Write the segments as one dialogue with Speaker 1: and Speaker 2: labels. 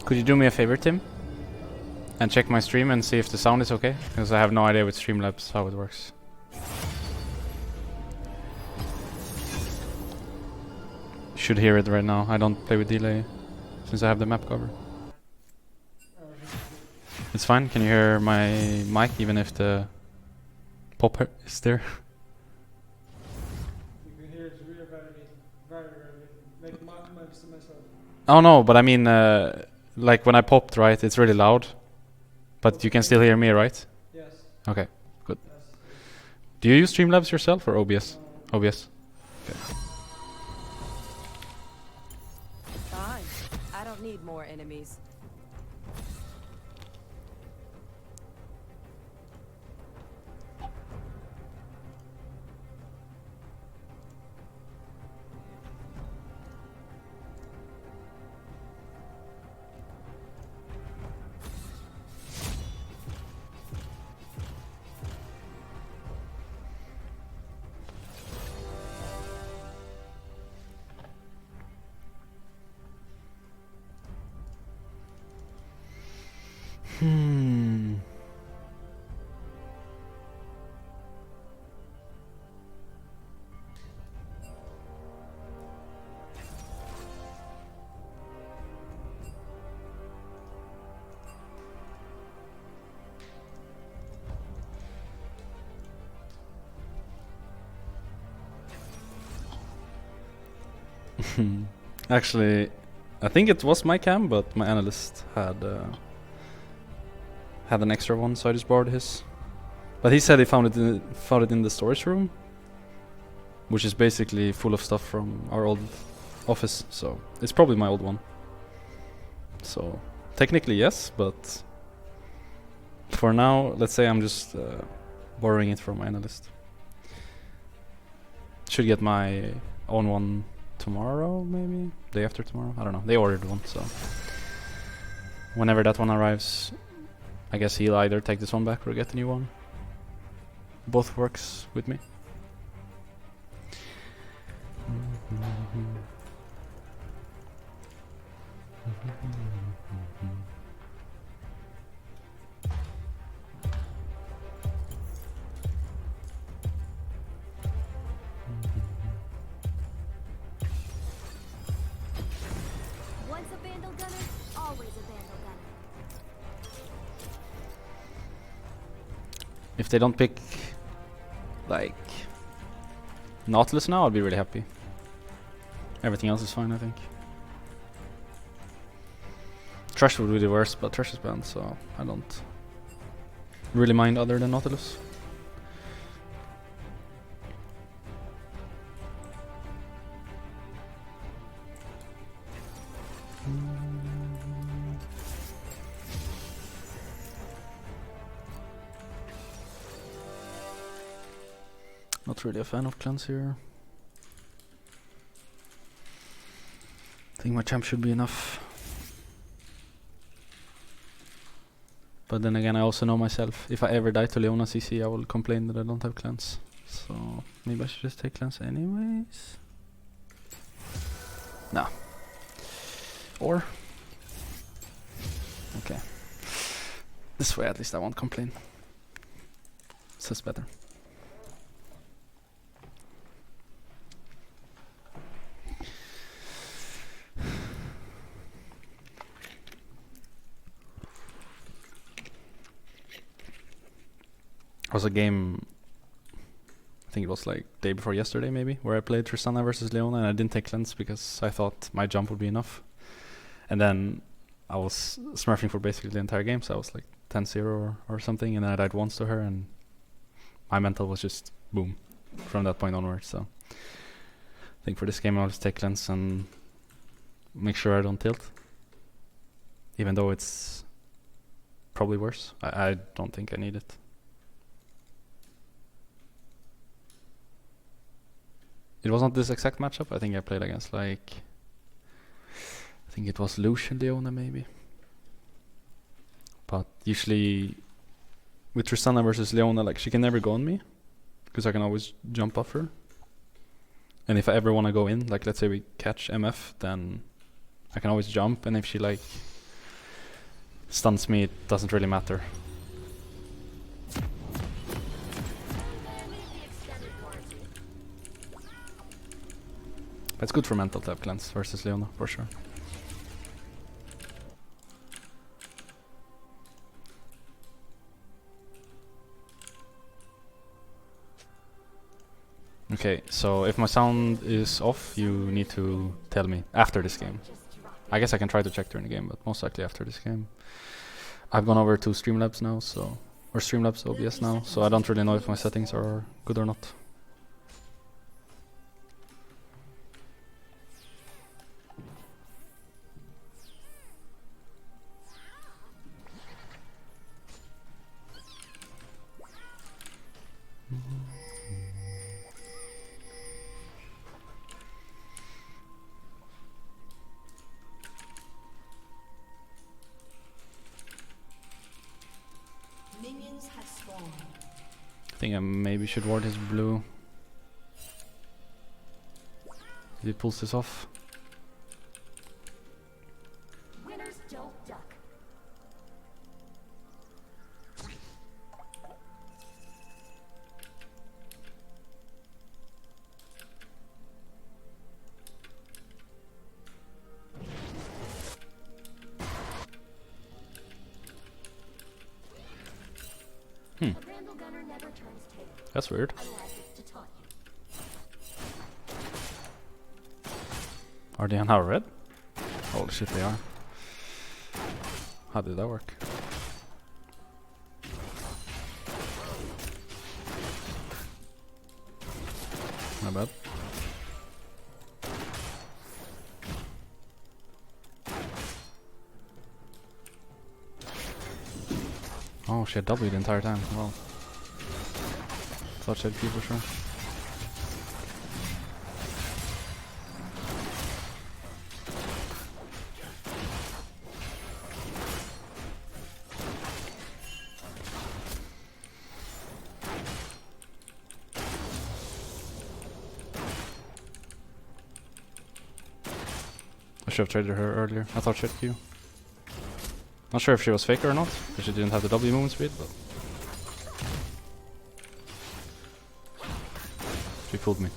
Speaker 1: Could you do me a favor, Tim? And check my stream and see if the sound is okay? Because I have no idea with Streamlabs how it works. Should hear it right now. I don't play with delay since I have the map cover. It's fine. Can you hear my mic even if the pop is there?
Speaker 2: You can hear it's really very like myself.
Speaker 1: Oh no, but I mean like when I popped, right? It's really loud. But you can still hear me, right?
Speaker 2: Yes.
Speaker 1: Okay, good.
Speaker 2: Yes.
Speaker 1: Do you use Streamlabs yourself or OBS? OBS. Okay.
Speaker 3: Fine. I don't need more enemies.
Speaker 1: Actually, I think it was my cam, but my analyst had an extra one, so I just borrowed his. But he said he found it in the storage room, which is basically full of stuff from our old office. So it's probably my old one. So technically yes, but for now, let's say I'm just borrowing it from my analyst. Should get my own one tomorrow, maybe day after tomorrow. I don't know. They ordered one, so whenever that one arrives, I guess he'll either take this one back or get a new one. Both works with me.
Speaker 4: Once a vandal gunner, always a vandal gunner.
Speaker 1: If they don't pick like Nautilus now, I'll be really happy. Everything else is fine, I think. Trash would be the worst, but Trash is banned, so I don't really mind other than Nautilus. Not really a fan of cleanse here. I think my champ should be enough. But then again, I also know myself. If I ever die to Leona CC, I will complain that I don't have cleanse. So maybe I should just take cleanse anyways. No. Or okay. This way at least I won't complain. So it's better. Was a game, I think it was like day before yesterday maybe, where I played Tristana versus Leona and I didn't take cleanse because I thought my jump would be enough. And then I was smurfing for basically the entire game, so I was like 10-0 or something, and then I died once to her and my mental was just boom from that point onwards. So I think for this game I'll just take cleanse and make sure I don't tilt. Even though it's probably worse. I don't think I need it. It was not this exact matchup. I think I played against like, I think it was Lucian Leona maybe. But usually with Tristana versus Leona, like she can never go on me because I can always jump off her. And if I ever want to go in, like let's say we catch MF, then I can always jump, and if she like stuns me, it doesn't really matter. But it's good for mental to have cleanse versus Leona, for sure. Okay, so if my sound is off, you need to tell me after this game. I guess I can try to check during the game, but most likely after this game. I've gone over to Streamlabs now, so or Streamlabs OBS now, so I don't really know if my settings are good or not.
Speaker 4: Minions have spawned.
Speaker 1: I think I maybe should ward his blue. If he pulls this off.
Speaker 4: Winners don't duck. A Vandal Gunner never turns tail.
Speaker 1: That's weird.
Speaker 4: I like it to taunt you.
Speaker 1: Are they now red? Holy shit, they are. How did that work? My bad. Oh, she had W the entire time. Well, thought she had Q for sure. I should have traded her earlier. I thought she had Q. Not sure if she was faker or not, because she didn't have the W movement speed, but she fooled me.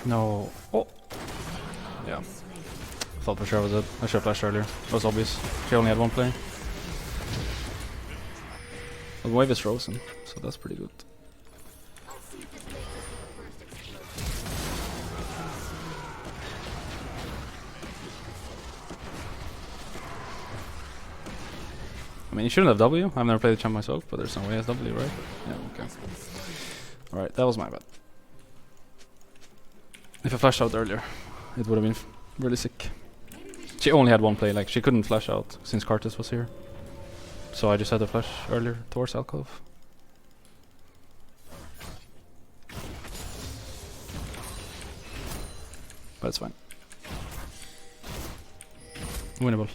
Speaker 1: No. Oh. Yeah. Thought for sure it was it. I should have flashed earlier. It was obvious. She only had one play. The wave is frozen, so that's pretty good. I mean, you shouldn't have W. I've never played the champ myself, but there's no way he has W, right? Yeah, okay. Alright, that was my bad. If I flashed out earlier, it would have been really sick. She only had one play, like she couldn't flash out since Karthus was here. So I just had to flash earlier towards Alcove. But it's fine. Winnable.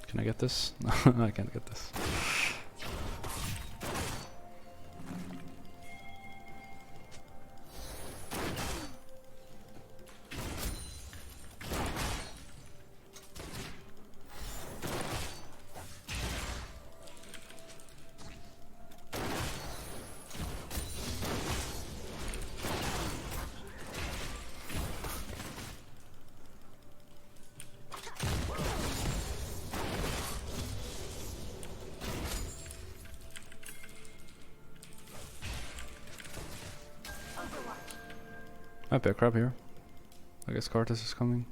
Speaker 1: Can I get this? No, I can't get this. Might be a crab here. I guess Cartus is coming.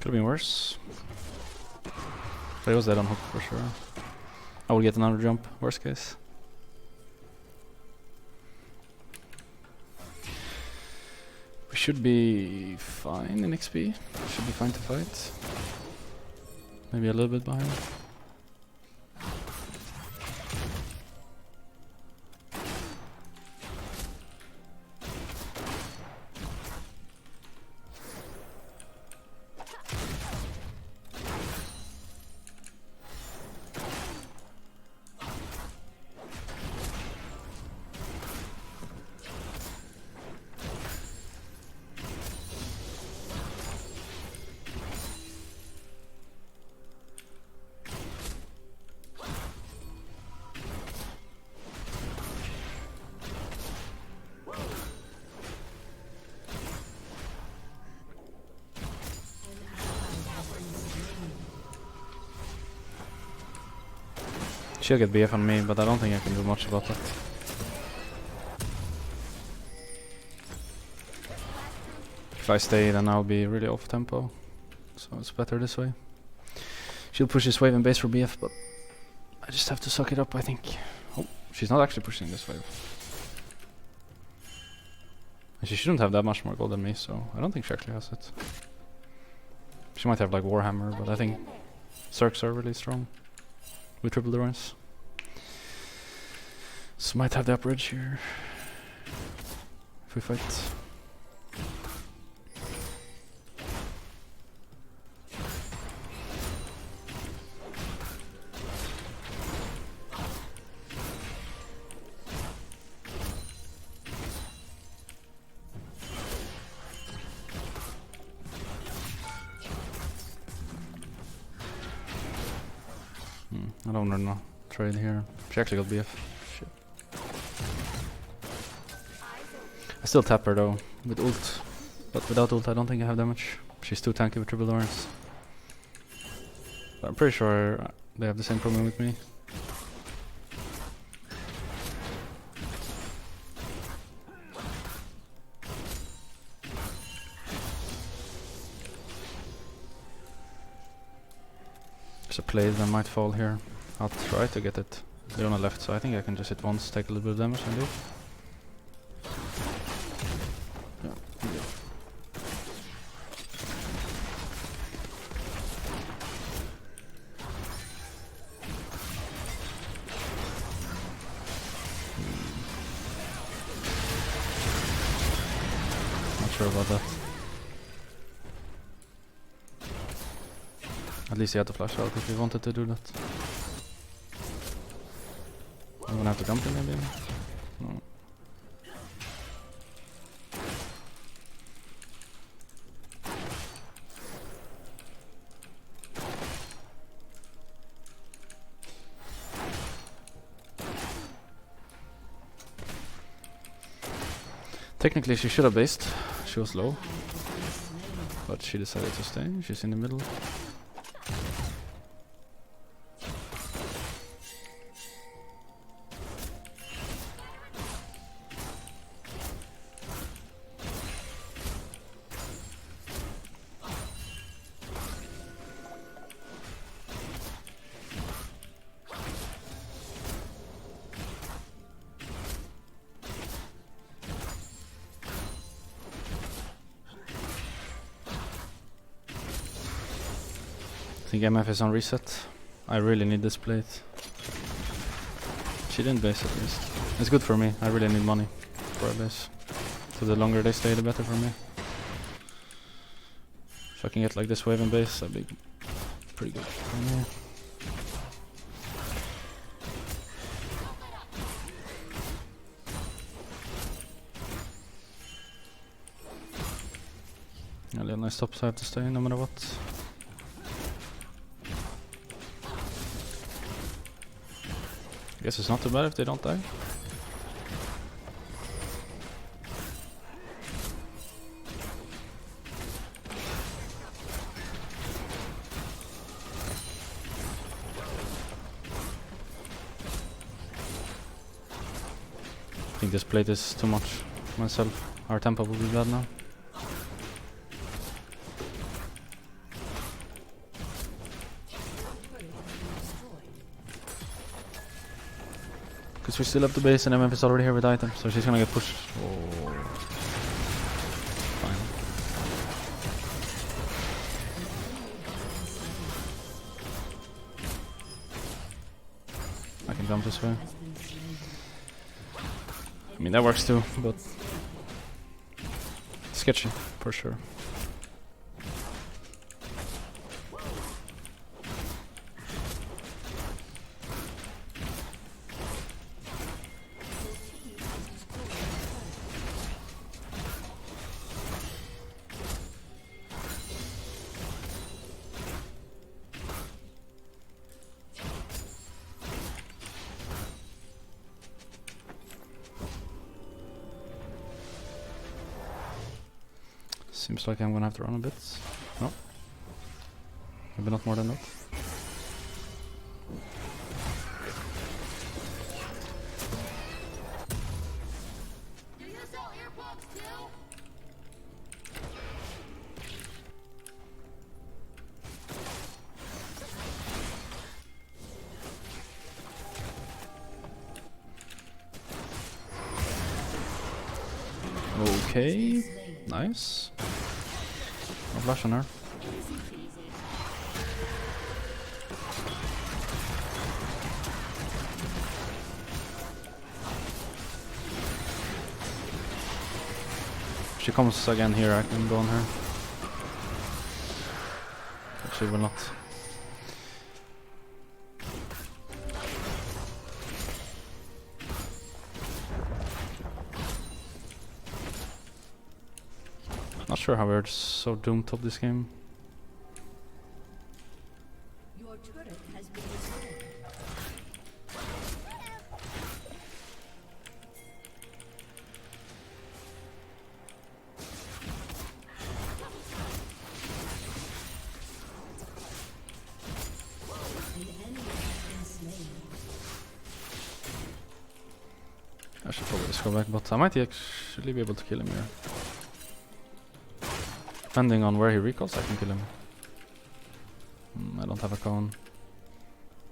Speaker 1: Could have been worse. But he was dead on hook for sure. I will get another jump, worst case. We should be fine in XP. Should be fine to fight. Maybe a little bit behind. She'll get BF on me, but I don't think I can do much about that. If I stay, then I'll be really off tempo. So it's better this way. She'll push this wave and base for BF, but I just have to suck it up, I think. Oh, she's not actually pushing this wave. And she shouldn't have that much more gold than me, so I don't think she actually has it. She might have like Warhammer, but I think Zergs are really strong with triple durance. So might have the upper edge here if we fight. I don't want to trade here. She actually got BF. Shit. I still tap her though, with ult. But without ult I don't think I have damage. She's too tanky with triple lawrence. But I'm pretty sure they have the same problem with me. There's a play that might fall here. I'll try to get it. They're on the left, so I think I can just hit once, take a little bit of damage and leave. Yeah, yeah. Not sure about that. At least he had to flash out if he wanted to do that. I'm gonna have to jump in maybe? No. Technically she should have based. She was low. But she decided to stay. She's in the middle. I think MF is on reset. I really need this plate. She didn't base at least. It's good for me. I really need money for a base. So the longer they stay, the better for me. If I can get like this wave and base, that'd be pretty good. A little nice top, so I have to stay no matter what. I guess it's not too bad if they don't die. I think this plate is too much myself. Our tempo will be bad now. Because we still have the base and MF is already here with items, so she's gonna get pushed. Oh. Fine. I can jump this way. I mean, that works too, but sketchy for sure. Seems like I'm gonna have to run a bit. No. Maybe not more than that.
Speaker 4: Do you sell earplugs too?
Speaker 1: Okay. Nice. No flash on her. If she comes again here, I can go on her. But she will not. Not sure how we're so doomed top this game.
Speaker 4: Your turret has been destroyed.
Speaker 1: I should probably just go back, but I might actually be able to kill him here. Depending on where he recalls, I can kill him. I don't have a cone.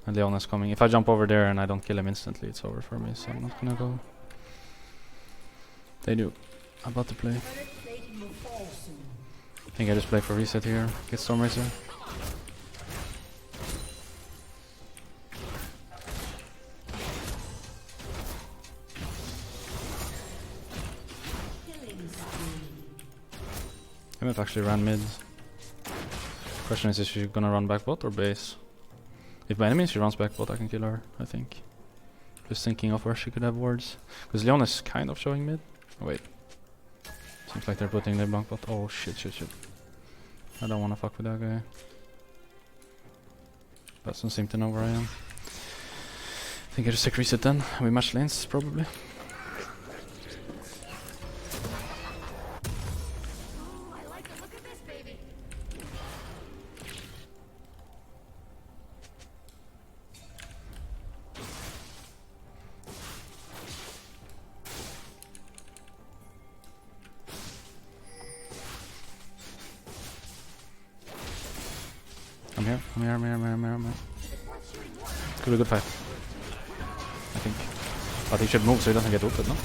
Speaker 1: And Leona's coming. If I jump over there and I don't kill him instantly, it's over for me, so I'm not gonna go. They do. I'm about to play. I think I just play for reset here. Get Stormracer. MF actually ran mid. Question is she gonna run back bot or base? If by any means she runs back bot, I can kill her, I think. Just thinking of where she could have wards. Because Leon is kind of showing mid. Oh, wait. Seems like they're putting their bunk bot. Oh shit. I don't wanna fuck with that guy. Doesn't seem to know where I am. I think I just take reset then. We match lanes, probably. I'm here. Could be a good fight. I think. But he should move so he doesn't get ulted, no?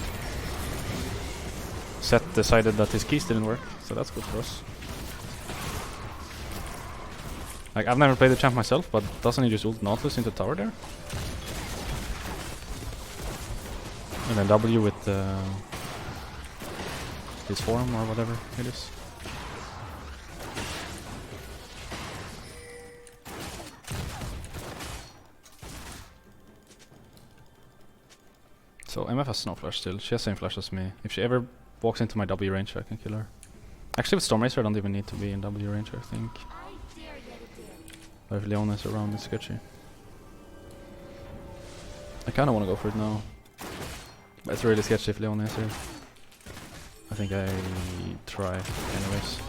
Speaker 1: Seth decided that his keys didn't work, so that's good for us. Like, I've never played the champ myself, but doesn't he just ult Nautilus into tower there? And then W with his form or whatever it is. So MF has no flash still. She has same flash as me. If she ever walks into my W range, I can kill her. Actually, with Storm Racer, I don't even need to be in W range, I think. But if Leona is around, it's sketchy. I kind of want to go for it now. But it's really sketchy if Leona is here. I think I try anyways.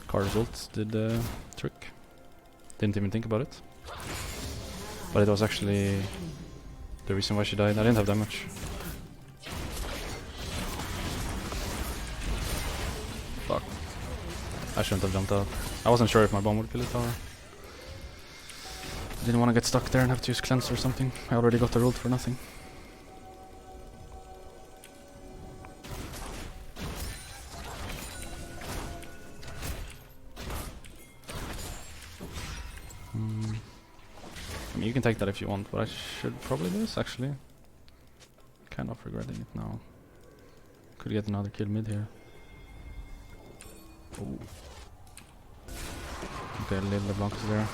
Speaker 1: Car's ult did the trick. Didn't even think about it. But it was actually the reason why she died. I didn't have damage. Fuck. I shouldn't have jumped out. I wasn't sure if my bomb would kill the tower. Didn't want to get stuck there and have to use cleanse or something. I already got the ult for nothing. I mean, you can take that if you want, but I should probably do this actually. Kind of regretting it now. Could get another kill mid here. Ooh. Okay, little LeBlanc is there.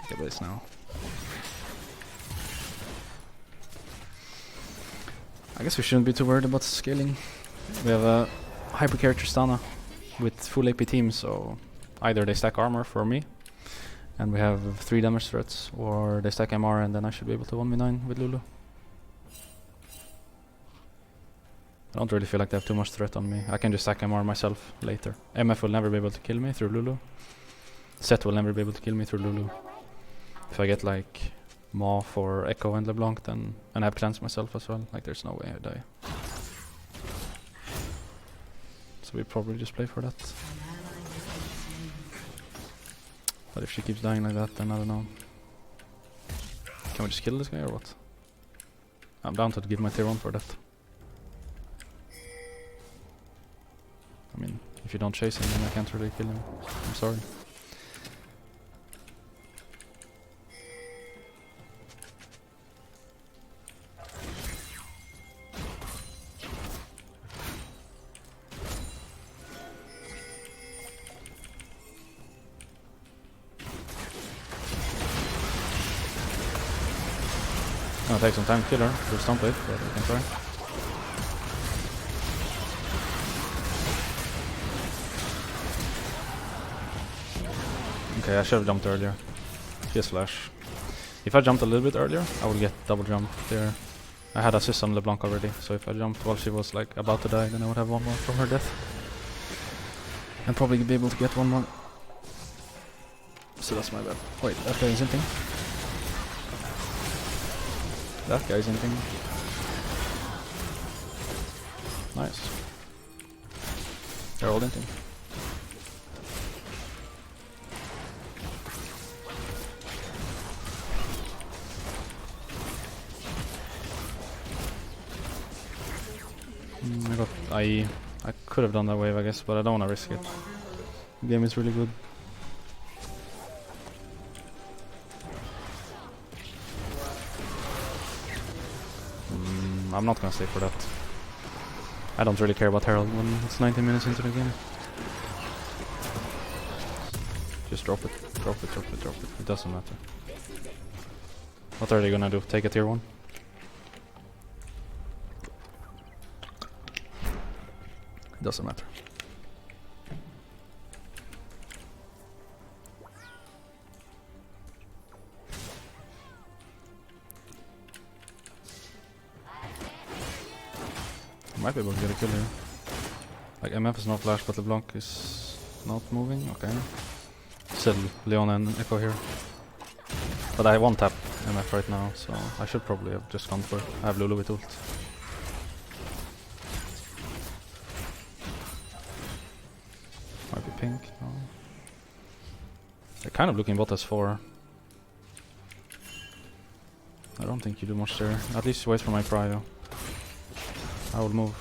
Speaker 1: Take a base now. I guess we shouldn't be too worried about scaling. We have a hyper character Stana with full AP team, so either they stack armor for me and we have 3 damage threats, or they stack MR and then I should be able to 1v9 with Lulu. I don't really feel like they have too much threat on me. I can just stack MR myself later. MF will never be able to kill me through Lulu. Set will never be able to kill me through Lulu. If I get like Moth or Echo and LeBlanc, then and I have cleansed myself as well, like there's no way I die. So we probably just play for that. But if she keeps dying like that, then I don't know. Can we just kill this guy or what? I'm down to give my tier 1 for that. I mean, if you don't chase him, then I can't really kill him. I'm sorry. Gonna take some time to kill her. We'll stomp it, but we can try. Okay, I should have jumped earlier. She has flash. If I jumped a little bit earlier, I would get double jump there. I had assist on LeBlanc already, so if I jumped while she was like about to die, then I would have one more from her death. And probably be able to get one more. So that's my bad. Wait, that guy is inting. That guy's inting. Nice. They're all inting. I got IE. I could have done that wave, I guess, but I don't want to risk it. The game is really good. I'm not gonna stay for that. I don't really care about Herald when it's 90 minutes into the game. Just drop it, drop it, drop it, drop it. It doesn't matter. What are they gonna do? Take a tier 1? It doesn't matter. Might be able to get a kill here. Like MF is no flash, but LeBlanc is not moving. Okay. Still Leona and Echo here. But I won't tap MF right now, so I should probably have just gone for it. I have Lulu with ult. Might be pink. No. They're kind of looking bot as 4. I don't think you do much there. At least wait for my prio. I will move.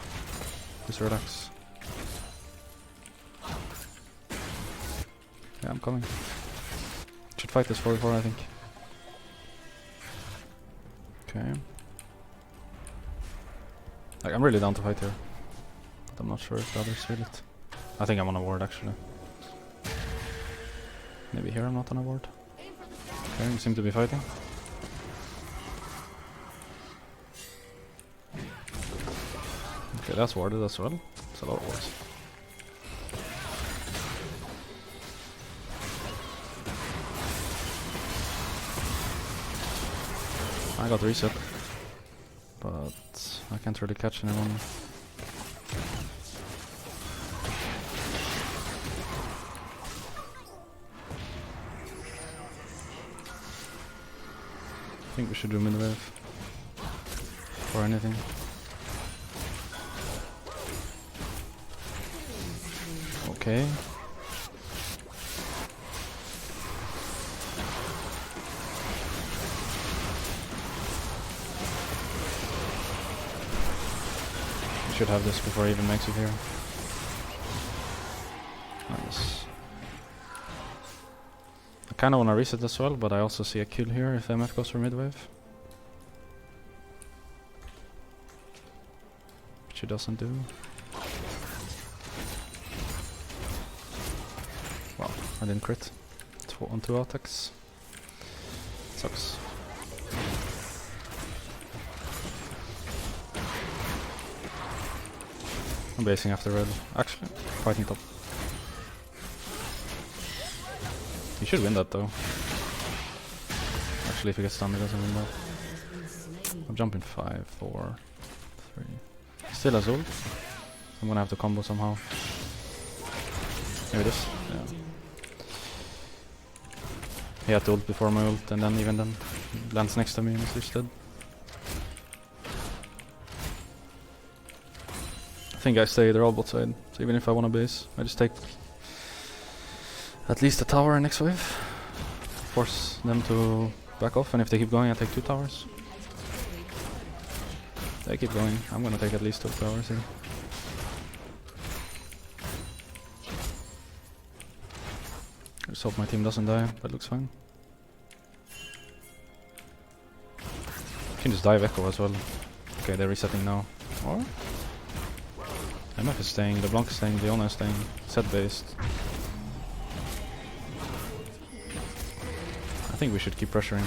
Speaker 1: Just relax. Yeah, I'm coming. Should fight this 44, I think. Okay. Like, I'm really down to fight here. But I'm not sure if the others feel it. I think I'm on a ward actually. Maybe here I'm not on a ward. Okay, we seem to be fighting. Okay, that's warded as well. It's a lot of wards. I got reset, but I can't really catch anyone. I think we should do mid wave or anything. Okay. Should have this before he even makes it here. Nice. I kinda wanna reset as well, but I also see a kill here if MF goes for mid-wave. Which he doesn't do. Wow, I didn't crit. On 2 attacks. Sucks. I'm basing after red. Actually, fighting top. He should win that though. Actually, if he gets stunned, he doesn't win that. I'm jumping 5, 4, 3. Still has ult. I'm gonna have to combo somehow. Maybe this. Yeah. He had to ult before my ult, and then even then lands next to me and he's dead. I think I stay their all bot side, so even if I wanna base, I just take at least a tower next wave. Force them to back off, and if they keep going I take 2 towers. They keep going, I'm gonna take at least 2 towers here. I just hope my team doesn't die, that looks fine. You can just dive Echo as well. Okay, they're resetting now. Or? MF is staying, LeBlanc is staying, Leona is staying, set based. I think we should keep pressuring.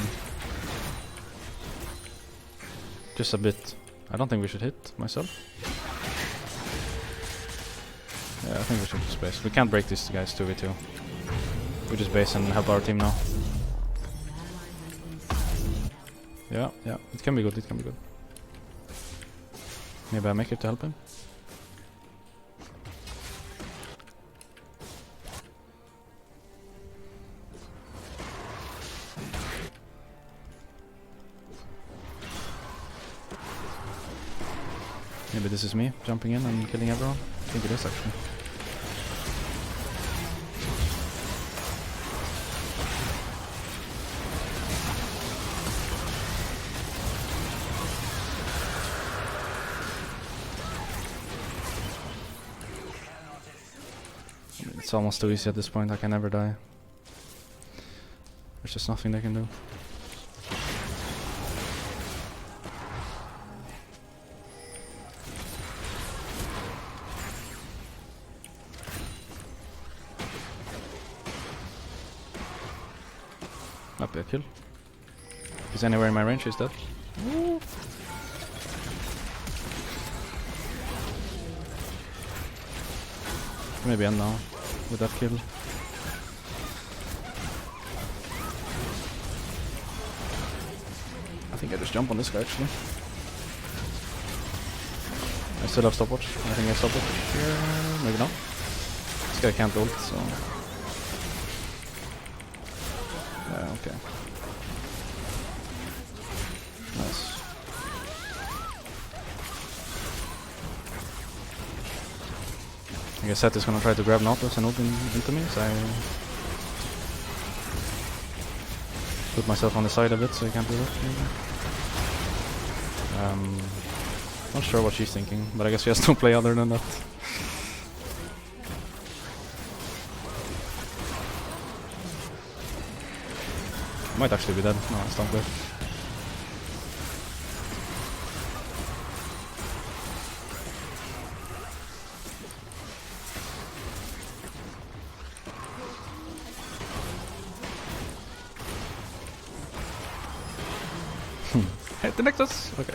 Speaker 1: Just a bit. I don't think we should hit myself. Yeah, I think we should just base. We can't break these guys 2v2. We just base and help our team now. Yeah, it can be good, it can be good. Maybe I make it to help him. Maybe this is me jumping in and killing everyone. I think it is actually. It's almost too easy at this point, I can never die. There's just nothing they can do. Up a kill. If he's anywhere in my range, he's dead. Woo. Maybe end now with that kill. I think I just jump on this guy actually. I still have stopwatch. I think I stopwatch here. Maybe not. This guy can't ult, so. Yeah, okay. Nice. I guess Seth is gonna try to grab Nautilus and ult into me, so I put myself on the side a bit so I can't do that. Not sure what she's thinking, but I guess she has no play other than that. Might actually be dead. No, it's not good. Hit the Nexus! Okay.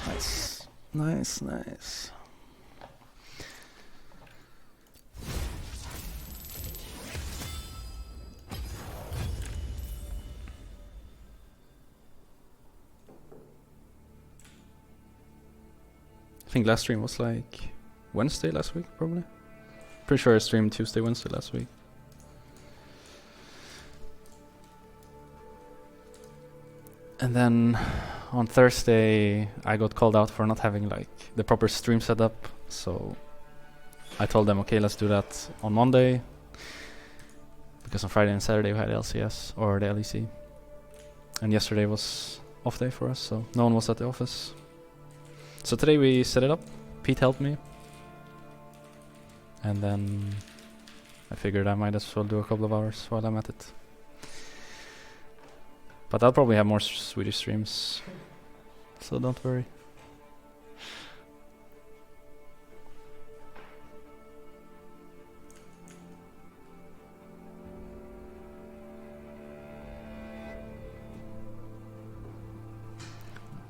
Speaker 1: Nice. Nice, nice. I think last stream was like Wednesday last week, probably. Pretty sure I streamed Tuesday, Wednesday last week. And then on Thursday I got called out for not having like the proper stream setup, so I told them, okay, let's do that on Monday, because on Friday and Saturday we had LCS or the LEC, and yesterday was off day for us, so no one was at the office. So today we set it up. Pete helped me, and then I figured I might as well do a couple of hours while I'm at it. But I'll probably have more Swedish streams, so don't worry.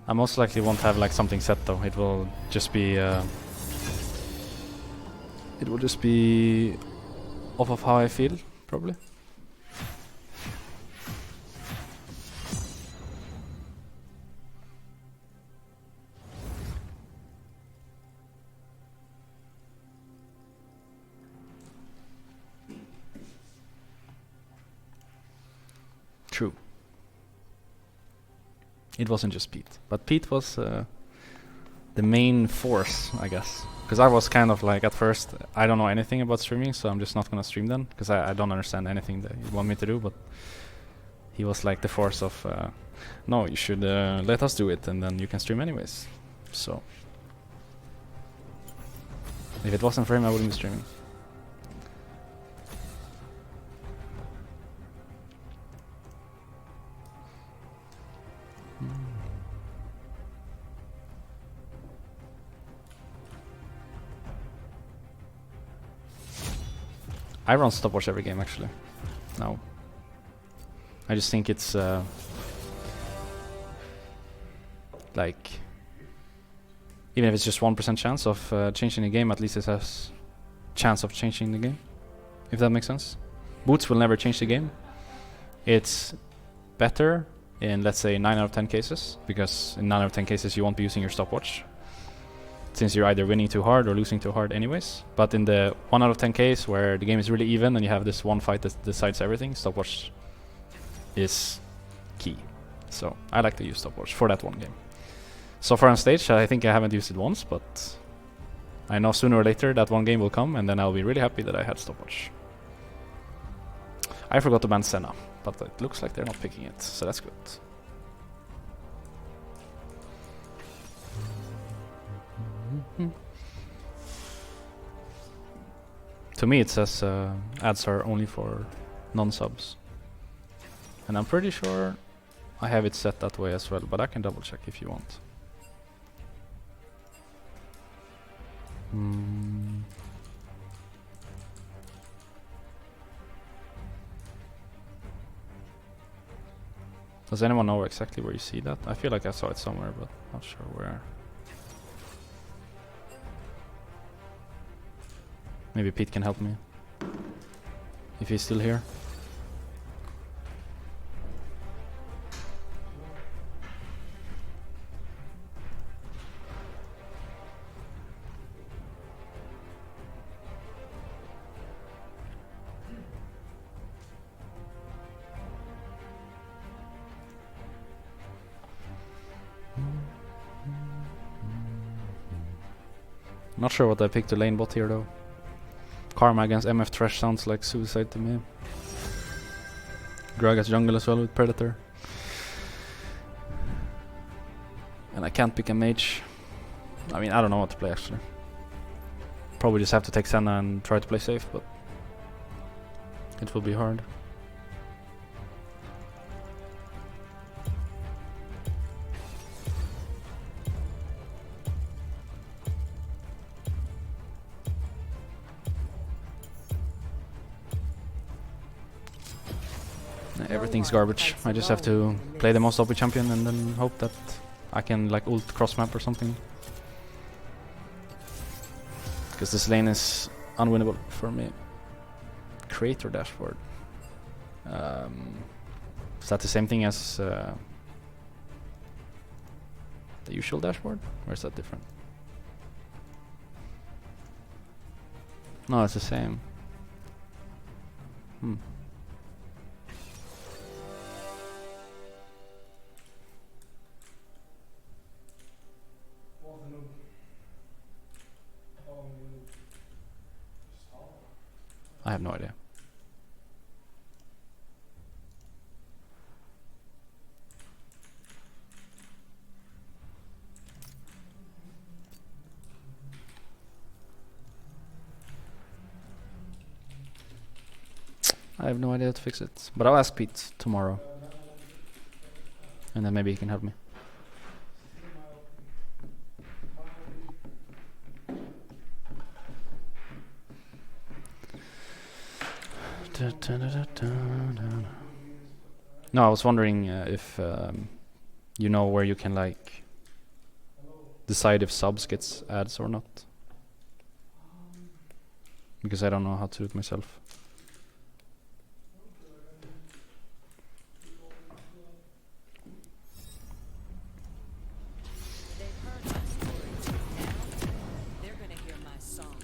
Speaker 1: I most likely won't have like something set though. It will just be off of how I feel, probably. True. It wasn't just Pete, but Pete was the main force, I guess. Because I was kind of like, at first, I don't know anything about streaming, so I'm just not gonna stream then, because I don't understand anything that you want me to do, but he was like the force of, no, you should let us do it, and then you can stream anyways. So, if it wasn't for him, I wouldn't be streaming. I run stopwatch every game actually. No. I just think it's like, even if it's just 1% chance of changing the game, at least it has chance of changing the game, if that makes sense. Boots will never change the game. It's better in, let's say, 9 out of 10 cases, because in 9 out of 10 cases you won't be using your stopwatch, since you're either winning too hard or losing too hard anyways. But in the 1 out of 10 case where the game is really even and you have this one fight that decides everything, stopwatch is key. So I like to use stopwatch for that one game. So far on stage, I think I haven't used it once, but I know sooner or later that one game will come, and then I'll be really happy that I had stopwatch. I forgot to ban Senna, but it looks like they're not picking it, so that's good. To me it says ads are only for non-subs, and I'm pretty sure I have it set that way as well, but I can double check if you want. Does anyone know exactly where you see that? I feel like I saw it somewhere, but not sure where. Maybe Pete can help me, if he's still here. Not sure what I picked the lane bot here though. Karma against MF Thresh sounds like suicide to me. Gragas jungle as well with Predator. And I can't pick a mage. I mean, I don't know what to play actually. Probably just have to take Senna and try to play safe, but it will be hard. everything's
Speaker 3: one
Speaker 1: garbage.
Speaker 3: fights
Speaker 1: I just have
Speaker 3: alone
Speaker 1: to
Speaker 3: in
Speaker 1: play the
Speaker 3: this.
Speaker 1: most OP champion and then hope that I can like ult cross map or something. Because this lane is unwinnable for me. Creator dashboard. Is that the same thing as the usual dashboard? Or is that different? No, it's the same. Hmm. I have no idea. I have no idea how to fix it, but I'll ask Pete tomorrow, and then maybe he can help me. No, I was wondering if you know where you can like decide if subs gets ads or not, because I don't know how to do it myself.
Speaker 3: They've heard my story. Now they're gonna hear my song.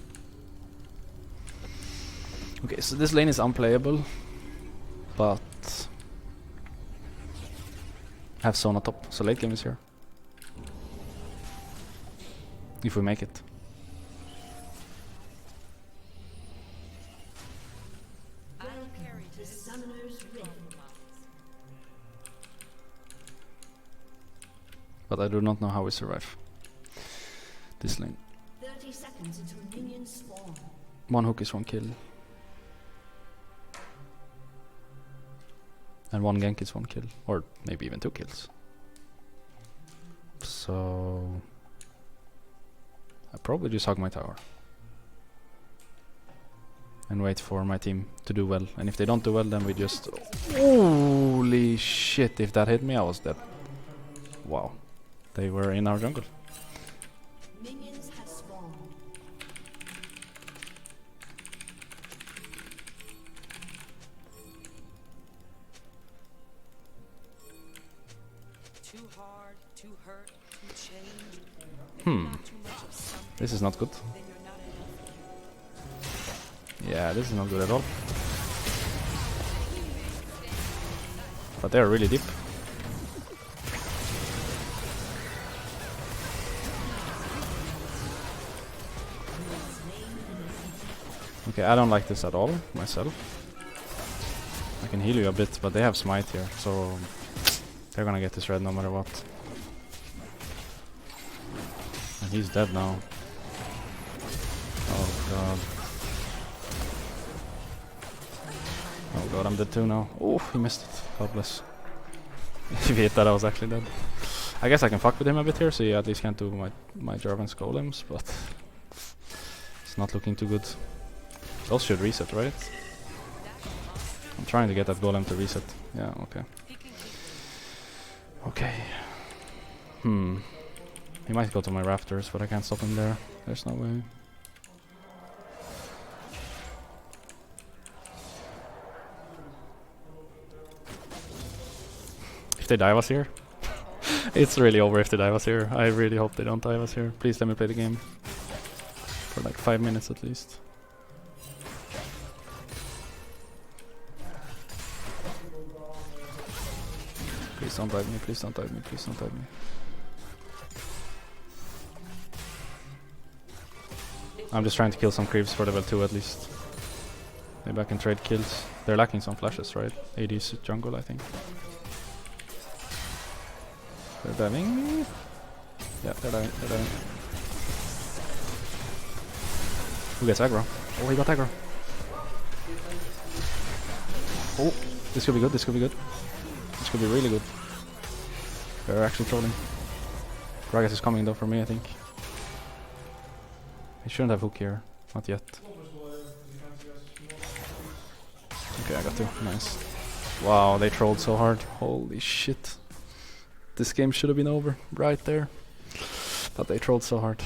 Speaker 1: Okay, so this lane is unplayable, but I have Zona top, so late game is here. If we make it.
Speaker 3: I'll carry this.
Speaker 1: But I do not know how we survive this lane.
Speaker 4: 30 seconds until minions spawn.
Speaker 1: One hook is one kill. And one gank is one kill. Or maybe even two kills. So I probably just hug my tower. And wait for my team to do well. And if they don't do well, then we just... Holy shit, if that hit me, I was dead. Wow. They were in our jungle.
Speaker 4: Minions have spawned.
Speaker 3: Too hard, too hurt, too changed.
Speaker 1: Hmm.
Speaker 3: Not too much of something,
Speaker 1: This is not good.
Speaker 3: then you're not enough.
Speaker 1: Yeah, this is not good at all. But they're really deep. Okay, I don't like this at all, myself. I can heal you a bit, but they have smite here, so they're gonna get this red no matter what. And he's dead now. Oh god. Oh god, I'm dead too now. Oh, he missed it. God bless. If he hit that, I was actually dead. I guess I can fuck with him a bit here, so he at least can't do my Jarvan's golems, but it's not looking too good. Those should reset, right? I'm trying to get that golem to reset. Yeah, okay. Okay. He might go to my rafters, but I can't stop him there. There's no way. If they dive us here, it's really over if they dive us here. I really hope they don't dive us here. Please let me play the game. For like 5 minutes at least. Please don't dive me, please don't dive me, please don't dive me. I'm just trying to kill some creeps for level 2 at least. Maybe I can trade kills. They're lacking some flashes, right? AD's jungle, I think. They're diving me? Yeah, they're diving, they're diving. Who gets aggro? Oh, he got aggro. Oh, this could be good, this could be good. This could be really good. They're actually trolling. Gragas is coming though for me, I think. He shouldn't have hook here. Not yet. Okay, I got two. Nice. Wow, they trolled so hard. Holy shit. This game should have been over right there. But they trolled so hard.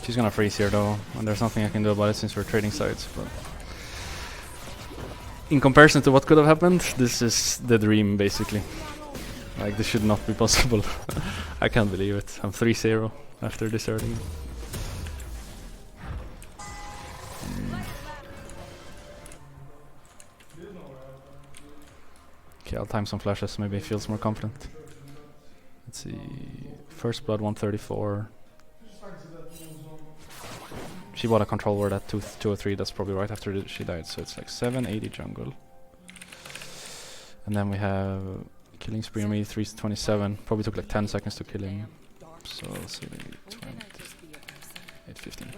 Speaker 1: She's gonna freeze here though, and there's nothing I can do about it since we're trading sides, but in comparison to what could have happened, this is the dream basically. Like, this should not be possible. I can't believe it. I'm 3-0 after this early. Okay, I'll time some flashes, maybe it feels more confident. Let's see, first blood 134. She bought a control word at 203, that's probably right after she died, so it's like 780 jungle. And then we have killing spree on me, 327. Probably took like 10 seconds to kill him. So let's see, 20, 815.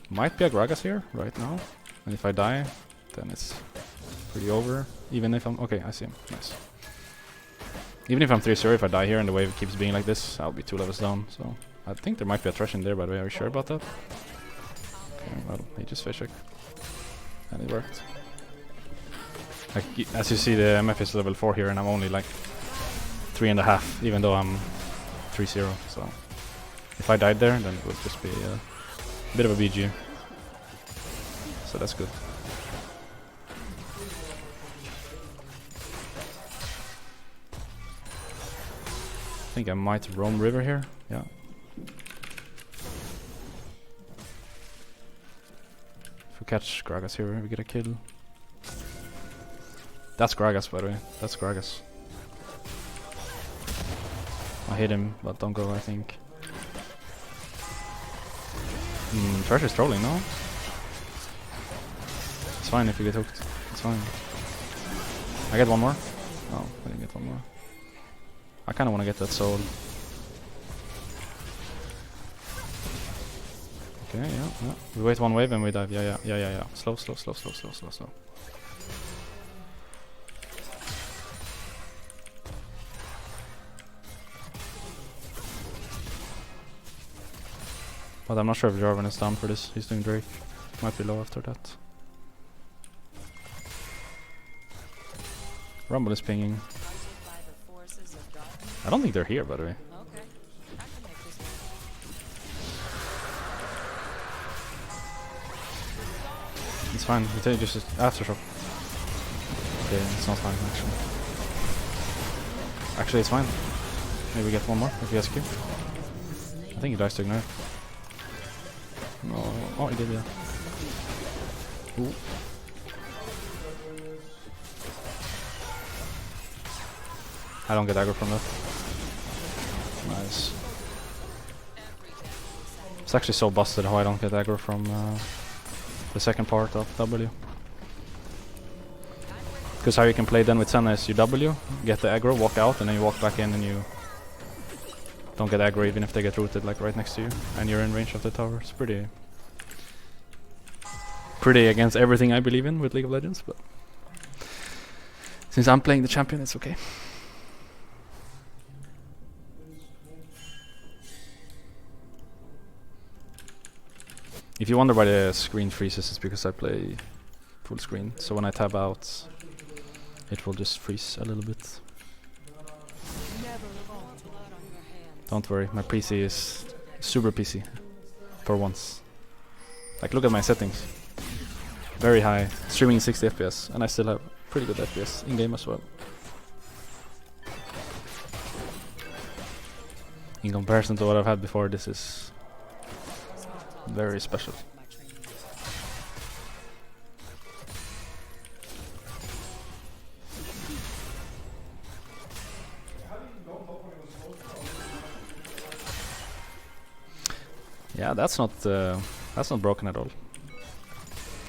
Speaker 1: Might be a Gragas here right now, and if I die, then it's pretty over. Even if I'm okay, I see him. Nice. Even if I'm 3-0, if I die here and the wave keeps being like this, I'll be 2 levels down. So I think there might be a thresh in there, by the way. Are you sure about that? Okay, well, he just fish check. And it worked. Like, as you see, the MF is level 4 here, and I'm only like 3.5, even though I'm 3-0. So if I died there, then it would just be a bit of a BG. So that's good. I think I might roam river here. Yeah. If we catch Gragas here, we get a kill. That's Gragas, by the way. That's Gragas. I hit him, but don't go, I think. Trash is trolling, no? It's fine if you get hooked. It's fine. I get one more? No, I didn't get one more. I kinda wanna get that soul. Okay, yeah. We wait one wave and we dive. Yeah. Slow. But I'm not sure if Jarvan is down for this. He's doing Drake. Might be low after that. Rumble is pinging. I don't think they're here, by the way. It's fine. We take just aftershock. Okay, it's not fine actually. Actually, it's fine. Maybe we get one more if he has Q. I think he dies to ignite. No. Oh, he did, yeah. Ooh. I don't get aggro from that. Nice. It's actually so busted how I don't get aggro from the second part of W. Because how you can play then with Senna is you W, get the aggro, walk out, and then you walk back in and you don't get aggro even if they get rooted like right next to you and you're in range of the tower. It's pretty against everything I believe in with League of Legends, but since I'm playing the champion, it's okay. If you wonder why the screen freezes, it's because I play full screen. So when I tab out, it will just freeze a little bit. Don't worry, my PC is super PC for once. Like, look at my settings. Very high, streaming 60 FPS, and I still have pretty good FPS in game as well. In comparison to what I've had before, this is very special. Yeah, that's not broken at all.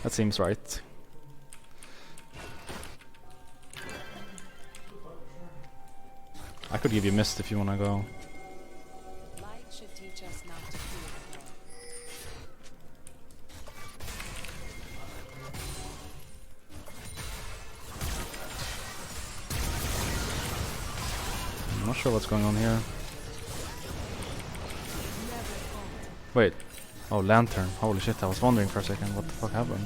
Speaker 1: That seems right. I could give you mist if you wanna go. I'm not sure what's going on here. Wait. Oh, lantern. Holy shit, I was wondering for a second what the fuck happened.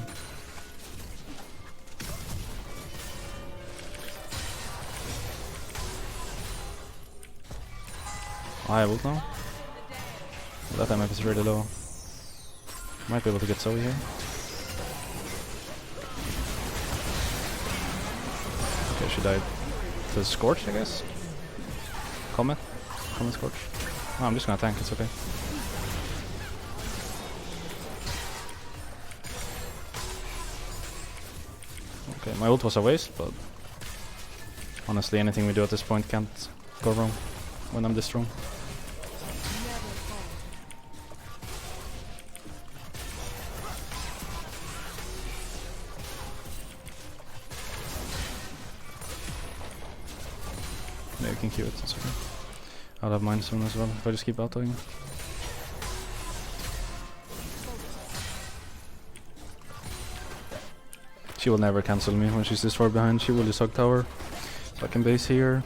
Speaker 1: I have ult now. That MF is really low. Might be able to get Zoe here. Okay, she died. To Scorch, I guess. Comet. Comet Scorch. Oh, I'm just gonna tank, it's okay. Okay, my ult was a waste, but honestly anything we do at this point can't go wrong when I'm this strong. Maybe we can Q it, it's okay. I'll have mine soon as well, if I just keep autoing. She will never cancel me when she's this far behind, she will just hug tower. So I can base here.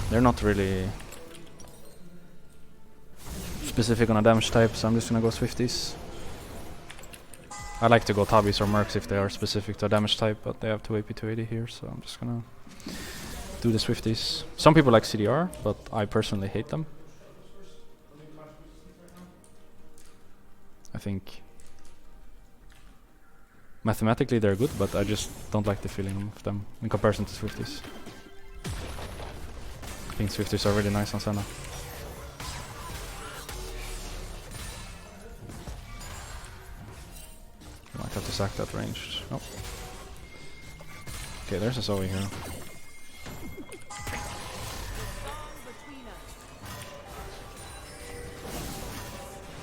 Speaker 1: They're not really specific on a damage type, so I'm just gonna go Swifties. I like to go Tabis or Mercs if they are specific to a damage type, but they have 2 AP 280 here, so I'm just gonna do the Swifties. Some people like CDR, but I personally hate them. I think mathematically they're good, but I just don't like the feeling of them in comparison to Swifties. I think Swifties are really nice on Senna. Might have to sack that range. Oh. Okay, there's a Zoe here.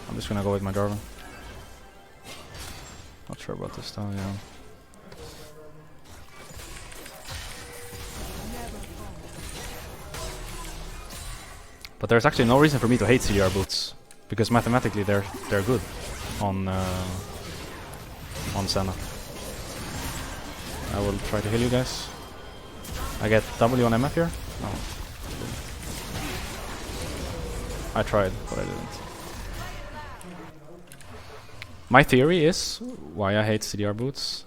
Speaker 1: I'm just gonna go with my Jarvan. Not sure about this though, yeah. But there's actually no reason for me to hate CDR boots, because mathematically they're good on Senna. I will try to heal you guys. I get W on MF here? No. I tried, but I didn't. My theory is why I hate CDR boots.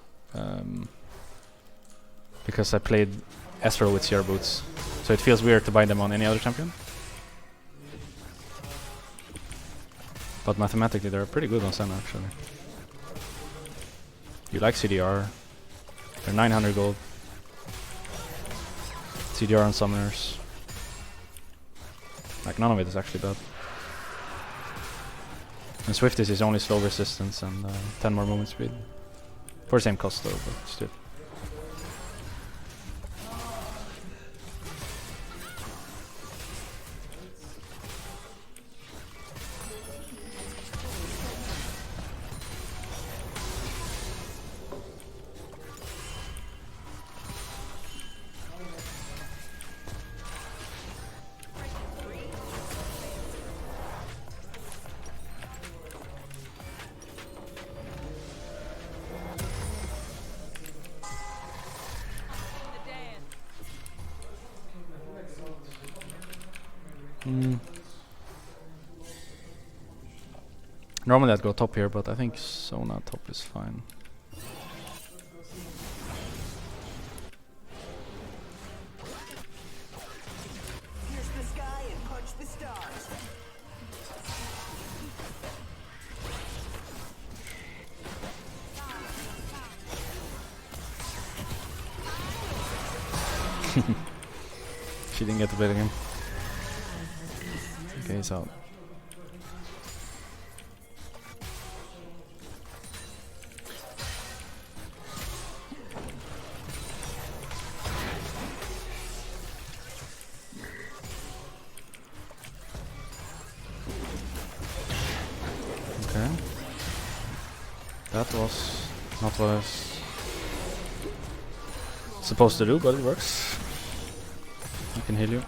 Speaker 1: Because I played Ezreal with CDR boots, so it feels weird to buy them on any other champion. But mathematically they're pretty good on Senna actually. You like CDR, they're 900 gold. CDR on summoners. Like none of it is actually bad. And Swifties is only slow resistance and 10 more movement speed. For the same cost though, but still. Normally I'd go top here, but I think Sona top is fine.
Speaker 5: Pierce the sky and punch the stars.
Speaker 1: She didn't get to play the game. Okay, he's out. Okay. That was not what I was supposed to do, but it works. I can heal you.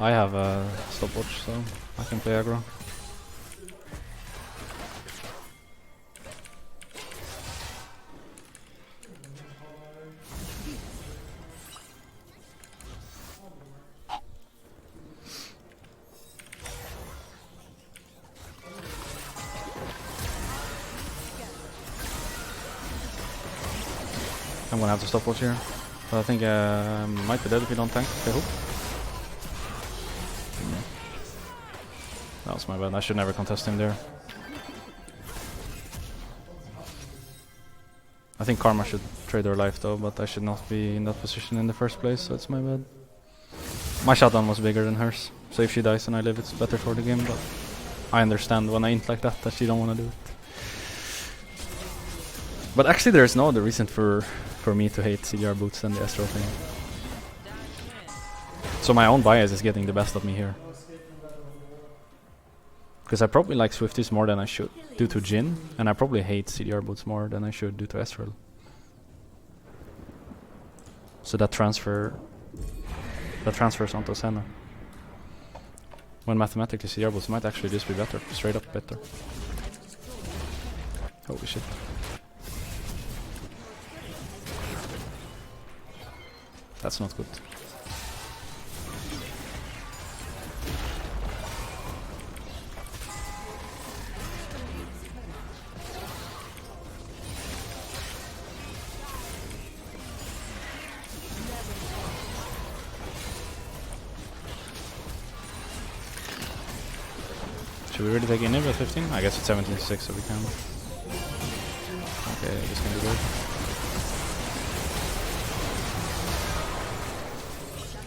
Speaker 1: I have a stopwatch, so I can play aggro. I'm gonna have to stopwatch here. But I think I might be dead if you don't tank. I hope. That was my bad. I should never contest him there. I think Karma should trade her life though, but I should not be in that position in the first place, so it's my bad. My shutdown was bigger than hers, so if she dies and I live, it's better for the game, but I understand when I int like that she don't want to do it. But actually there's no other reason for me to hate CDR boots than the Astro thing. So my own bias is getting the best of me here. Because I probably like Swifties more than I should due to Jhin, and I probably hate CDR boots more than I should due to Ezreal. So that transfers onto Senna. When mathematically CDR boots might actually just be better, straight up better. Holy shit. That's not good. Should we really take inhib at 15? I guess it's 17-6, so we can. Okay, this can be good.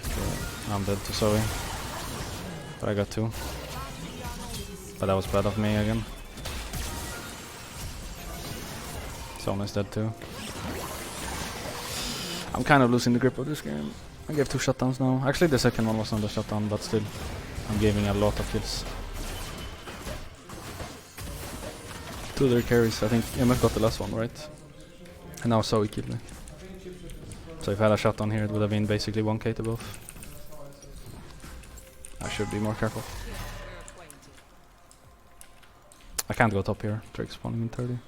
Speaker 1: Okay, I'm dead to Zoe. But I got 2. But that was bad of me again. Someone's dead too. I'm kind of losing the grip of this game. I gave 2 shutdowns now. Actually the second one was not a shutdown, but still. I'm giving a lot of kills. 2 other carries. I think MF got the last one, right? And now Zoe killed me. So if I had a shutdown here, it would have been basically 1k to both. I should be more careful. I can't go top here. Drake spawning in 30.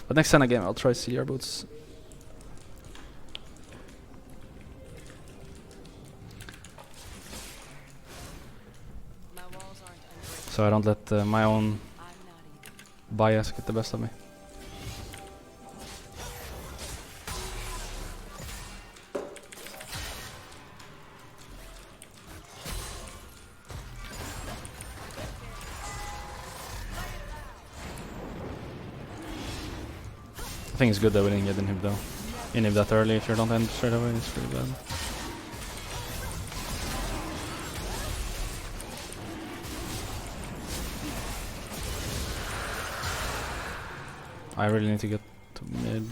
Speaker 1: But next Senna game I'll try CR boots. So I don't let my own bias get the best of me. I think it's good that we didn't get inhib though. Inhib that early if you don't end straight away is pretty bad. I really need to get to mid.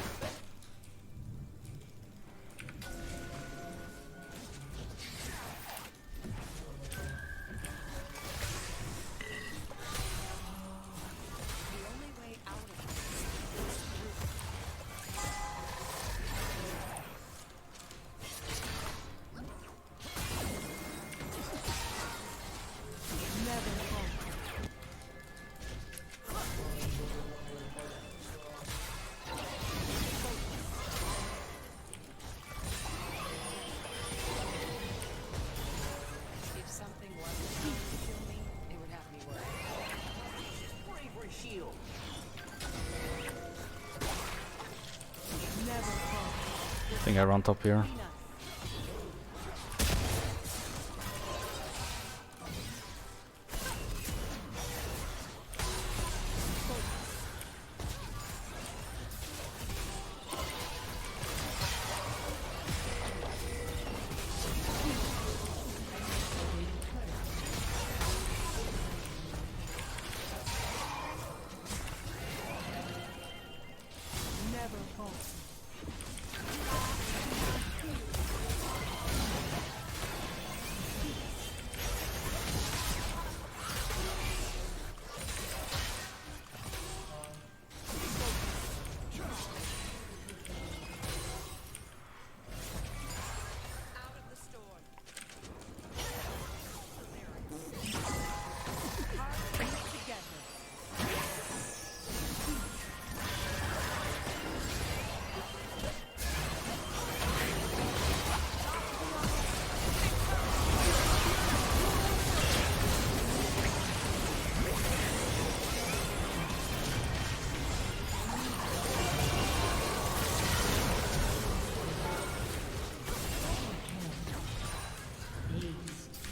Speaker 1: I think I run top here.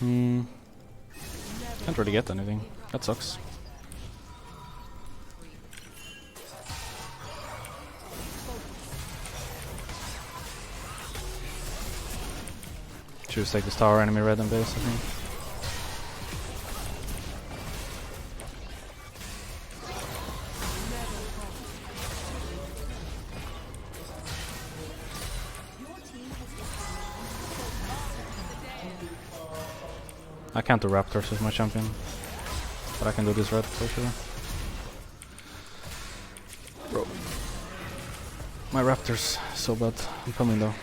Speaker 1: Can't really get anything. That sucks. Choose take this tower, enemy red and base, I think. I can't do Raptors with my champion, but I can do this red for sure. Bro, my Raptors so bad. I'm coming though.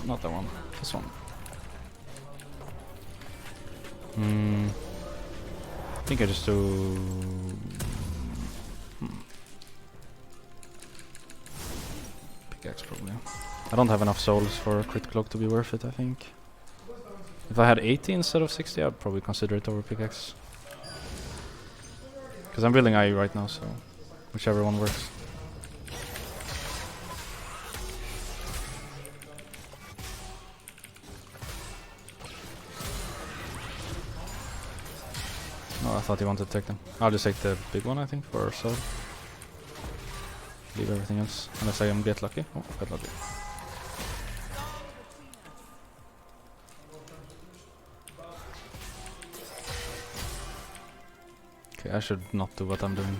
Speaker 1: Not that one. This one. I think I just do... Pickaxe probably. I don't have enough souls for a crit cloak to be worth it, I think. If I had 80 instead of 60, I'd probably consider it over pickaxe. Because I'm building IE right now, so whichever one works. Oh, I thought he wanted to take them. I'll just take the big one, I think, for soul. Leave everything else, unless I get lucky. Oh, got lucky. Okay, I should not do what I'm doing.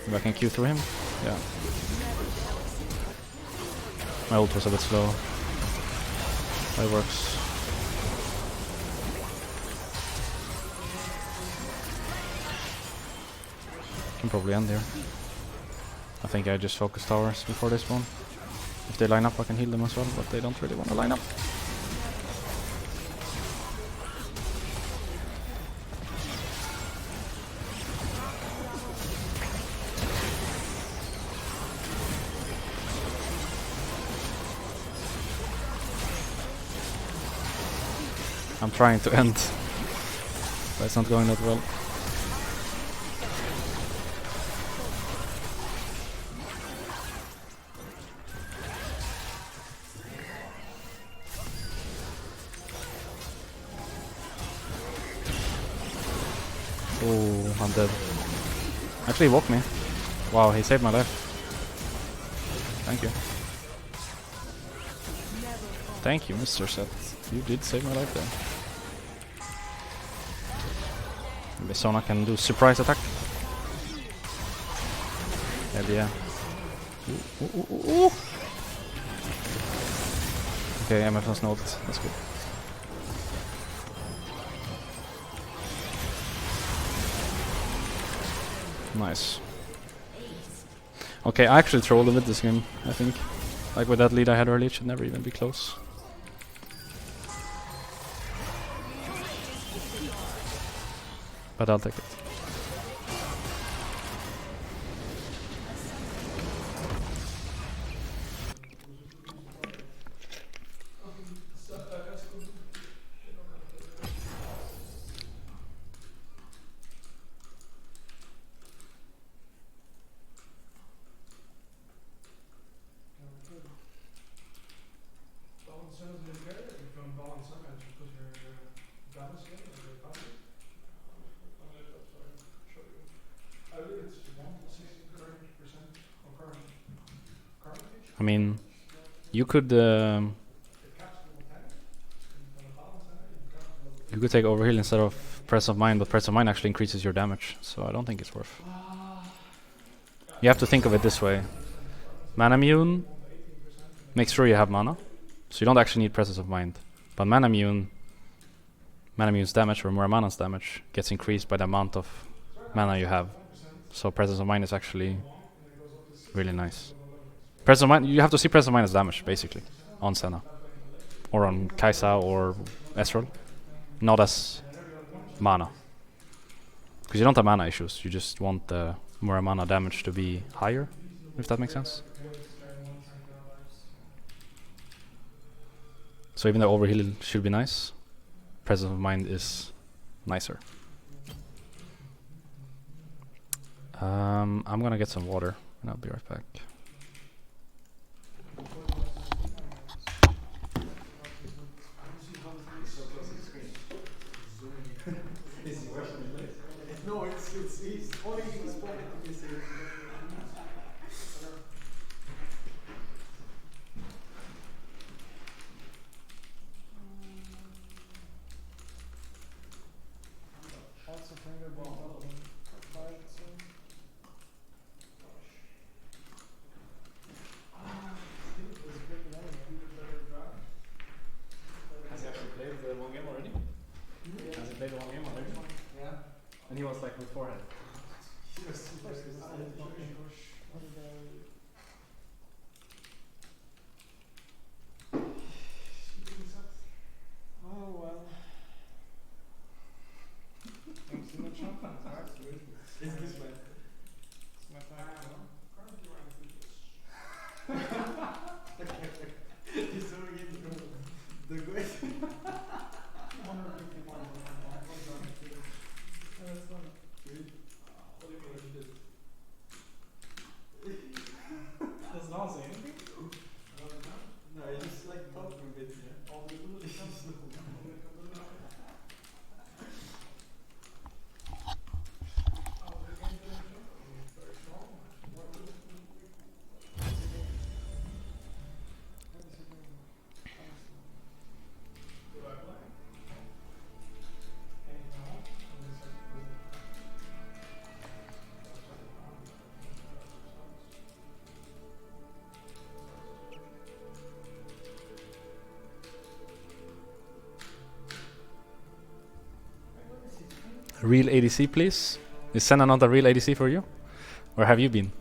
Speaker 1: If I can Q through him? Yeah. My ult was a bit slow. That works. Can probably end here. I think I just focus towers before they spawn. If they line up I can heal them as well, but they don't really want to line up. I'm trying to end, but it's not going that well. Oh, I'm dead. Actually, he woke me. Wow, he saved my life. Thank you. Thank you, Mr. Set. You did save my life there. Maybe Sona can do surprise attack. Hell yeah. Ooh. Okay, MF has no ult. That's good. Nice. Okay, I actually trolled a bit this game, I think. Like with that lead I had earlier, it should never even be close. But I'll take it. I mean, you could take overheal instead of Press of Mind, but Press of Mind actually increases your damage, so I don't think it's worth. You have to think of it this way. Mana Immune makes sure you have mana, so you don't actually need Presence of Mind. But Mana Immune's damage, or Muramana's damage, gets increased by the amount of mana you have. So Presence of Mind is actually really nice. Presence of Mind, you have to see Presence of Mind as damage, basically, on Senna. Or on Kai'Sa or Ezreal. Not as mana. Because you don't have mana issues, you just want the more mana damage to be higher, if that makes sense. So even though overheal should be nice, presence of mind is nicer. I'm gonna get some water and I'll be right back.
Speaker 2: No, it's only in this pocket you can see it. Also finger ball.
Speaker 1: Has he actually played the one game already? Has he played the one game already?
Speaker 2: Yeah.
Speaker 1: And he was like with forehead.
Speaker 2: Oh well. It's my champion, it's this way. It's my fact. He's doing it the great. 151. That's funny. Does not say anything? No, I just like talking a bit.
Speaker 1: Real ADC, please. Is Senna not a real ADC for you? Or have you been?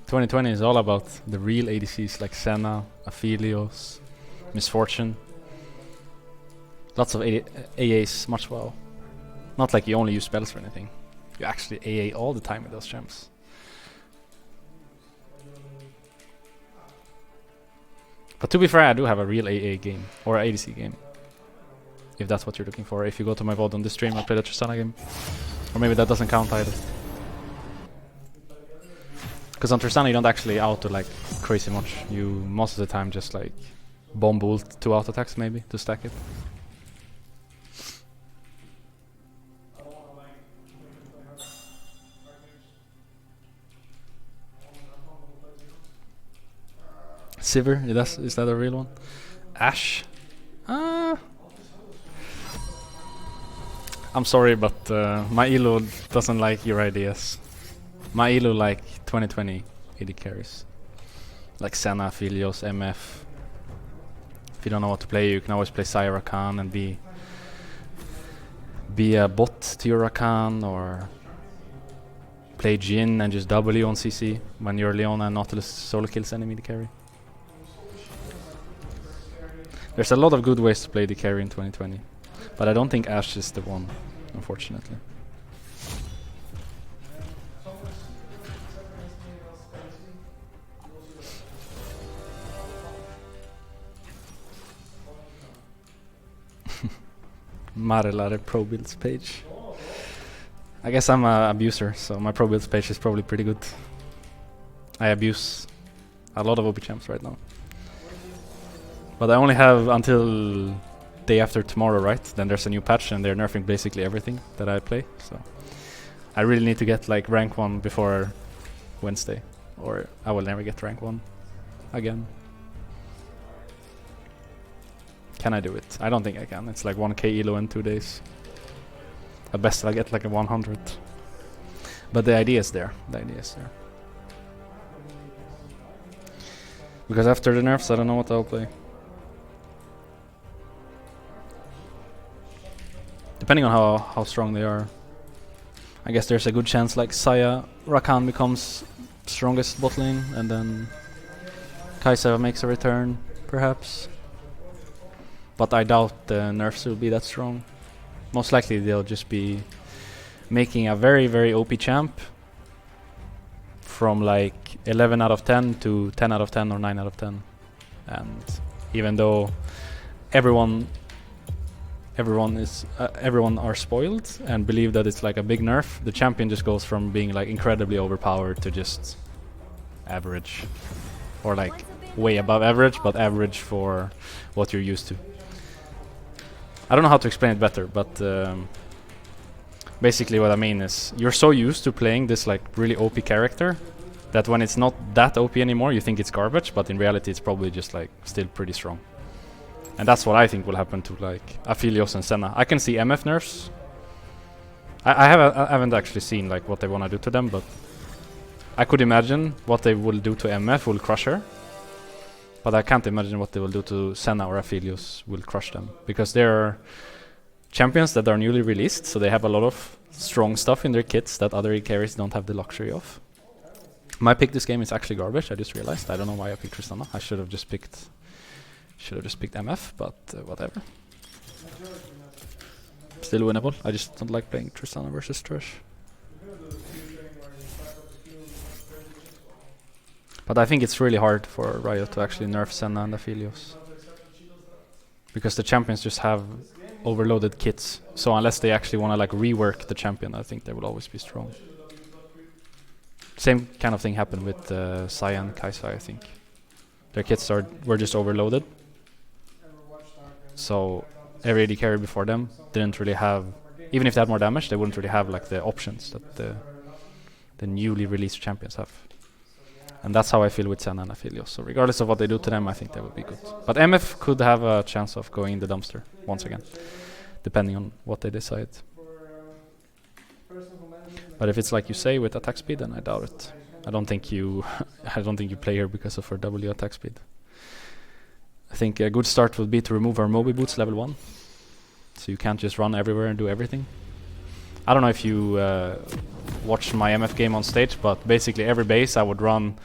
Speaker 1: 2020 is all about the real ADCs like Senna, Aphelios, Misfortune. Lots of AAs, much well. Not like you only use spells for anything. You actually AA all the time with those champs. But to be fair, I do have a real AA game, or ADC game. If that's what you're looking for. If you go to my VOD on this stream, I play the Tristana game. Or maybe that doesn't count either. Because on Tristana you don't actually auto like crazy much. You most of the time just like bomb bolt 2 auto attacks maybe to stack it. Sivir, is that a real one? Ashe? I'm sorry, but my elo doesn't like your ideas. My elo like 2020 AD carries. Like Senna, Aphelios, MF. If you don't know what to play, you can always play Xayah Rakan and be a bot to your Rakan, or play Jhin and just W on CC when your Leona and Nautilus solo kills enemy to carry. There's a lot of good ways to play the carry in 2020, but I don't think Ashe is the one, unfortunately. Marelare pro builds page. I guess I'm an abuser, so my pro builds page is probably pretty good. I abuse a lot of OP champs right now. But I only have until day after tomorrow, right? Then there's a new patch and they're nerfing basically everything that I play. So I really need to get like rank 1 before Wednesday, or I will never get rank 1 again. Can I do it? I don't think I can. It's like 1k elo in 2 days. At best I'll get like a 100. But the idea is there. The idea is there. Because after the nerfs I don't know what I'll play. Depending on how strong they are. I guess there's a good chance like Xayah Rakan becomes strongest bot lane, and then Kai'Sa makes a return, perhaps. But I doubt the nerfs will be that strong. Most likely they'll just be making a very, very OP champ from like 11 out of 10 to 10 out of 10 or 9 out of 10. And even though everyone are spoiled and believe that it's like a big nerf, the champion just goes from being like incredibly overpowered to just average, or like way above average, but average for what you're used to. I don't know how to explain it better, but basically what I mean is you're so used to playing this like really OP character that when it's not that OP anymore, you think it's garbage, but in reality it's probably just like still pretty strong. And that's what I think will happen to like Aphelios and Senna. I can see MF nerfs. I haven't actually seen like what they want to do to them, but I could imagine what they will do to MF will crush her. But I can't imagine what they will do to Senna or Aphelios will crush them. Because they're champions that are newly released, so they have a lot of strong stuff in their kits that other carries don't have the luxury of. My pick this game is actually garbage, I just realized. I don't know why I picked Tristana. I should have just picked MF, but whatever. Still winnable. I just don't like playing Tristana versus Trash. But I think it's really hard for Riot to actually nerf Senna and Aphelios. Because the champions just have overloaded kits. So unless they actually want to like rework the champion, I think they will always be strong. Same kind of thing happened with Xayah and Kaisa, I think. Their kits were just overloaded. So every AD carry before them didn't really have, even if they had more damage, they wouldn't really have like the options that the newly released champions have. And that's how I feel with Senna and Aphelios. So regardless of what they do to them, I think they will be good. But MF could have a chance of going in the dumpster once again, depending on what they decide. But if it's like you say with attack speed, then I doubt it. I don't think you play her because of her W attack speed. I think a good start would be to remove her Moby Boots level 1. So you can't just run everywhere and do everything. I don't know if you watch my MF game on stage, but basically every base I would run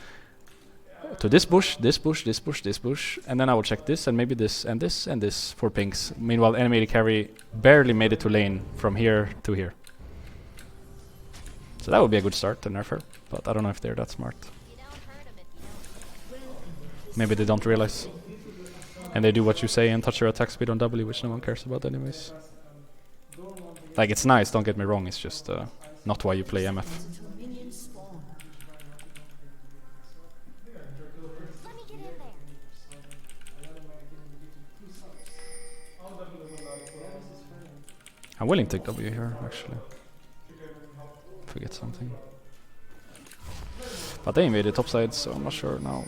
Speaker 1: to this bush, this bush, this bush, this bush, and then I would check this and maybe this and this and this for pinks. Meanwhile, enemy AD carry barely made it to lane from here to here. So that would be a good start to nerf her, but I don't know if they're that smart. Maybe they don't realize. And they do what you say and touch your attack speed on W, which no one cares about anyways. Like, it's nice, don't get me wrong, it's just not why you play MF.
Speaker 4: Let me get in there.
Speaker 1: I'm willing to take W here, actually. If we get something. But they invaded top side, so I'm not sure now.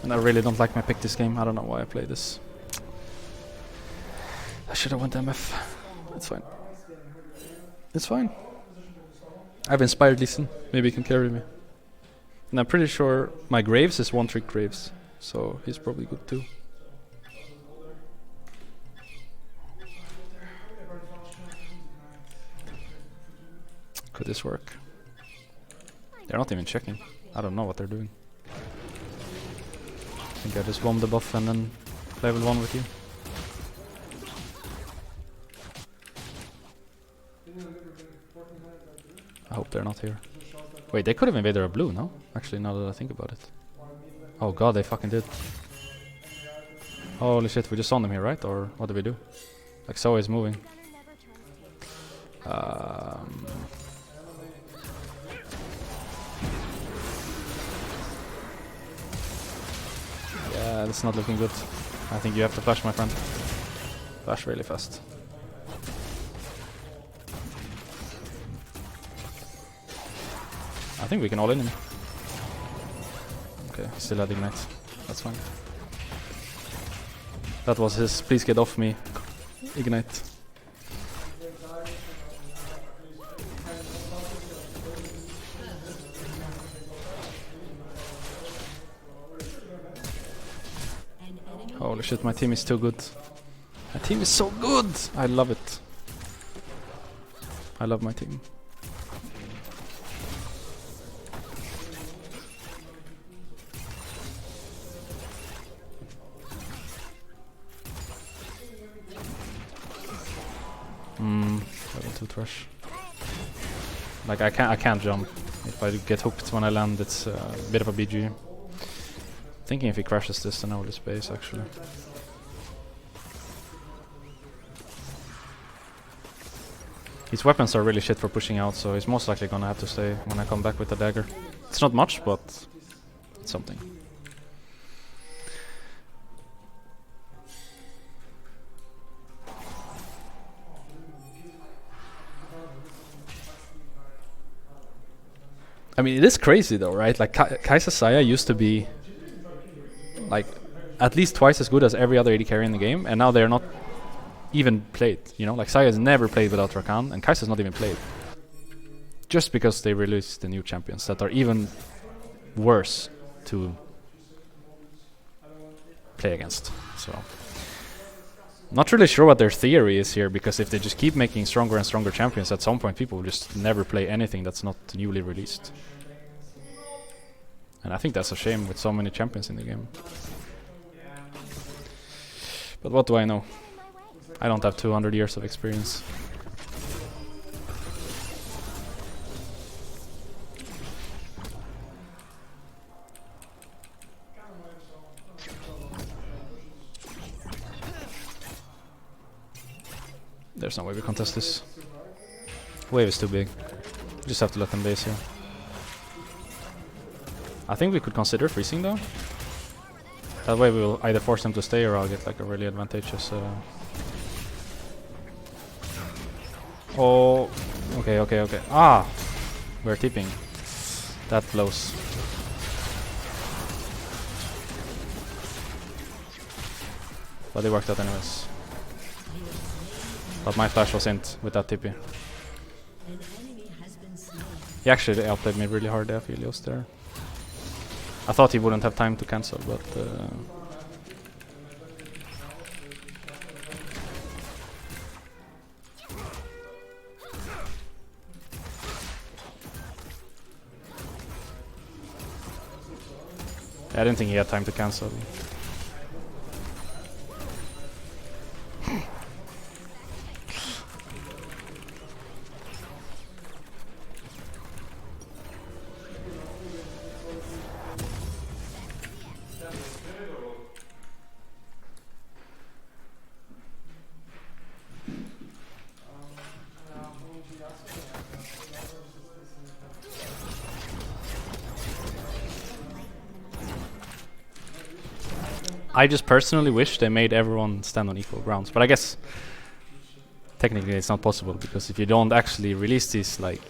Speaker 1: And I really don't like my pick this game. I don't know why I play this. I should have went MF. It's fine. It's fine. I've inspired Lee Sin. Maybe he can carry me. And I'm pretty sure my Graves is one-trick Graves. So he's probably good too. Could this work? They're not even checking. I don't know what they're doing. I think I just bomb the buff and then level 1 with you. I hope they're not here. Wait, they could have invaded our blue, no? Actually, now that I think about it. Oh god, they fucking did. Holy shit, we just saw them here, right? Or what did we do? Like, Zoe is moving. Yeah, that's not looking good. I think you have to flash, my friend. Flash really fast. I think we can all in him. Okay, still had ignite. That's fine. That was his please get off me ignite. Holy shit, my team is too good. My team is so good! I love it. I love my team. Level 2 trash. Like I can't jump. If I get hooked when I land, it's a bit of a BG. Thinking if he crashes this, then I will just base actually. His weapons are really shit for pushing out, so he's most likely gonna have to stay when I come back with the dagger. It's not much, but it's something. I mean, it is crazy though, right? Like Kai'Sa Saya used to be like at least twice as good as every other AD carry in the game, and now they're not even played, you know? Like Saya's never played without Rakan, and Kai'Sa's not even played. Just because they released the new champions that are even worse to play against. So not really sure what their theory is here, because if they just keep making stronger and stronger champions, at some point people will just never play anything that's not newly released. And I think that's a shame with so many champions in the game. But what do I know? I don't have 200 years of experience. There's no way we contest this. Wave is too big. Just have to let them base here. I think we could consider freezing though. That way we will either force them to stay, or I'll get like a really advantageous... Oh, okay. Ah! We're tipping. That blows. But it worked out anyways. But my flash was int with that TP. He actually outplayed me really hard there, Helios there. I thought he wouldn't have time to cancel, but... I didn't think he had time to cancel. I just personally wish they made everyone stand on equal grounds, but I guess technically it's not possible, because if you don't actually release these like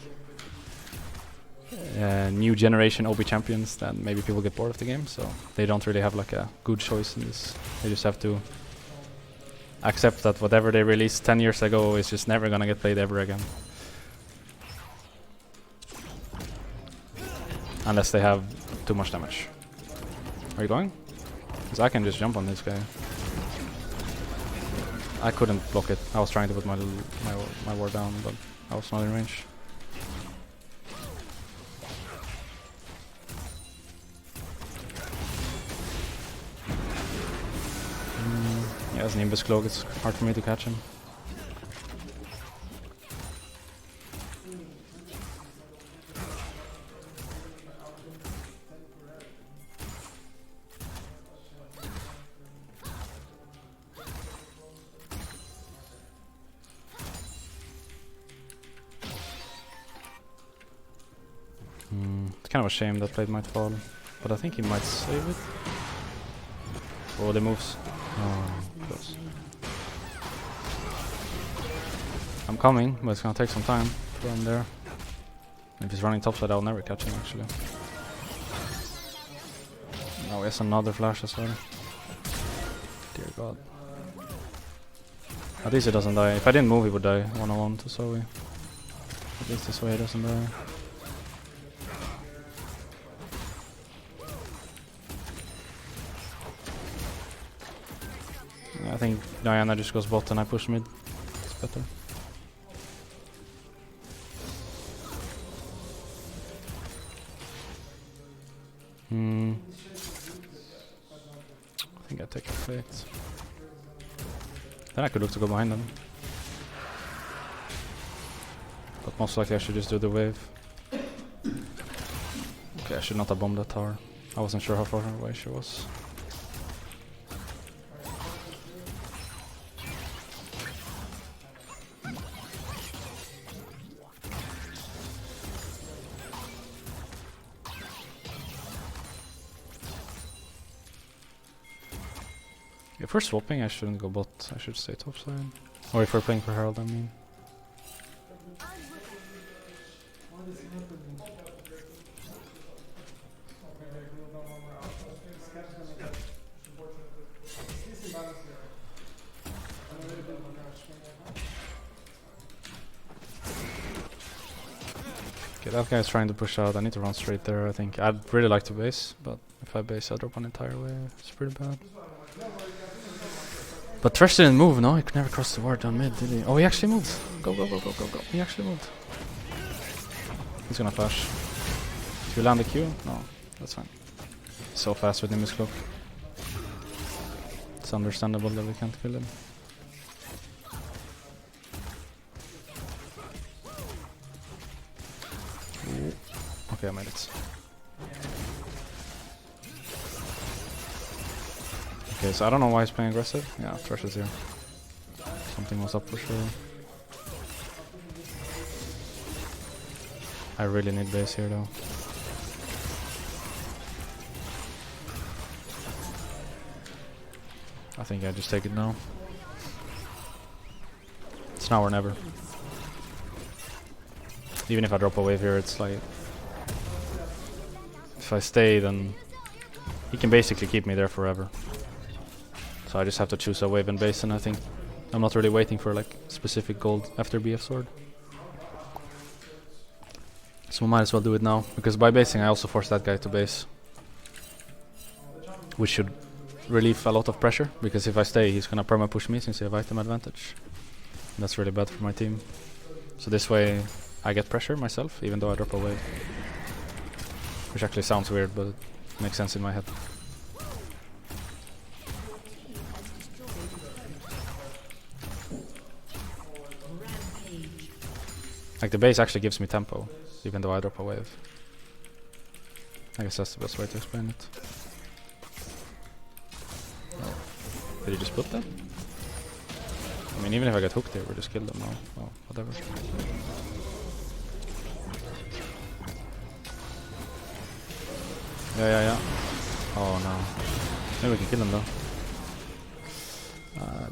Speaker 1: new generation OB champions, then maybe people get bored of the game, so they don't really have like a good choice in this. They just have to accept that whatever they released 10 years ago is just never gonna get played ever again. Unless they have too much damage. Are you going? Because I can just jump on this guy. I couldn't block it. I was trying to put my ward down, but I was not in range. Yeah, as Nimbus Cloak, it's hard for me to catch him. It's kind of a shame that blade might fall, but I think he might save it. Oh, the moves. Oh, close. I'm coming, but it's gonna take some time to run there. If he's running topside, I'll never catch him actually. Now he has another flash as well. Dear God. At least he doesn't die. If I didn't move, he would die 1-on-1 to Zoe. At least this way he doesn't die. I think Diana just goes bot and I push mid. It's better. I think I take a fate. Then I could look to go behind them. But most likely I should just do the wave. Okay, I should not have bombed that tower. I wasn't sure how far away she was. If we're swapping, I shouldn't go bot. I should stay topside. Or if we're playing for Herald, I mean. Okay, that guy's trying to push out. I need to run straight there, I think. I'd really like to base, but if I base, I drop an entire wave. It's pretty bad. But Thresh didn't move, no? He could never cross the ward down mid, did he? Oh, he actually moved. Go, go, go, go, go, go. He actually moved. He's gonna flash. Did you land the Q? No, that's fine. He's so fast with Nimbus Cloak. It's understandable that we can't kill him. Ooh. Okay, I made it. Okay, so I don't know why he's playing aggressive. Yeah, Thresh is here. Something was up for sure. I really need base here though. I think I just take it now. It's now or never. Even if I drop a wave here, it's like... If I stay, then... He can basically keep me there forever. So I just have to choose a wave and base, and I think I'm not really waiting for like specific gold after BF sword. So we might as well do it now, because by basing I also force that guy to base. Which should relieve a lot of pressure, because if I stay he's gonna perma push me since he have item advantage. And that's really bad for my team. So this way I get pressure myself, even though I drop a wave. Which actually sounds weird, but it makes sense in my head. Like the base actually gives me tempo, even though I drop a wave. I guess that's the best way to explain it. Oh. Did he just put that? I mean, even if I get hooked here, we just kill them now. Oh, whatever. Yeah. Oh no. Maybe we can kill him though.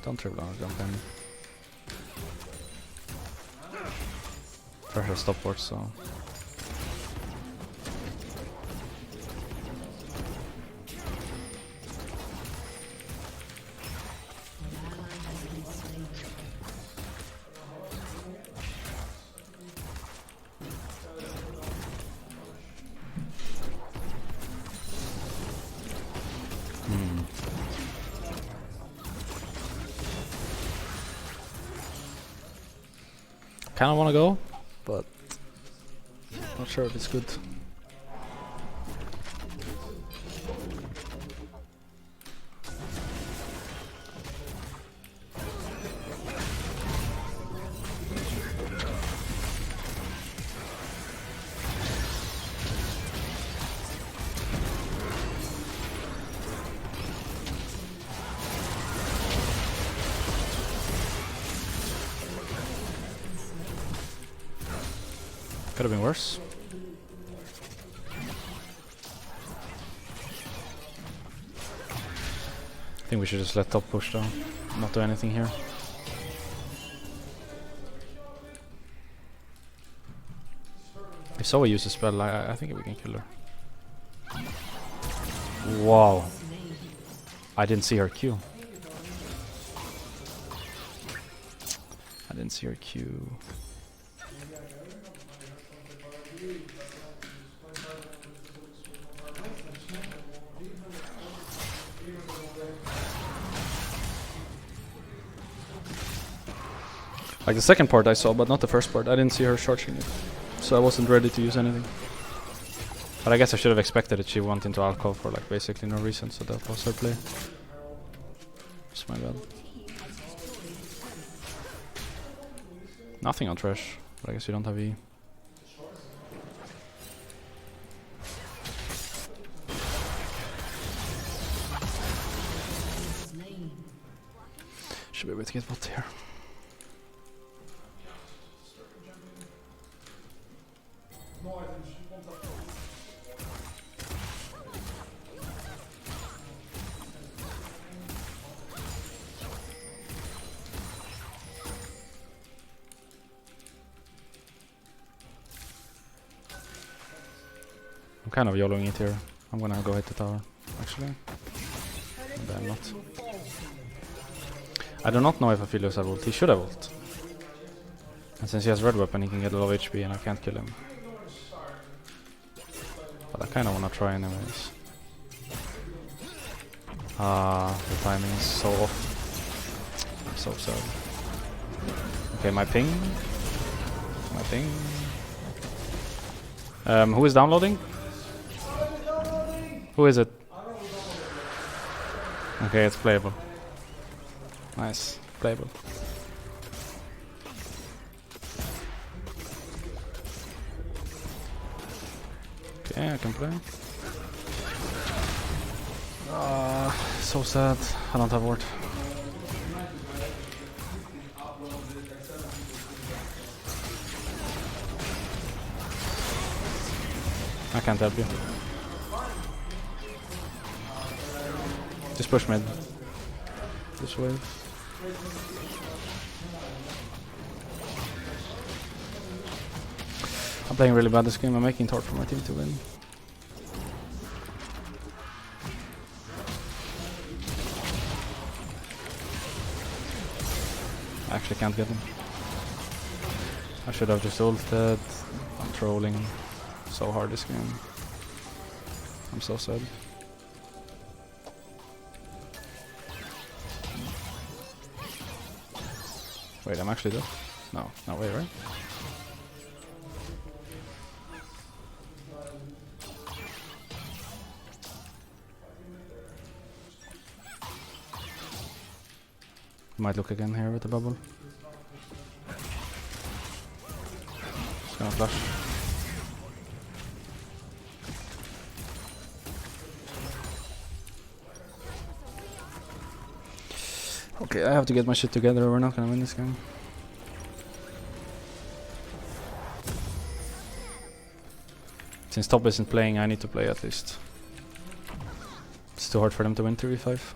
Speaker 1: Don't triple on jump in. Pressure stopwatch, so... Kinda wanna go, but not sure if it's good. Could have been worse. I think we should just let top push though, not do anything here. If Zoe uses spell, I think we can kill her. Wow. I didn't see her Q. I didn't see her Q. Like the second part I saw, but not the first part. I didn't see her charging it, so I wasn't ready to use anything. But I guess I should have expected that she went into alcove for like basically no reason, so that was her play. It's my bad. Nothing on Thresh. But I guess you don't have E. Should be able to get bot here. I'm kind of YOLOing it here. I'm gonna go hit the tower, actually. Maybe I'm not. I do not know if Aphelios has ult. He should have ult. And since he has red weapon, he can get a lot of HP and I can't kill him. But I kind of want to try anyways. The timing is so off. I'm so sad. Okay, my ping. My ping. Who is downloading? Who is it? Okay, it's playable. Nice, playable. Okay, I can play. So sad. I don't have ward. I can't help you. Just push mid. This way. I'm playing really bad this game. I'm making it hard for my team to win. I actually can't get him. I should have just ulted. I'm trolling so hard this game. I'm so sad. Wait, I'm actually dead? No, no way, right? Might look again here with the bubble. Just gonna flash. Okay, I have to get my shit together or we're not gonna win this game. Since top isn't playing, I need to play at least. It's too hard for them to win 3v5.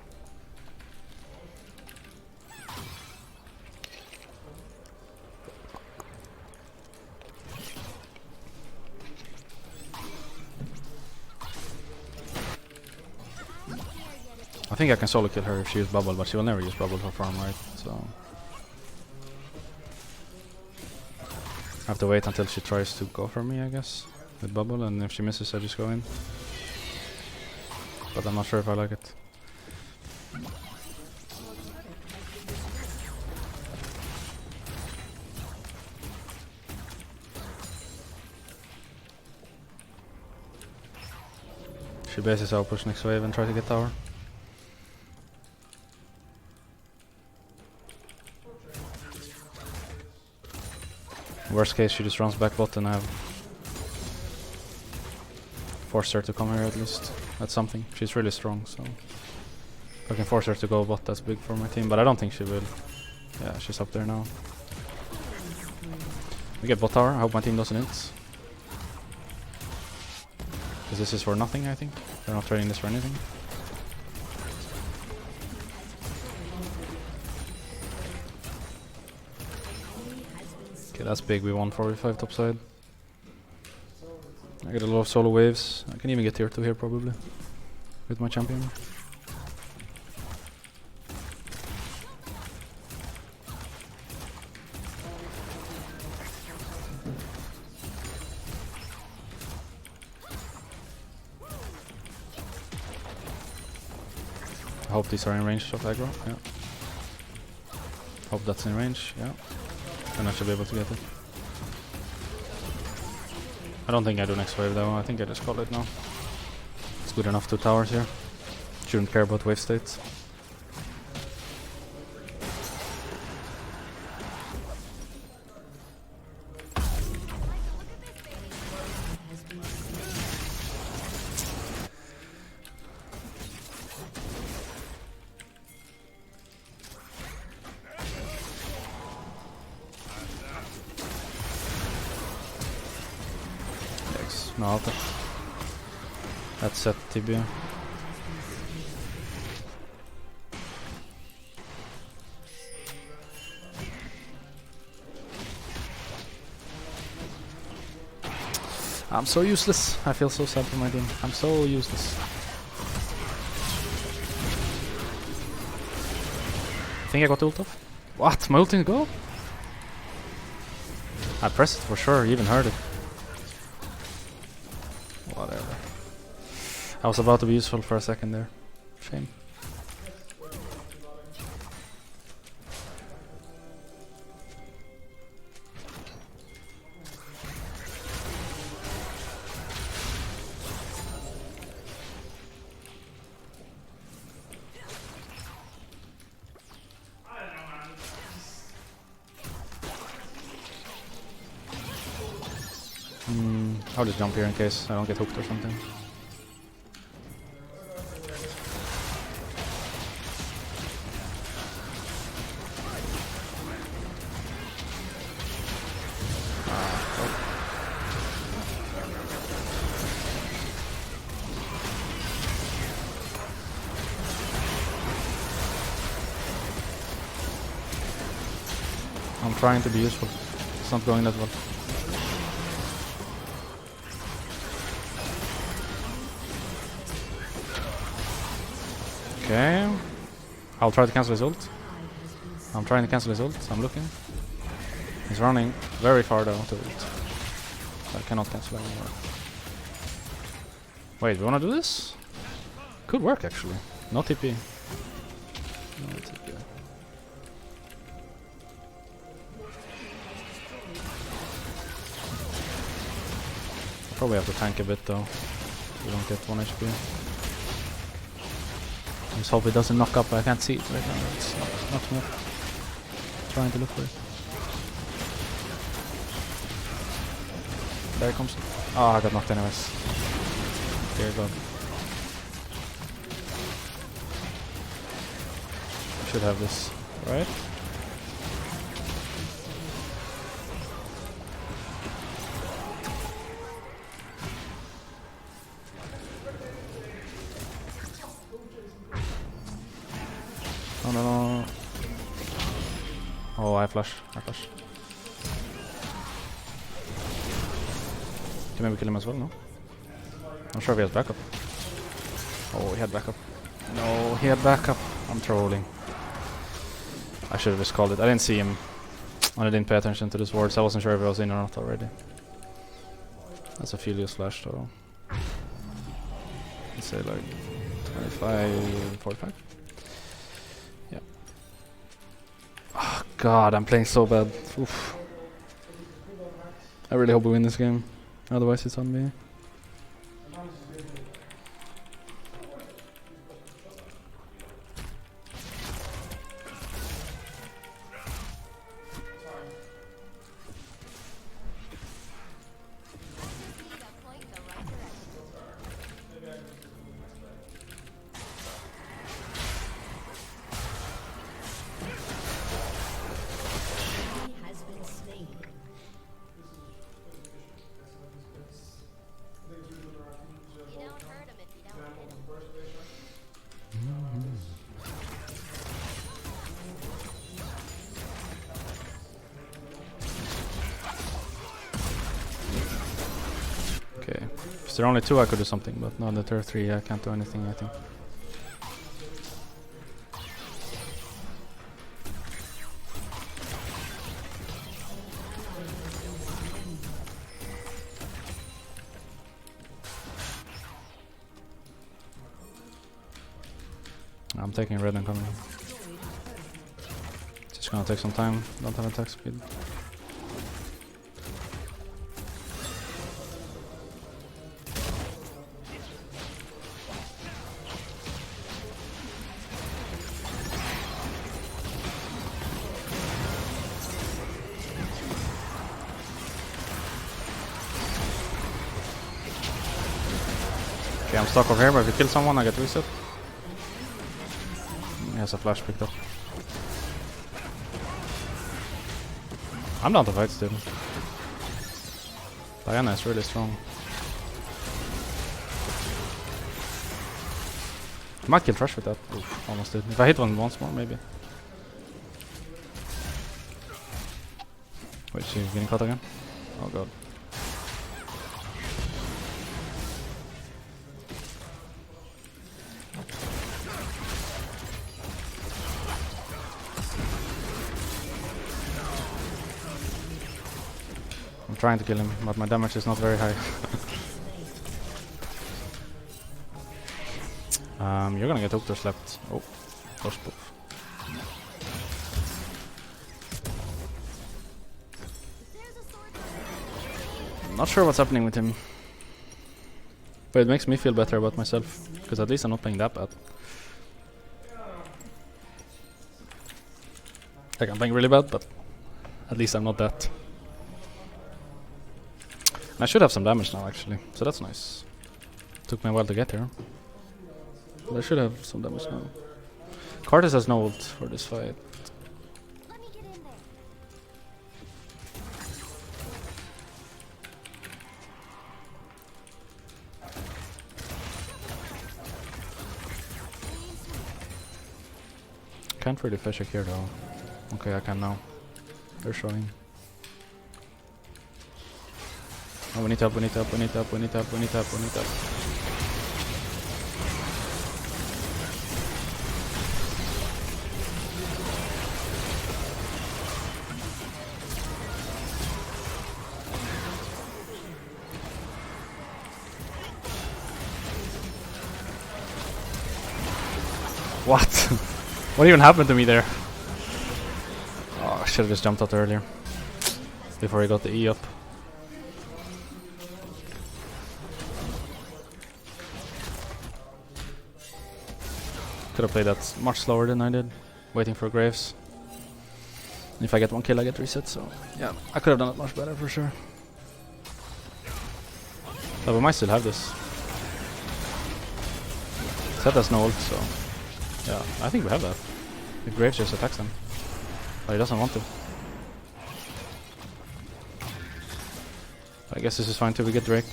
Speaker 1: I think I can solo kill her if she uses bubble, but she will never use bubble for farm, right? So I have to wait until she tries to go for me, I guess, with bubble, and if she misses I just go in. But I'm not sure if I like it. She bases out, push next wave and try to get tower. Worst case, she just runs back bot and I have forced her to come here at least. That's something. She's really strong, so if I can force her to go bot, that's big for my team, but I don't think she will. Yeah, she's up there now. We get bot tower. I hope my team doesn't int. Because this is for nothing, I think. They're not trading this for anything. Okay, that's big. We won 4v5 topside. I get a lot of solo waves. I can even get tier 2 here probably with my champion. I hope these are in range of aggro. Yeah. Hope that's in range. Yeah. Then I should be able to get it. I don't think I do next wave though. I think I just call it now. It's good enough. 2 towers here. Shouldn't care about wave states. No, I'll take. That's set TB. I'm so useless. I feel so sad for my team. I'm so useless. I think I got the ult off. What? My ult didn't go? I pressed it for sure, you even heard it. Whatever. I was about to be useful for a second there. Shame. I'll just jump here in case I don't get hooked or something. I'm trying to be useful. It's not going that well. Okay. I'll try to cancel his ult. I'm trying to cancel his ult. I'm looking. He's running very far though to ult. I cannot cancel anymore. Wait, we wanna do this? Could work actually. No TP. No TP. Probably have to tank a bit though. We don't get 1 HP. I just hope it doesn't knock up. I can't see it right now. It's not me up. Trying to look for it. There it comes. Oh, I got knocked anyways. Dear God. Should have this, right? Oh no. Oh, I flash. Can maybe kill him as well, no? I'm sure if he has backup. Oh, he had backup. No, he had backup. I'm trolling. I should have just called it. I didn't see him. And I didn't pay attention to his words. I wasn't sure if he was in or not already. That's a Felius flash though. Let's say like 25, 45. Yeah. Oh God, I'm playing so bad. Oof. I really hope we win this game. Otherwise it's on me. Okay, if there are only 2 I could do something, but now that there are 3 I can't do anything I think. I'm taking red and coming. Just gonna take some time, don't have attack speed. Okay, I'm stuck over here, but if you kill someone I get reset. He has a flash picked up. I'm down to fight still. Diana is really strong. Might kill Thresh with that. Oof, almost did. If I hit one once more, maybe. Wait, she's getting caught again? Oh god. I'm trying to kill him, but my damage is not very high. You're gonna get hooked or slapped. Oh, push poof. I'm not sure what's happening with him. But it makes me feel better about myself, because at least I'm not playing that bad. Like, I'm playing really bad, but at least I'm not that. And I should have some damage now, actually, so that's nice. Took me a while to get here. But I should have some damage now. Cortis has no ult for this fight.
Speaker 4: Let me get in there.
Speaker 1: Can't really fish here though. Okay, I can now. They're showing. Oh, we need help, we need help, we need help, we need help, we need help, we need help. What? What even happened to me there? Oh, I should have just jumped out earlier. Before he got the E up. Could have played that much slower than I did. Waiting for Graves. If I get one kill I get reset, so yeah. I could have done it much better for sure. But we might still have this. Set has no ult, so yeah, I think we have that. If Graves just attacks him. But he doesn't want to. I guess this is fine till we get Drake.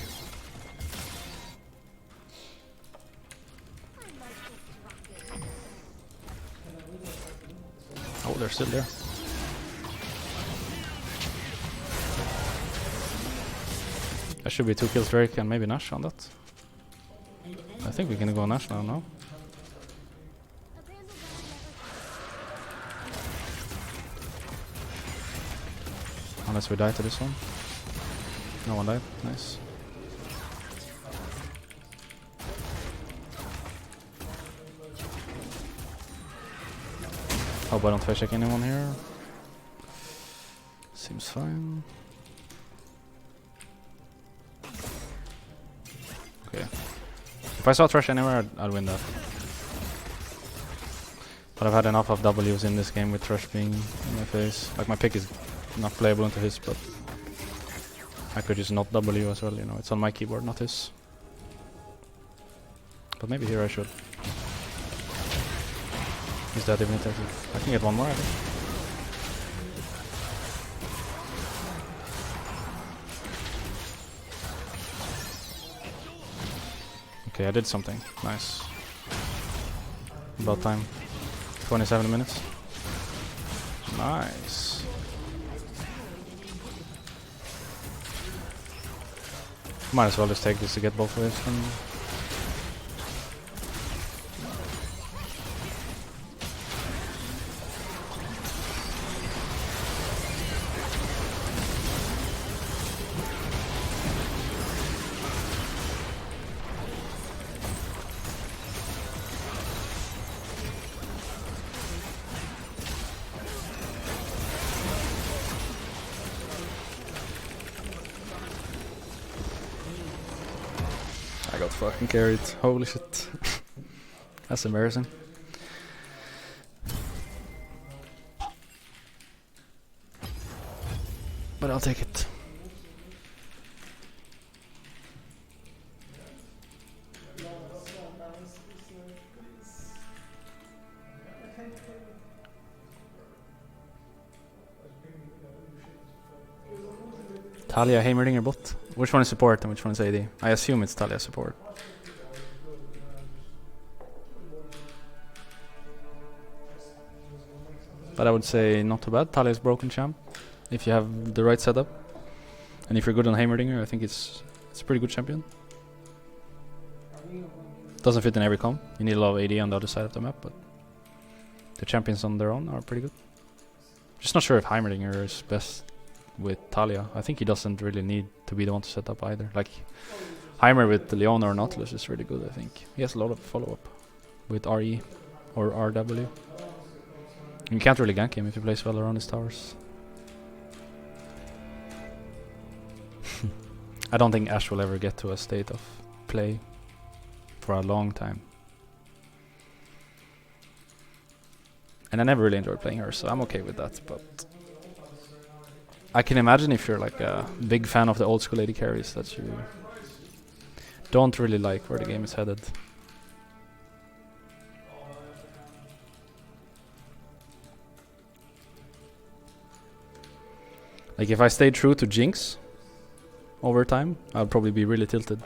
Speaker 1: Oh, they're still there. That should be 2 kills Drake and maybe Nash on that. I think we can go Nash now, no? Unless we die to this one. No one died. Nice. Hope I don't face check anyone here. Seems fine. Okay. If I saw Thresh anywhere, I'd win that. But I've had enough of W's in this game with Thresh being in my face. Like, my pick is not playable into his, but I could just not W as well, you know. It's on my keyboard, not his. But maybe here I should. He's dead even if I can get one more, I think. Okay, I did something. Nice. About time. 27 minutes. Nice. Might as well just take this to get both waves. I got fucking carried. Holy shit. That's embarrassing. But I'll take it. Talia, Heimerdinger bot. Which one is support and which one is AD? I assume it's Talia support. but I would say not too bad. Talia is broken champ if you have the right setup, and if you're good on Heimerdinger, I think it's a pretty good champion. Doesn't fit in every comp. You need a lot of AD on the other side of the map, but the champions on their own are pretty good. Just not sure if Heimerdinger is best with Talia. I think he doesn't really need to be the one to set up either. Like Heimer with Leona or Nautilus is really good, I think. He has a lot of follow-up with RE or RW. You can't really gank him if he plays well around his towers. I don't think Ashe will ever get to a state of play for a long time. And I never really enjoyed playing her, so I'm okay with that, but I can imagine if you're like a big fan of the old school AD carries that you don't really like where the game is headed. Like if I stayed true to Jinx over time, I'd probably be really tilted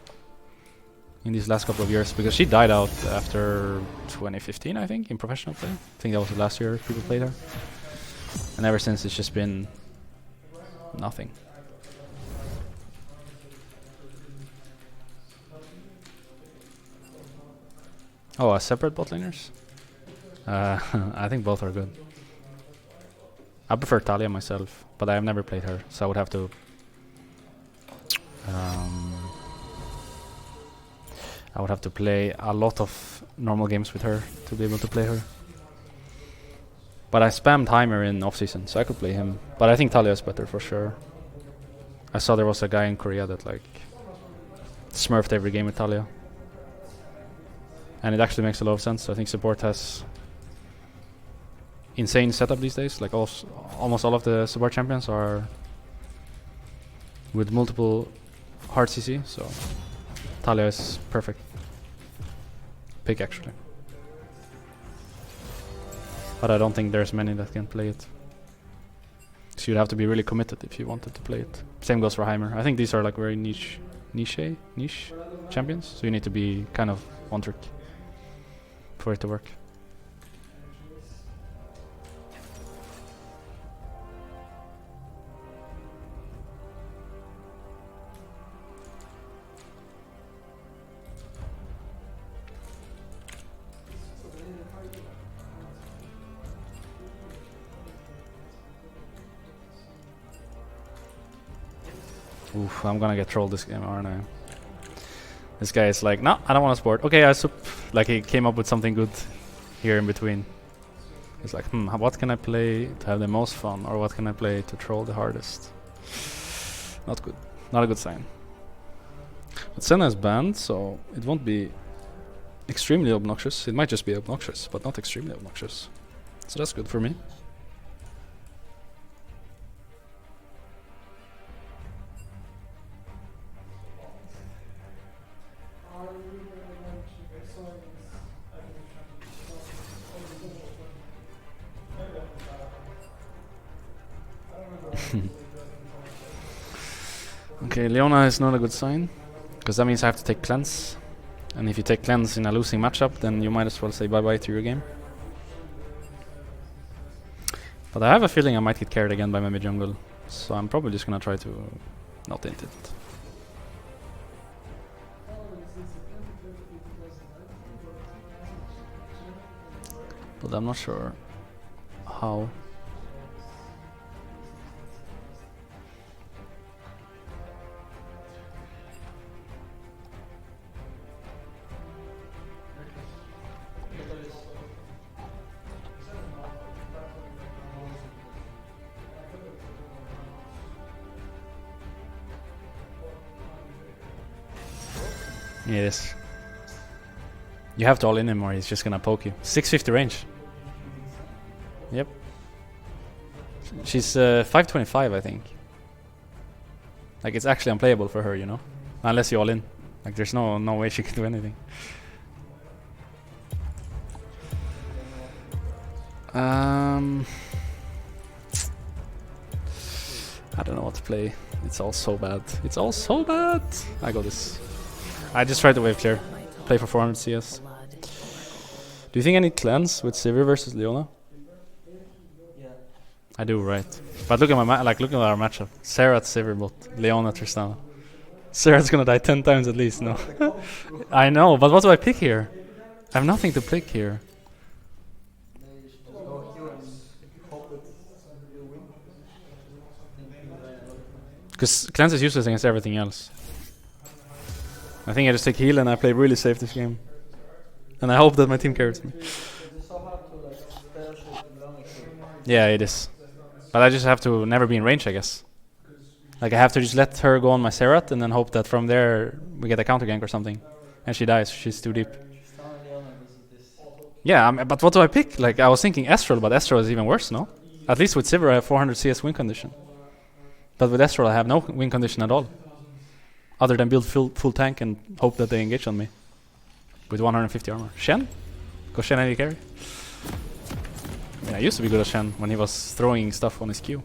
Speaker 1: in these last couple of years, because she died out after 2015, I think, in professional play. I think that was the last year people played her. And ever since it's just been nothing. Oh, separate bot laners? I think both are good. I prefer Talia myself, but I have never played her, so I would have to play a lot of normal games with her to be able to play her. But I spammed Heimer in off-season, so I could play him. But I think Talia is better for sure. I saw there was a guy in Korea that like smurfed every game with Talia. And it actually makes a lot of sense. I think support has insane setup these days. Like almost all of the support champions are with multiple hard CC, so Talia is perfect pick actually. But I don't think there's many that can play it. So you'd have to be really committed if you wanted to play it. Same goes for Heimer. I think these are like very niche champions, so you need to be kind of one trick for it to work. Oof, I'm gonna get trolled this game, aren't I? This guy is like, no, I don't want to support. Okay, like he came up with something good here in between. He's like, what can I play to have the most fun, or what can I play to troll the hardest? Not good. Not a good sign. But Senna is banned, so it won't be extremely obnoxious. It might just be obnoxious, but not extremely obnoxious. So that's good for me. Okay, Leona is not a good sign, because that means I have to take cleanse. And if you take cleanse in a losing matchup, then you might as well say bye-bye to your game. But I have a feeling I might get carried again by my mid-jungle, so I'm probably just gonna try to not int it. But I'm not sure how. Yes. You have to all in him or he's just gonna poke you. 650 range. Yep. She's 525, I think. Like, it's actually unplayable for her, you know? Unless you all in. Like, there's no way she can do anything. I don't know what to play. It's all so bad. It's all so bad. I got this. I just tried to wave clear. Play for 400 CS. Do you think I need cleanse with Sivir versus Leona?
Speaker 2: Yeah,
Speaker 1: I do, right? But look at my look at our matchup. Serrat, Silverbot, Leona, Tristana. Serrat's gonna die 10 times at least. No, I know. But what do I pick here? I have nothing to pick here.
Speaker 2: Maybe you should just go here and hope that you win.
Speaker 1: Because cleanse is useless against everything else. I think I just take heal and I play really safe this game. And I hope that my team carries me.
Speaker 2: It's so hard to like spell shit down like
Speaker 1: Yeah, it is. But I just have to never be in range, I guess. Like I have to just let her go on my Serrat and then hope that from there we get a counter gank or something. And she dies, she's too deep. Yeah, but what do I pick? Like I was thinking Estral, but Estral is even worse, no? At least with Sivir I have 400 CS win condition. But with Estral I have no win condition at all. Other than build full tank and hope that they engage on me. With 150 armor. Shen? Go Shen any carry? I mean, I used to be good at Shen when he was throwing stuff on his Q.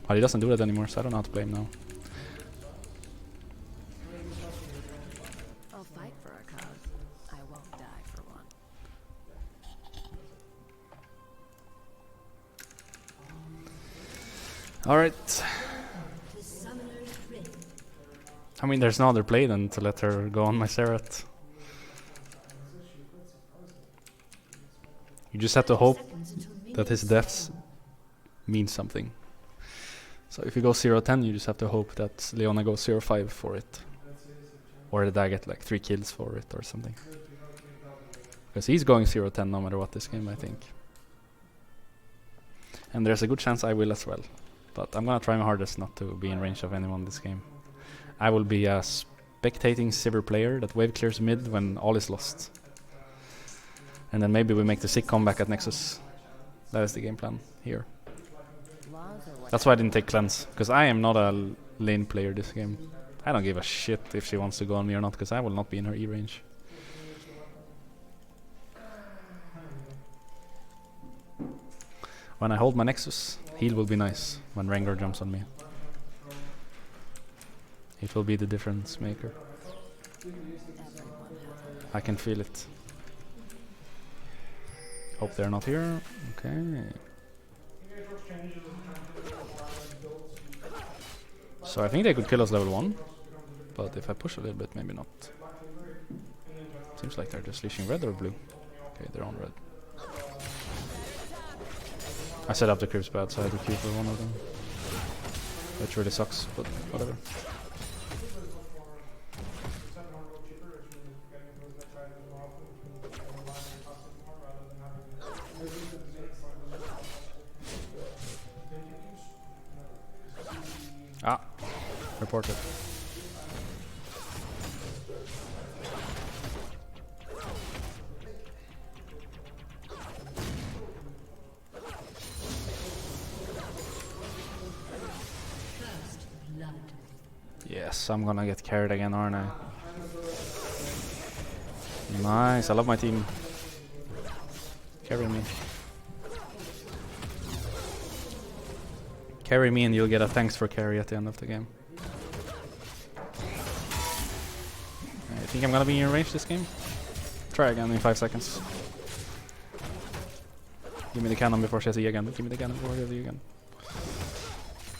Speaker 1: But he doesn't do that anymore, so I don't know how to play him now.
Speaker 3: I'll fight for a cause. I won't die for one.
Speaker 1: Alright. I mean, there's no other play than to let her go on my Serrat. You just have to hope that his deaths mean something. So if you go 0-10, you just have to hope that Leona goes 0-5 for it. Or that I get like 3 kills for it or something. Because he's going 0-10 no matter what this game, I think. And there's a good chance I will as well. But I'm gonna try my hardest not to be in range of anyone this game. I will be a spectating Sivir player that wave clears mid when all is lost. And then maybe we make the sick comeback at Nexus. That is the game plan here. That's why I didn't take cleanse, because I am not a lane player this game. I don't give a shit if she wants to go on me or not, because I will not be in her E range. When I hold my Nexus, heal will be nice when Rengar jumps on me. It will be the difference maker. I can feel it. Hope they're not here. Okay. So I think they could kill us level 1. But if I push a little bit, maybe not. Seems like they're just leashing red or blue. Okay, they're on red. I set up the creeps bad, so I had to queue for one of them. Which really sucks, but whatever. Ah, reported. Yes, I'm gonna get carried again, aren't I? Nice, I love my team. Carry me. Carry me and you'll get a thanks for carry at the end of the game. I think I'm gonna be in range this game. Try again in 5 seconds. Give me the cannon before she has E again. Give me the cannon before she has E again.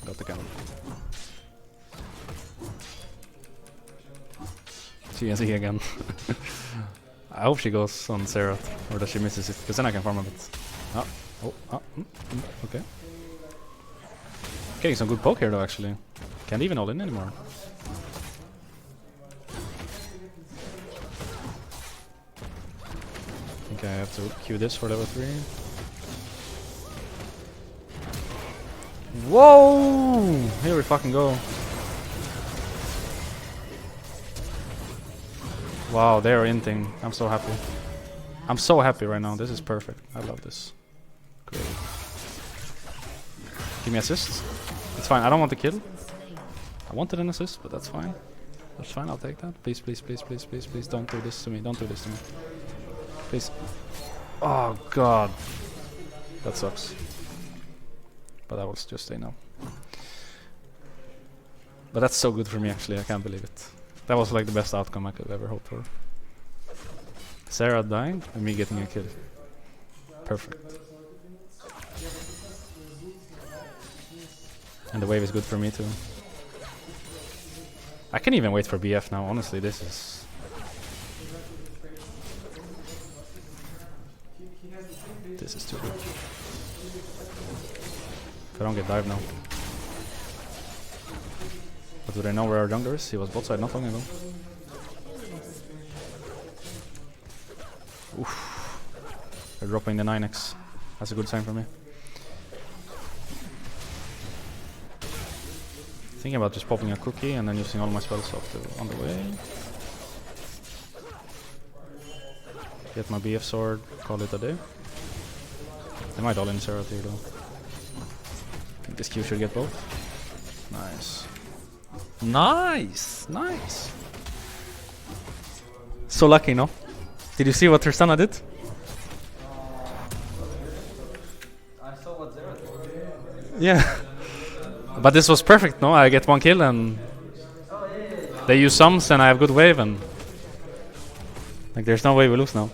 Speaker 1: Got the cannon. She has E again. I hope she goes on Serrat, or that she misses it, because then I can farm a bit. Okay. Getting some good poke here though, actually. Can't even all in anymore. I think I have to queue this for level 3. Whoa! Here we fucking go. Wow, they are inting. I'm so happy. I'm so happy right now. This is perfect. I love this. Great. Give me assist. It's fine. I don't want the kill. I wanted an assist, but that's fine. That's fine. I'll take that. Please, please, please, please, please, please don't do this to me. Don't do this to me. Please. Oh, God. That sucks. But I will just stay now. But that's so good for me, actually. I can't believe it. That was like the best outcome I could ever hope for. Sarah dying and me getting a kill. Perfect. And the wave is good for me too. I can even wait for BF now, honestly, this is... This is too good. If I don't get dived now. But do they know where our jungler is? He was bot side not long ago. Oof. They're dropping the 9x. That's a good sign for me. Thinking about just popping a cookie and then using all my spells on the way. Get my BF sword, call it a day. They might all in Zerath here though. I think this Q should get both. Nice. Nice! Nice! So lucky, no? Did you see what Tristana did?
Speaker 2: I saw what Zerath did.
Speaker 1: Yeah. But this was perfect, no? I get one kill and they use sums and I have good wave and like there's no way we lose now.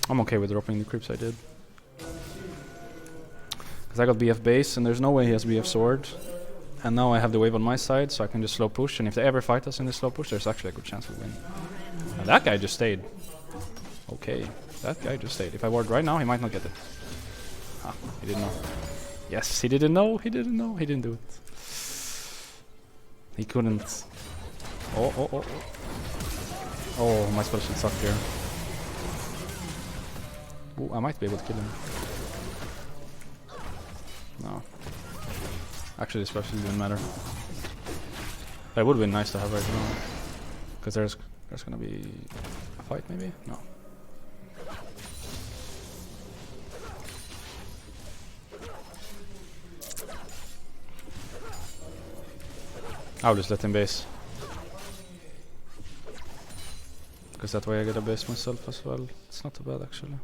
Speaker 1: I'm okay with dropping the creeps I did. I got BF base and there's no way he has BF sword. And now I have the wave on my side so I can just slow push, and if they ever fight us in this slow push there's actually a good chance we win. And that guy just stayed. Okay, that guy just stayed. If I ward right now he might not get it. Ah, he didn't know. Yes, he didn't know, he didn't know, he didn't do it. He couldn't. Oh, my spell should suck here. Ooh, I might be able to kill him. No. Actually, this especially didn't matter. That would have been nice to have right now. Because there's gonna be a fight maybe? No. I'll just let him base. Because that way I get a base myself as well. It's not too bad actually.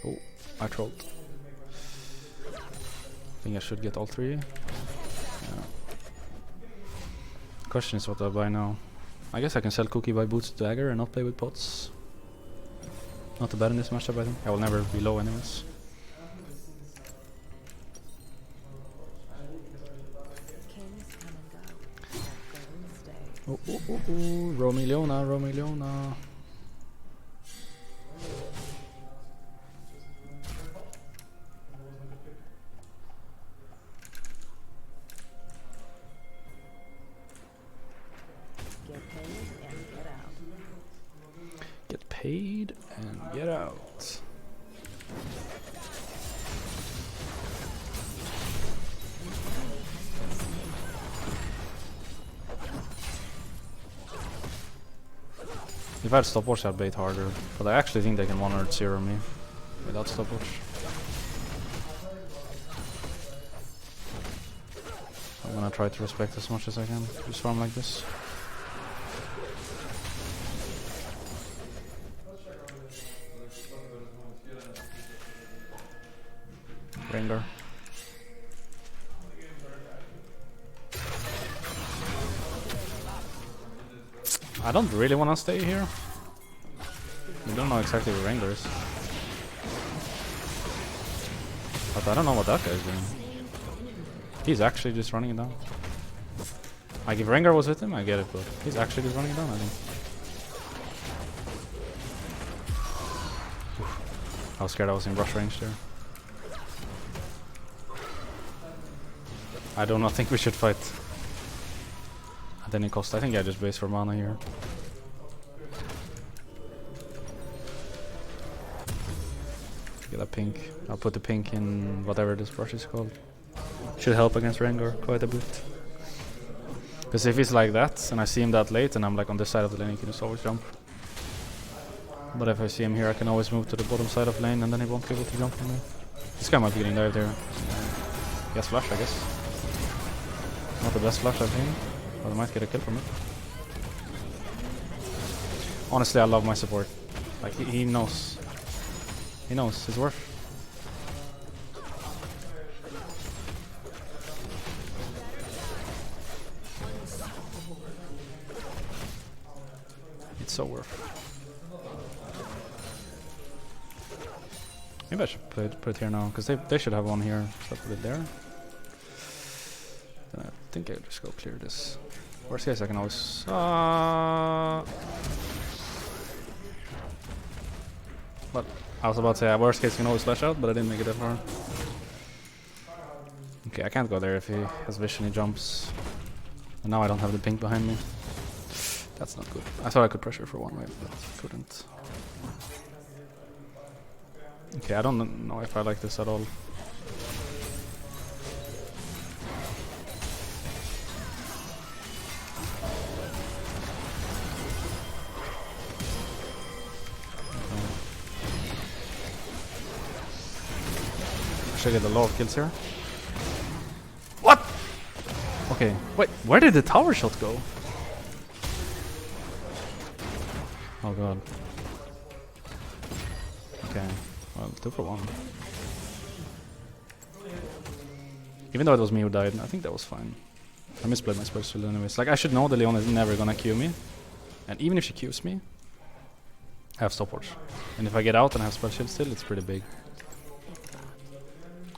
Speaker 1: Oh, I trolled. I think I should get all three. Yeah. Question is what I buy now. I guess I can sell Cookie, buy boots to dagger and not play with pots. Not too bad in this matchup, I think. I will never be low anyways. Oh, Romiliona. Get paid and get out. If I had stopwatch I'd bait harder, but I actually think they can 1-0 me without stopwatch. I'm gonna try to respect as much as I can, just farm like this. Rengar. I don't really want to stay here. We don't know exactly where Rengar is. But I don't know what that guy's doing. He's actually just running it down. Like if Rengar was with him, I get it, but he's actually just running it down, I think. I was scared I was in rush range there. I do not think we should fight at any cost. I think I just base for mana here. Get a pink. I'll put the pink in whatever this brush is called. Should help against Rengar quite a bit. Because if he's like that and I see him that late and I'm like on this side of the lane, he can just always jump. But if I see him here, I can always move to the bottom side of the lane and then he won't be able to jump from there. This guy might be getting dived here. He has flash, I guess. Not the best flash I've seen, but I might get a kill from it. Honestly, I love my support. Like, he knows. He knows his worth. It's so worth. Maybe I should put it here now, because they should have one here, so I put it there. Then I think I'll just go clear this. Worst case I can always... But I was about to say, worst case you can always flash out, but I didn't make it that far. Okay, I can't go there if he has vision, he jumps. And now I don't have the pink behind me. That's not good. I thought I could pressure for one wave, but couldn't. Okay, I don't know if I like this at all. Should get a lot of kills here. What? Okay, wait, where did the tower shot go? Oh god. Okay, well, 2 for 1. Even though it was me who died, I think that was fine. I misplayed my spell shield anyways. Like, I should know that Leon is never gonna Q me. And even if she Qs me, I have stopwatch. And if I get out and I have spell shield still, it's pretty big.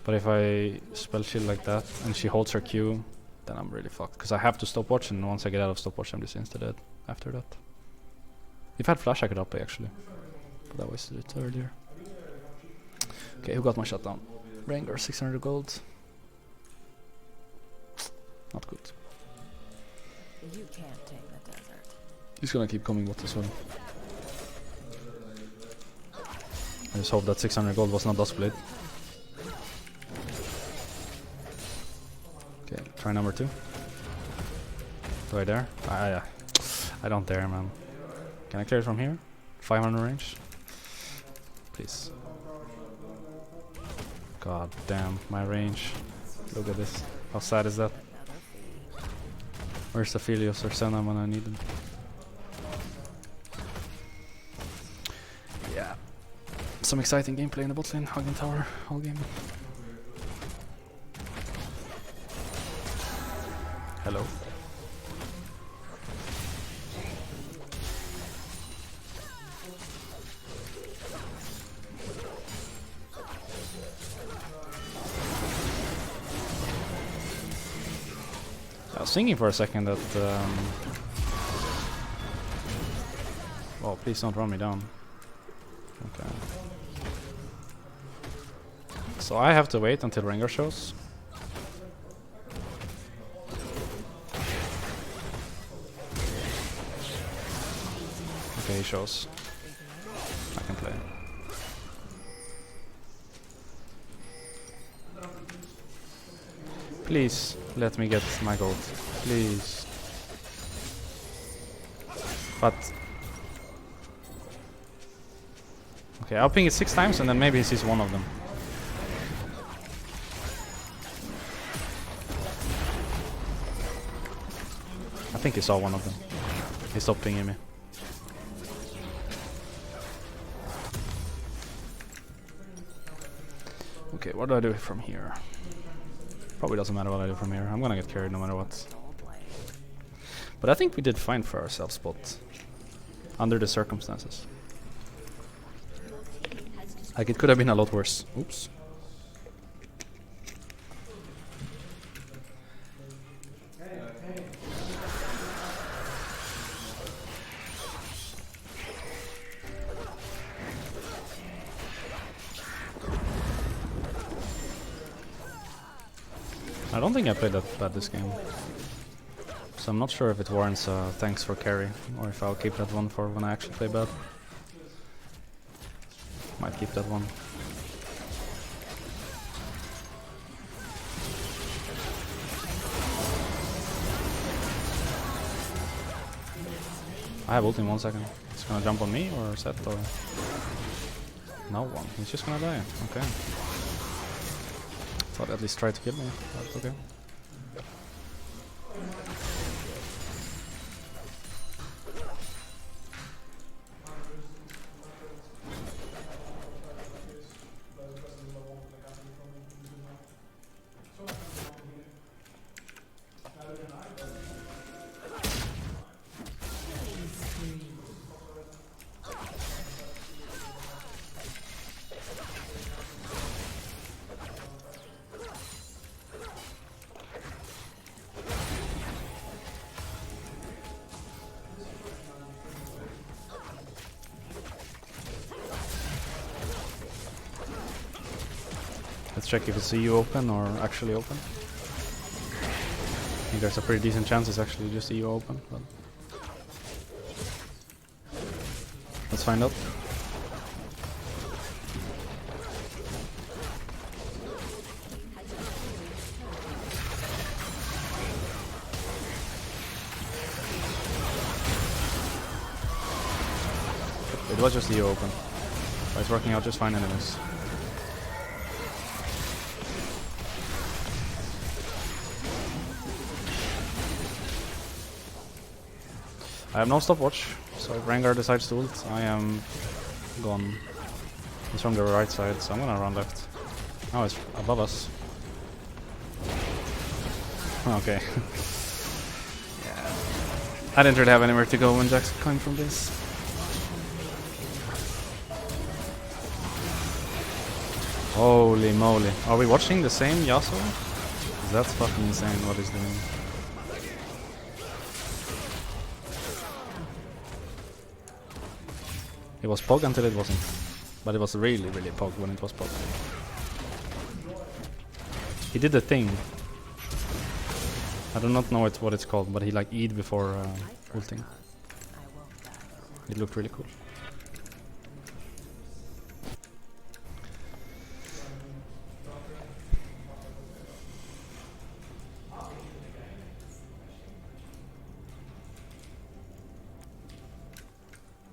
Speaker 1: But if I spell shield like that and she holds her Q, then I'm really fucked. Because I have to stopwatch, and once I get out of stopwatch, I'm just insta-dead after that. If I had flash, I could up actually. But I wasted it earlier. Okay, who got my shutdown? Rengar, 600 gold. Not good.
Speaker 3: You can't take the desert.
Speaker 1: He's gonna keep coming bot as well. I just hope that 600 gold was not Duskblade. Okay, try number 2. Do I dare? I don't dare, man. Can I clear it from here? 500 range? Please. God damn, my range. Look at this. How sad is that? Where's Aphelios or Senna when I need them? Yeah. Some exciting gameplay in the bot lane, hugging tower, all game. Hello. I was thinking for a second that... oh, please don't run me down. Okay. So I have to wait until Rengar shows. Okay, he shows. I can play. Please, let me get my gold. Please. But... okay, I'll ping it 6 times and then maybe he sees one of them. I think he saw one of them. He stopped pinging me. Okay, what do I do from here? Probably doesn't matter what I do from here. I'm gonna get carried no matter what. But I think we did fine for ourselves, but under the circumstances. Like, it could have been a lot worse. Oops. I don't think I played that bad this game. So I'm not sure if it warrants thanks for carry, or if I'll keep that one for when I actually play bad. Might keep that one. I have ult in 1 second. He's gonna jump on me or set or... no one. He's just gonna die. Okay. Thought at least try to kill me. That's okay. Let's check if it's EU open or actually open. I think there's a pretty decent chance it's actually just EU open, but let's find out. It was just EU open. But it's working out just fine anyways. I have no stopwatch, so if Rengar decides to ult, I am gone. He's from the right side, so I'm gonna run left. Oh, it's above us. Okay. Yeah. I didn't really have anywhere to go when Jack's coming from this. Holy moly. Are we watching the same Yasuo? That's fucking insane what he's doing. It was Pog until it wasn't. But it was really, really Pog when it was Pog. He did the thing. I do not know what it's called, but he like E'd before ulting. It looked really cool.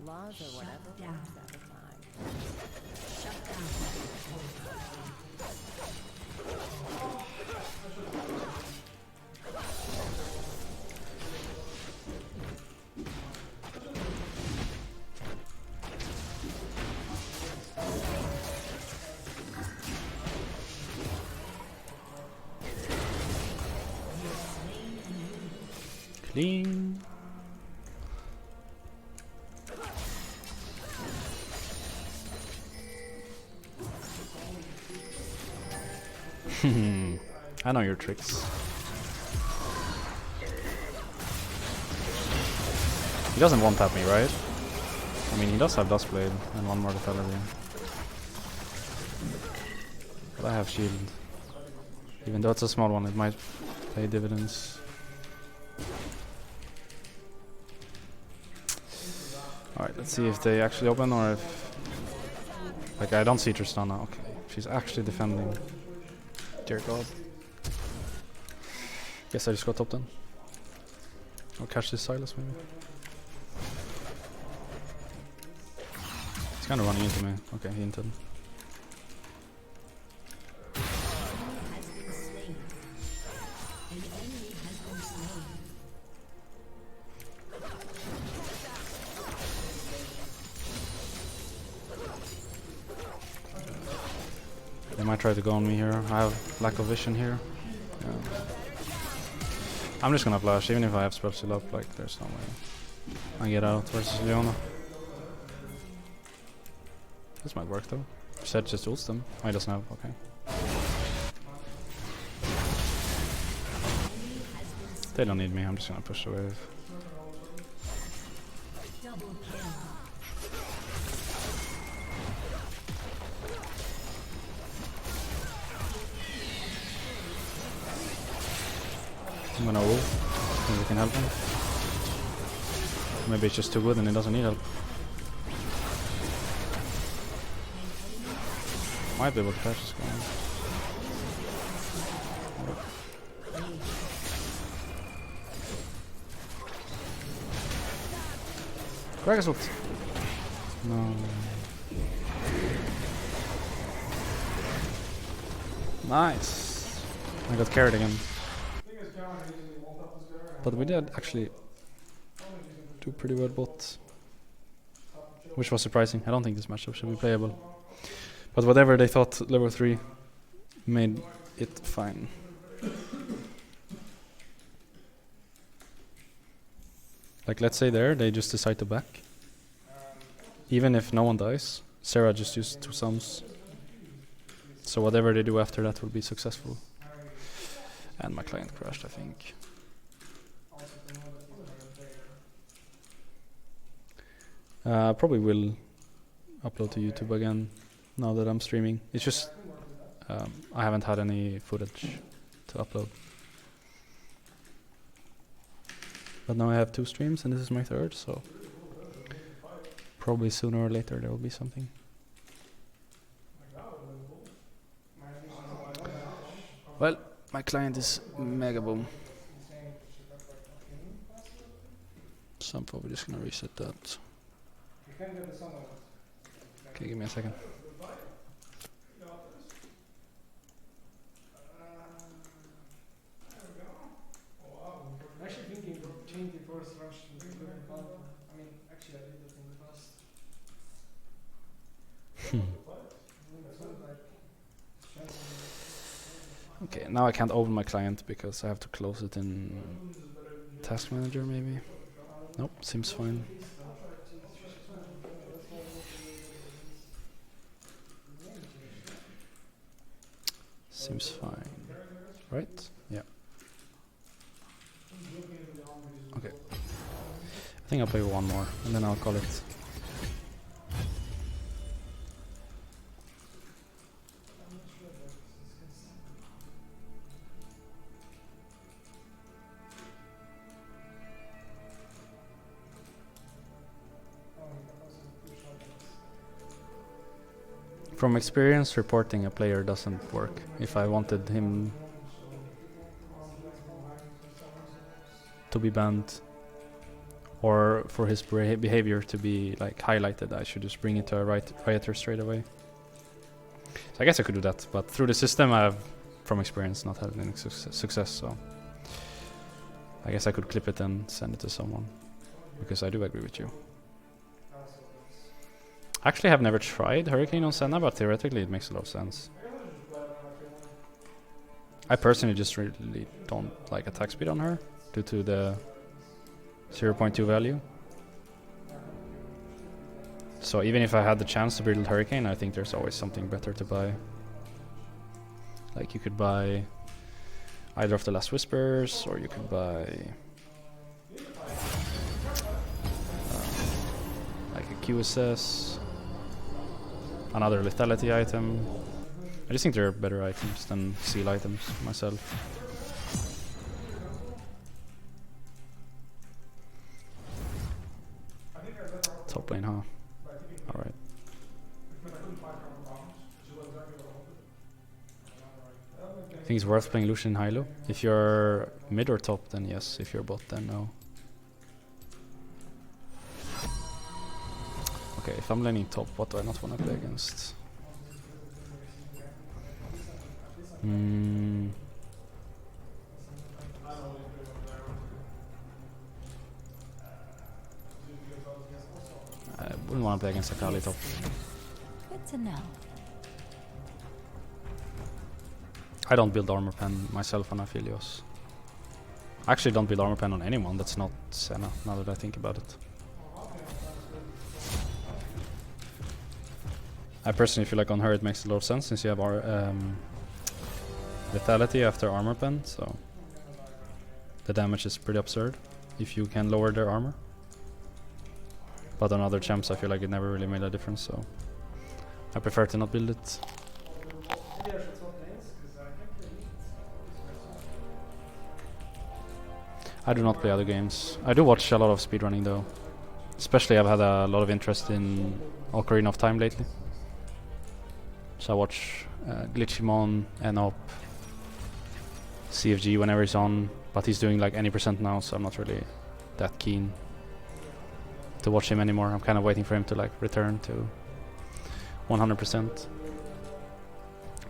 Speaker 3: Laws or whatever works at the time.
Speaker 1: Clean. I know your tricks. He doesn't one-tap me, right? I mean, he does have Dustblade and one more Lethality. But I have Shield. Even though it's a small one, it might pay dividends. Alright, let's see if they actually open or if... Like, I don't see Tristana. Okay, she's actually defending. Dear God. Guess I just got top then. I'll catch this Silas maybe. He's kinda running into me. Okay, he hinted. They might try to go on me here. I have lack of vision here. Yeah. I'm just gonna flash, even if I have spell still up, like there's no way I get out versus Leona. This might work though. Zed just ults them. Oh, he doesn't have, okay. They don't need me, I'm just gonna push the wave. I'm gonna ult, maybe we can help him. Maybe it's just too good and he doesn't need help. Might be able to catch this guy. Crack us ult! No. Nice! I got carried again. But we did actually do pretty well both, which was surprising. I don't think this matchup should be playable. But whatever they thought level 3 made it fine. Like let's say there, they just decide to back. Even if no one dies, Sarah just used 2 sums. So whatever they do after that will be successful. And my client crashed, I think. Probably will upload to YouTube again now that I'm streaming. It's just I haven't had any footage to upload. But now I have 2 streams and this is my 3rd, so probably sooner or later there will be something. Well, my client is mega boom. So I'm probably just gonna reset that. Okay, give me a second.
Speaker 2: I'm actually thinking of changing first rush to the content. I mean, actually I did it in the past.
Speaker 1: Okay, now I can't open my client because I have to close it in Task Manager maybe. Nope, seems fine. Seems fine. Right? Yeah. Okay. I think I'll play one more and then I'll call it. From experience, reporting a player doesn't work. If I wanted him to be banned or for his behavior to be like highlighted, I should just bring it to a rioter straight away. So I guess I could do that, but through the system I have, from experience, not had any success, so I guess I could clip it and send it to someone, because I do agree with you. Actually, I've never tried Hurricane on Senna, but theoretically it makes a lot of sense. I personally just really don't like attack speed on her due to the 0.2 value. So even if I had the chance to build Hurricane, I think there's always something better to buy. Like you could buy either of the Last Whispers, or you could buy like a QSS, another lethality item. I just think they're better items than seal items myself. Top lane, huh? Alright. I think it's worth playing Lucian in Hilo. If you're mid or top, then yes. If you're bot, then no. Okay, if I'm laning top, what do I not want to play against? I wouldn't want to play against Akali top.
Speaker 3: Good to know.
Speaker 1: I don't build armor pen myself on Aphelios. I actually don't build armor pen on anyone that's not Senna, now that I think about it. I personally feel like on her it makes a lot of sense since you have our lethality after armor pen, so the damage is pretty absurd if you can lower their armor. But on other champs I feel like it never really made a difference, so I prefer to not build it. I do not play other games. I do watch a lot of speedrunning though. Especially I've had a lot of interest in Ocarina of Time lately. So I watch Glitchymon, NOP, CFG whenever he's on, but he's doing like any percent now, so I'm not really that keen to watch him anymore. I'm kind of waiting for him to like return to 100%.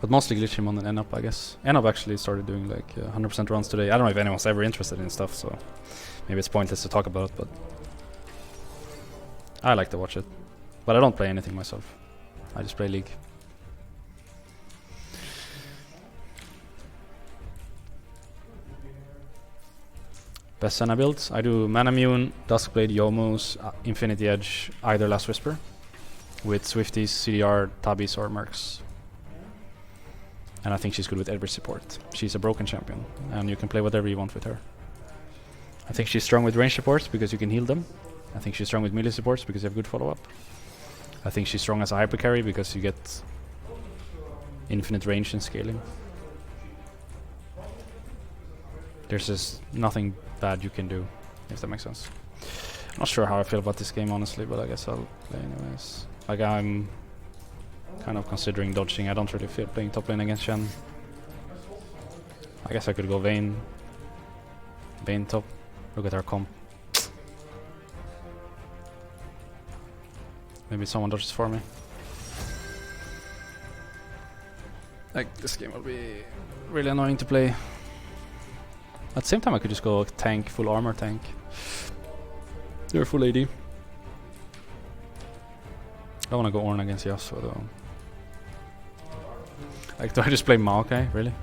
Speaker 1: But mostly Glitchymon and NOP, I guess. NOP actually started doing like 100% runs today. I don't know if anyone's ever interested in stuff, so maybe it's pointless to talk about, but I like to watch it. But I don't play anything myself. I just play League. Best Senna builds. I do Manamune, Duskblade, Yomus, Infinity Edge, either Last Whisper, with Swifties, CDR, Tabis, or Mercs. And I think she's good with every support. She's a broken champion, and you can play whatever you want with her. I think she's strong with range supports because you can heal them. I think she's strong with melee supports because you have good follow-up. I think she's strong as a hyper carry because you get infinite range and scaling. There's just nothing bad you can do, if that makes sense. I'm not sure how I feel about this game, honestly, but I guess I'll play anyways. Like, I'm kind of considering dodging. I don't really feel playing top lane against Shen. I guess I could go Vayne. Vayne top. Look at our comp. Maybe someone dodges for me. Like, this game will be really annoying to play. At the same time, I could just go tank, full armor tank. They're full AD. I don't want to go Ornn against Yasuo though. Like, do I just play Maokai? Really?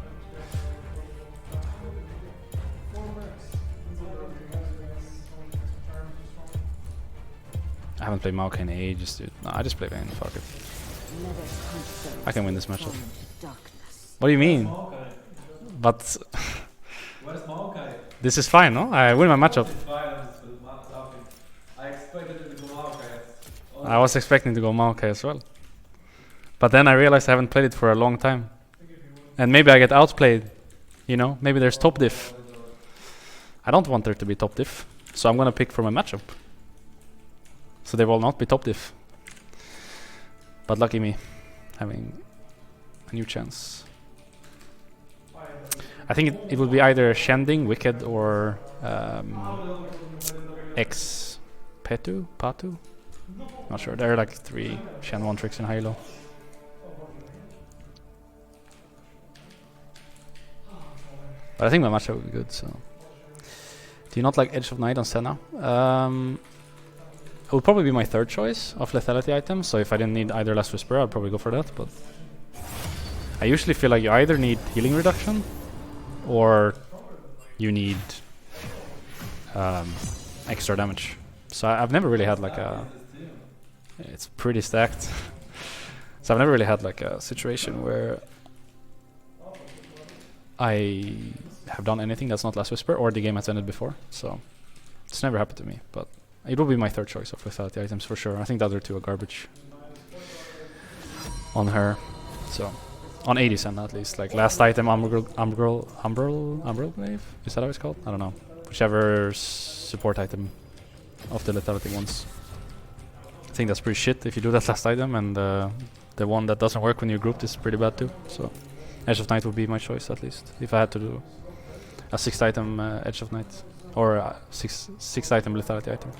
Speaker 1: I haven't played Maokai in ages, dude. No, I just play Vayne. Fuck it. I can win this matchup. What do you mean? But
Speaker 6: Where's Maokai?
Speaker 1: this is fine, no? I win my matchup.
Speaker 6: It's fine, I'm just laughing. I expected it to go Maokai.
Speaker 1: I was expecting to go Maokai as well. But then I realized I haven't played it for a long time. And maybe I get outplayed. You know? Maybe there's top diff. I don't want there to be top diff. So I'm gonna pick for my matchup. So there will not be top diff. But lucky me. Having a new chance. I think it would be either Shending, Wicked, or X Petu? Patu? Not sure. There are like 3 Shen 1 tricks in Halo. But I think my matchup would be good, so. Do you not like Edge of Night on Senna? It would probably be my 3rd choice of lethality item, so if I didn't need either Last Whisper, I'd probably go for that, but I usually feel like you either need healing reduction or you need extra damage. So I've never really had like a... It's pretty stacked. So I've never really had like a situation where I have done anything that's not Last Whisper or the game has ended before. So it's never happened to me, but it will be my 3rd choice of lethality items for sure. I think the other 2 are garbage on her. So on 80 Senna at least. Like last item, Umbral Glaive? Is that how it's called? I don't know. Whichever support item of the lethality ones. I think that's pretty shit if you do that last item, and the one that doesn't work when you're grouped is pretty bad too. So Edge of Night would be my choice at least, if I had to do a 6th item Edge of Night. Or a 6th item lethality item.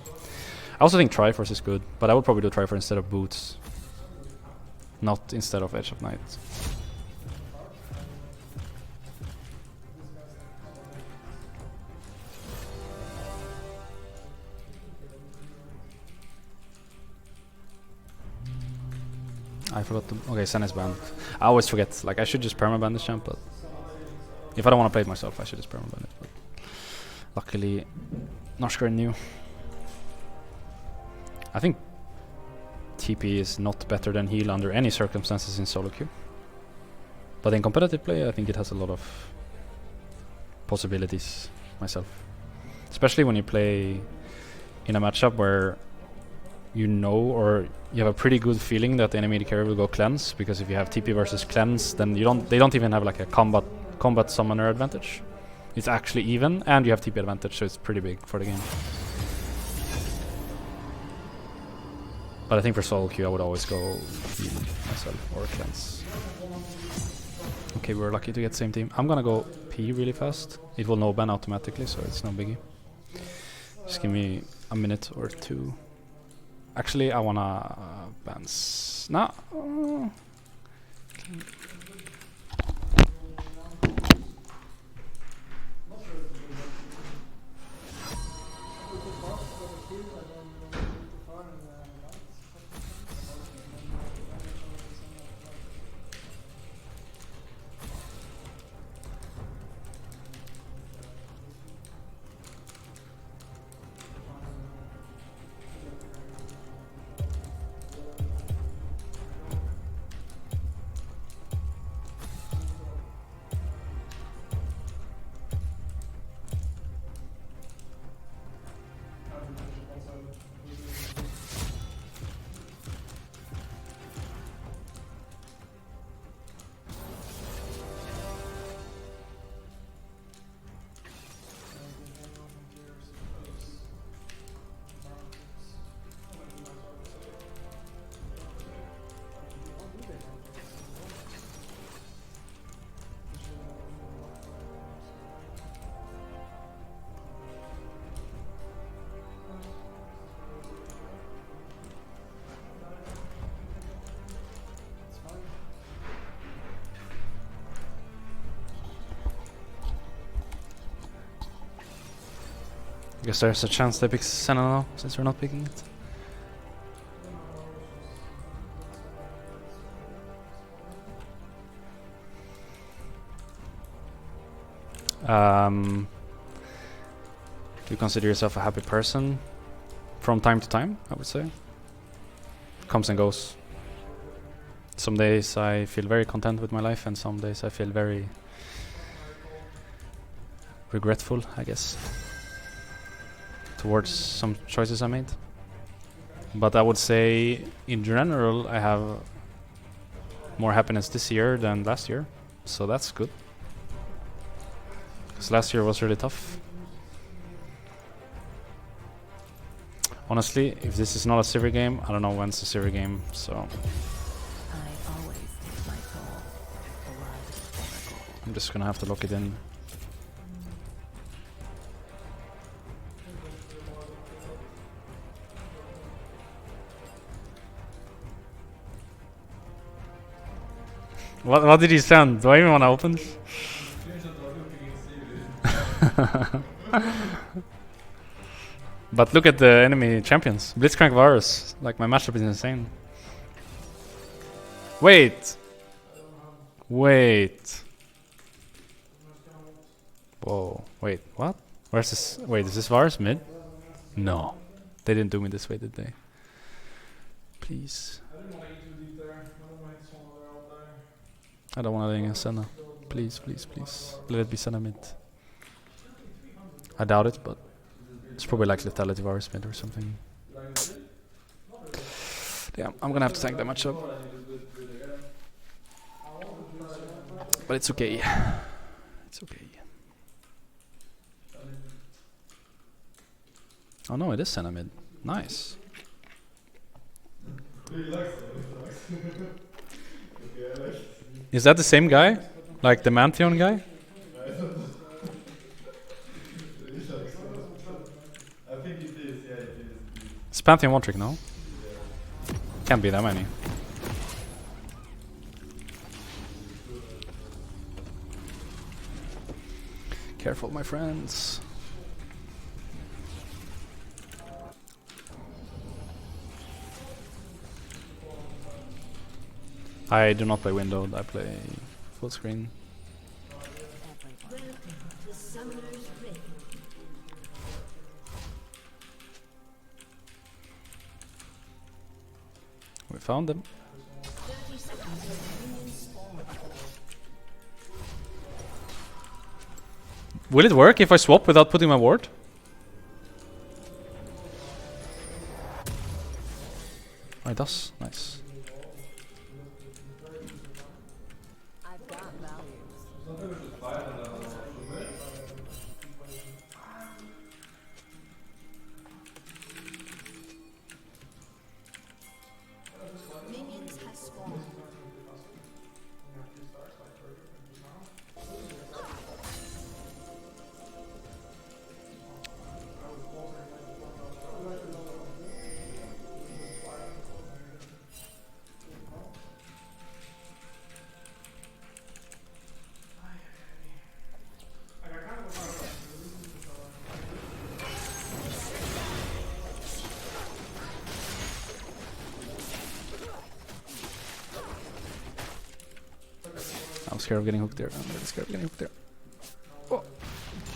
Speaker 1: I also think Triforce is good, but I would probably do Triforce instead of Boots. Not instead of Edge of Night. I forgot to... Okay, Sen is banned. I always forget. Like, I should just permaban this champ, but... If I don't want to play it myself, I should just permaban it. But luckily, Noshkar knew. I think TP is not better than heal under any circumstances in SoloQ. But in competitive play, I think it has a lot of possibilities myself. Especially when you play in a matchup where you know, or you have a pretty good feeling that the enemy carry will go cleanse, because if you have TP versus cleanse, then they don't even have like a combat summoner advantage. It's actually even, and you have TP advantage, so it's pretty big for the game. But I think for SoloQ I would always go heal myself or cleanse. Okay, we're lucky to get same team. I'm gonna go P really fast. It will no ban automatically, so it's no biggie. Just give me a minute or 2. Actually, I wanna ban no. guess there's a chance they pick Senna now, since we're not picking it. Do you consider yourself a happy person? From time to time, I would say. Comes and goes. Some days I feel very content with my life, and some days I feel very regretful, I guess, towards some choices I made. But I would say, in general, I have more happiness this year than last year, so that's good. Because last year was really tough. Honestly, if this is not a Sivir game, I don't know when's the Sivir game, so
Speaker 3: I always take my toll. Blood oracle.
Speaker 1: I'm just gonna have to lock it in. What did he send? Do I even want to open? But look at the enemy champions. Blitzcrank Varus. Like, my matchup is insane. Wait. Wait. Whoa. Wait, what? Where's this? Wait, is this Varus mid? No. They didn't do me this way, did they? Please.
Speaker 2: I didn't want to eat too deep there. I don't want to hit someone there all day.
Speaker 1: I don't want to lay Senna. Please, please, please. Let it be Senna mid. I doubt it, but it's probably like Lethality Varus mid or something. Yeah, I'm gonna have to tank that matchup. But it's okay. It's okay. Oh no, it is Senna mid. Nice. Is that the same guy? Like the Mantheon guy?
Speaker 6: I think it is, yeah, it is.
Speaker 1: It's Pantheon one trick, no? Can't be that many. Careful, my friends. I do not play windowed, I play full screen. We found them. Will it work if I swap without putting my ward? Oh, it does. Nice.
Speaker 3: I've got values.
Speaker 5: Minions have spawned.
Speaker 1: I'm scared of getting hooked there. I'm really scared of getting hooked there. Oh.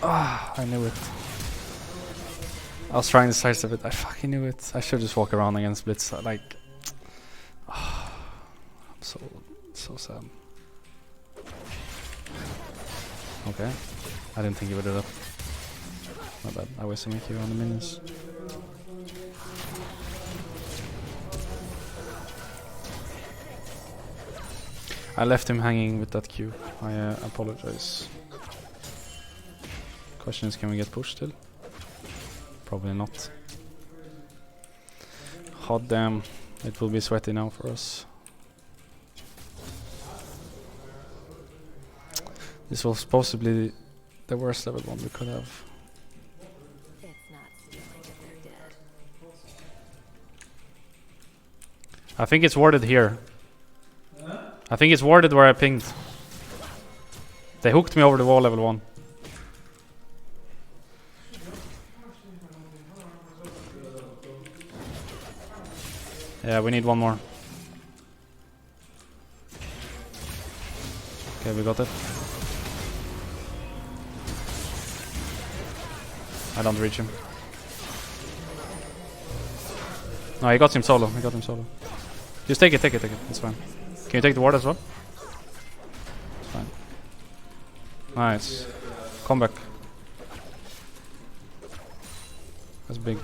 Speaker 1: Ah, I knew it. I was trying to sidestep it. I fucking knew it. I should just walk around against Blitz. Like, I'm so sad. Okay, I didn't think you would do that. My bad. I wasted my Q on the minions. I left him hanging with that Q. I apologize. Question is, can we get pushed still? Probably not. Hot damn, it will be sweaty now for us. This was possibly the worst level 1 we could have.
Speaker 3: It's not stealing if they're dead.
Speaker 1: I think it's warded here. I think it's warded where I pinged. They hooked me over the wall level 1. Yeah, we need one more. Okay, we got it. I don't reach him. No, he got him solo. He got him solo. Just take it, take it, take it. It's fine. Can you take the ward as well? It's fine. Nice. Come back. That's big.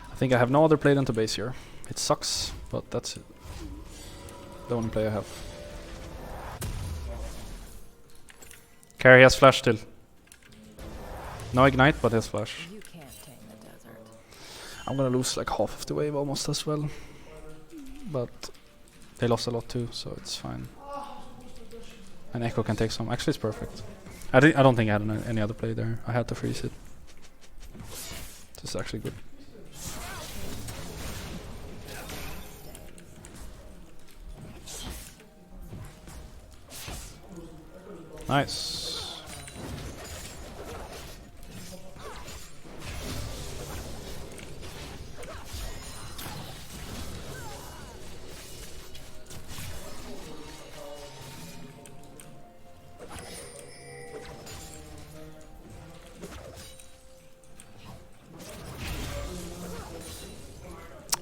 Speaker 1: I think I have no other play than to base here. It sucks, but that's it. The only play I have. Carry has flash still. No ignite, but has flash.
Speaker 3: You can't tame the desert.
Speaker 1: I'm gonna lose like half of the wave almost as well. But they lost a lot too, so it's fine. And Echo can take some. Actually, it's perfect. I don't think I had any other play there. I had to freeze it. This is actually good. Nice.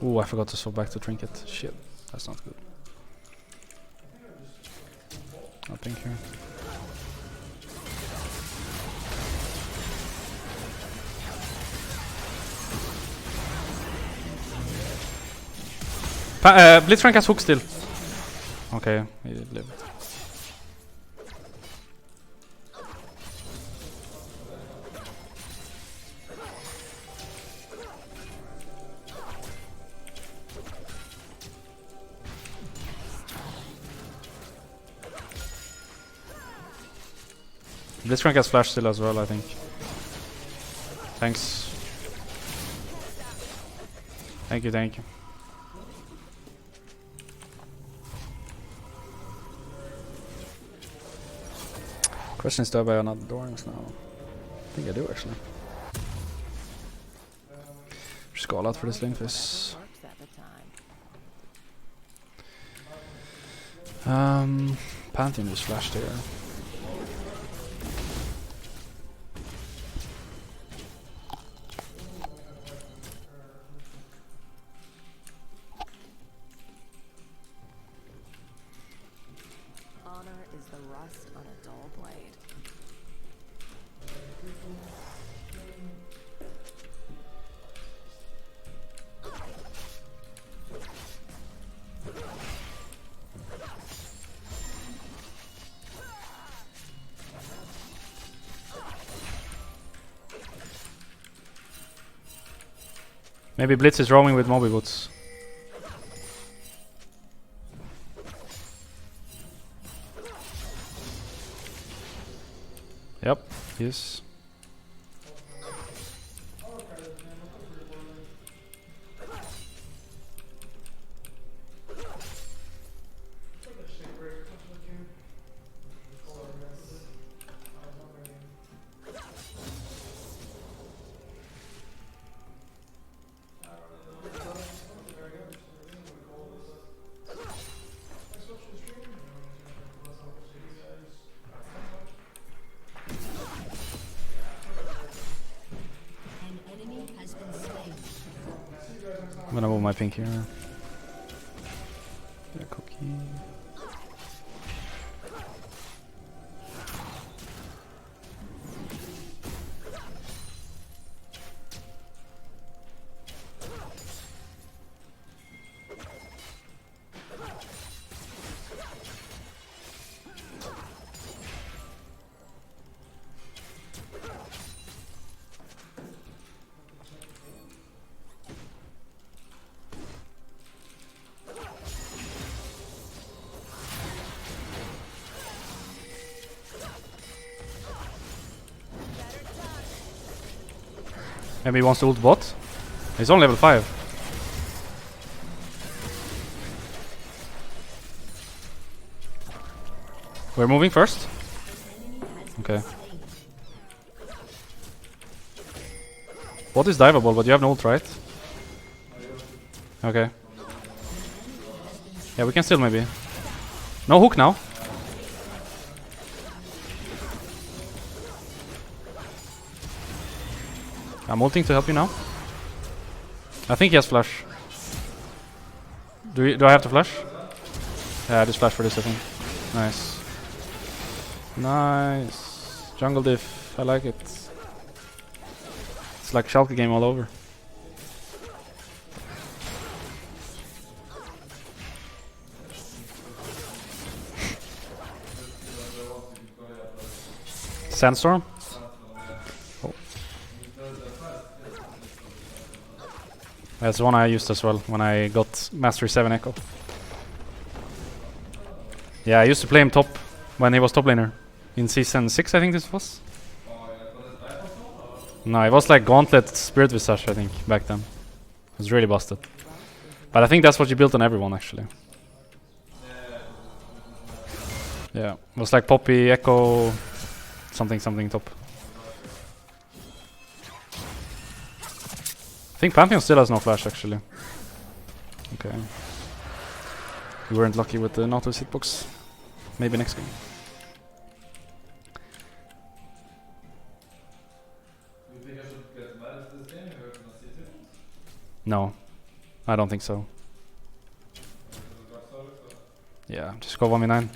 Speaker 1: Ooh, I forgot to swap back to trinket. Shit, that's not good. No pink here. Blitzcrank has hook still. Okay, he did live. Blitzcrank has flash still as well, I think. Thanks. Thank you, thank you. Question is, do I buy another Dorans now? I think I do actually. Just go all out for this lane phase.
Speaker 3: Works at the time.
Speaker 1: Pantheon just flashed here.
Speaker 3: Honor is the rust on a dull blade.
Speaker 1: Maybe Blitz is roaming with Moby Boots. Yep, he is. I'm gonna move my pink here. Get a cookie. Maybe he wants to ult bot. He's on level 5. We're moving first. Okay. What is diveable? But you have no ult, right? Okay. Yeah, we can still maybe. No hook now. I'm ulting to help you now. I think he has flash. Do I have to flash? Yeah, I just flash for this, I think. Nice. Nice. Jungle diff. I like it. It's like Schalke game all over. Sandstorm? Oh. That's the one I used as well when I got Mastery 7 Echo. Yeah, I used to play him top when he was top laner. In season 6 I think this was. No, it was like Gauntlet Spirit Visage I think back then. It was really busted. But I think that's what you built on everyone actually. Yeah, it was like Poppy, Echo, something top. I think Pantheon still has no flash actually. Okay. We weren't lucky with the Nautilus hitbox. Maybe next game.
Speaker 6: You think I should get mad at this game? You heard from the city?
Speaker 1: No, I don't think so. Yeah, just go 1v9.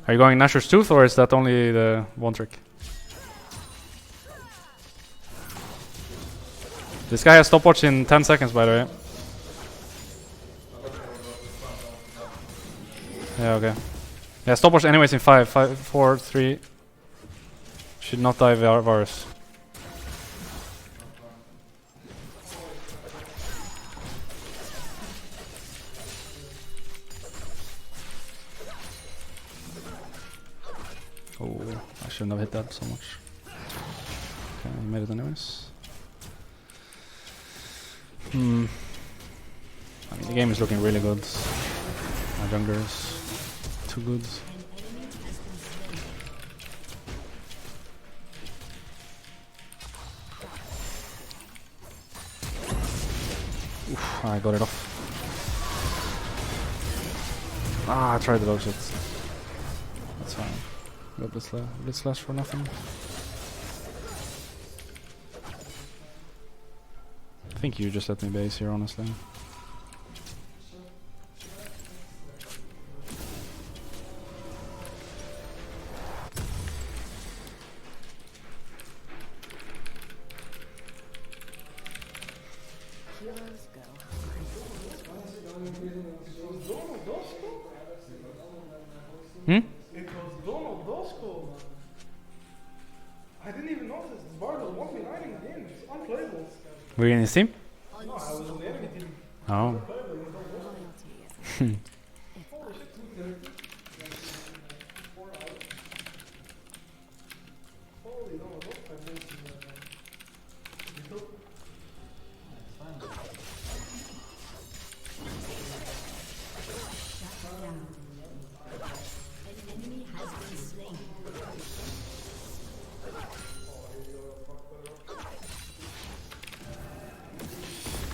Speaker 1: Are you going Nashor's Tooth or is that only the one trick? This guy has stopwatch in 10 seconds by the way. Yeah, okay. Yeah, stopwatch anyways in 5, 4, 3. Should not die Varus. Oh, I shouldn't have hit that so much. Okay, I made it anyways. I mean, the game is looking really good. My jungler is too good. Oof, I got it off. Ah, I tried the dodge it. That's fine. Got blitz slash for nothing. I think you just let me base here, honestly. Hmm?
Speaker 2: It was Donald Dosco. I didn't even notice. The bar was 1v9 in the game. It's unplayable.
Speaker 1: Were you in his team?
Speaker 2: No, I was on the enemy team.
Speaker 1: Oh.
Speaker 2: Holy Donald Dosco. I think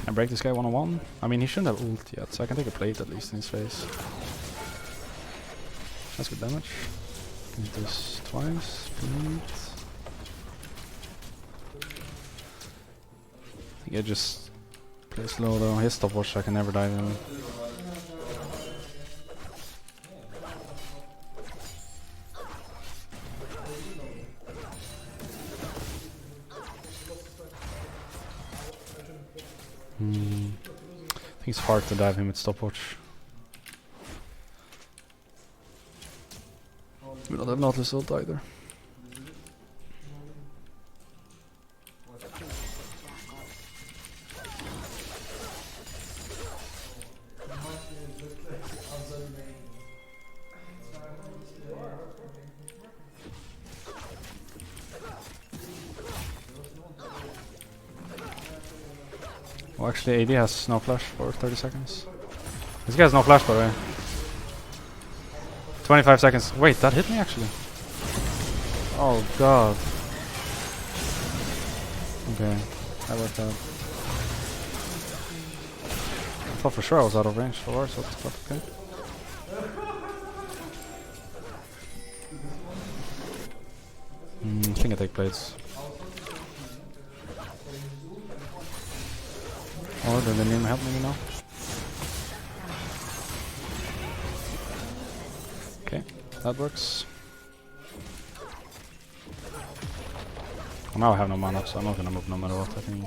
Speaker 1: Can I break this guy 1-on-1? I mean, he shouldn't have ult yet, so I can take a plate at least in his face. That's good damage. Can hit this twice. Plate. I think I just play slow though. His stopwatch I can never dive in. I think it's hard to dive him with stopwatch. We don't have Nautilus ult either. Oh, actually, AD has no flash for 30 seconds. This guy has no flash, by the way. 25 seconds. Wait, that hit me actually. Oh god. Okay, that worked out. I thought for sure I was out of range for ours, but okay. I think I take plates. Or do they need my help maybe now? Okay, that works. Well, now I have no mana, so I'm not gonna move no matter what, I think.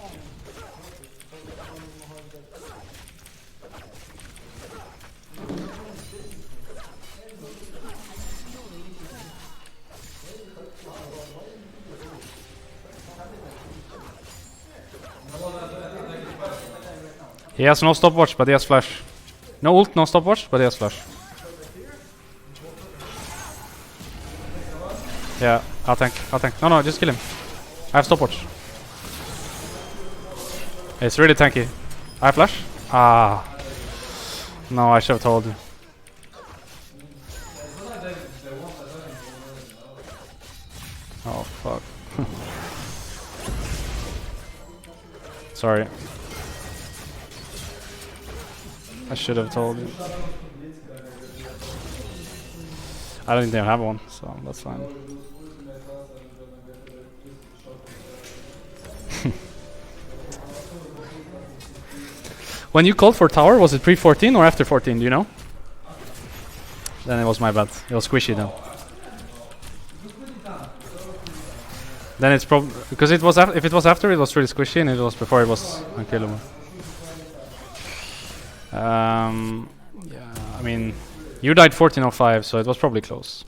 Speaker 1: He has no stopwatch, but he has flash. No ult, no stopwatch, but he has flash. Yeah, I'll tank. No, just kill him. I have stopwatch. It's really tanky. I have flash? Ah. No, I should have told you. Oh, fuck. Sorry. I should have told you. I don't think they have one, so that's fine. When you called for tower, was it pre-14 or after 14? Do you know? Then it was my bad. It was squishy then. Then it's probably because it was if it was after, it was really squishy, and it was before it was unkillable. Yeah, I mean, you died 14:05, so it was probably close.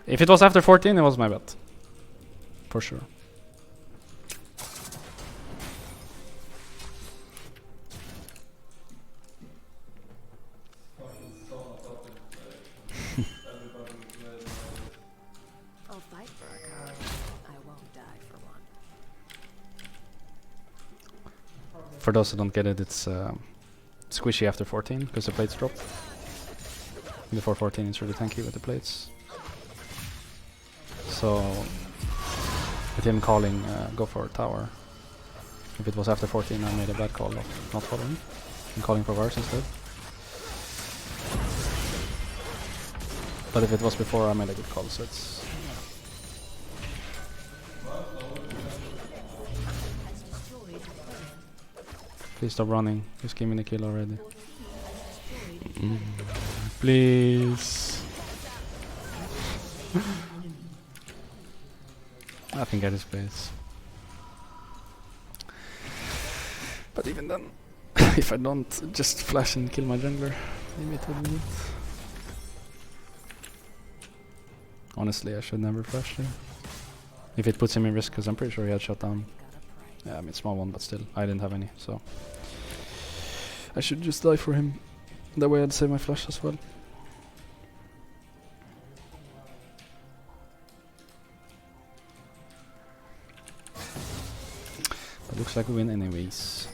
Speaker 1: If it was after 14, it was my bet. For sure.
Speaker 3: I'll fight for a card. I won't die for one.
Speaker 1: For those who don't get it, it's squishy after 14 because the plates drop. Before 14, it's really tanky with the plates. So, with him calling go for a tower, if it was after 14, I made a bad call of not following and calling for Vars instead. But if it was before, I made a good call, so it's... Please stop running, just give me the kill already. Please. I can get his place. But even then, if I don't just flash and kill my jungler, maybe it would be good. Honestly, I should never flash there. If it puts him in risk, because I'm pretty sure he had shot down. Yeah, I mean, small one, but still, I didn't have any, so... I should just die for him. That way I'd save my flash as well. But looks like we win anyways.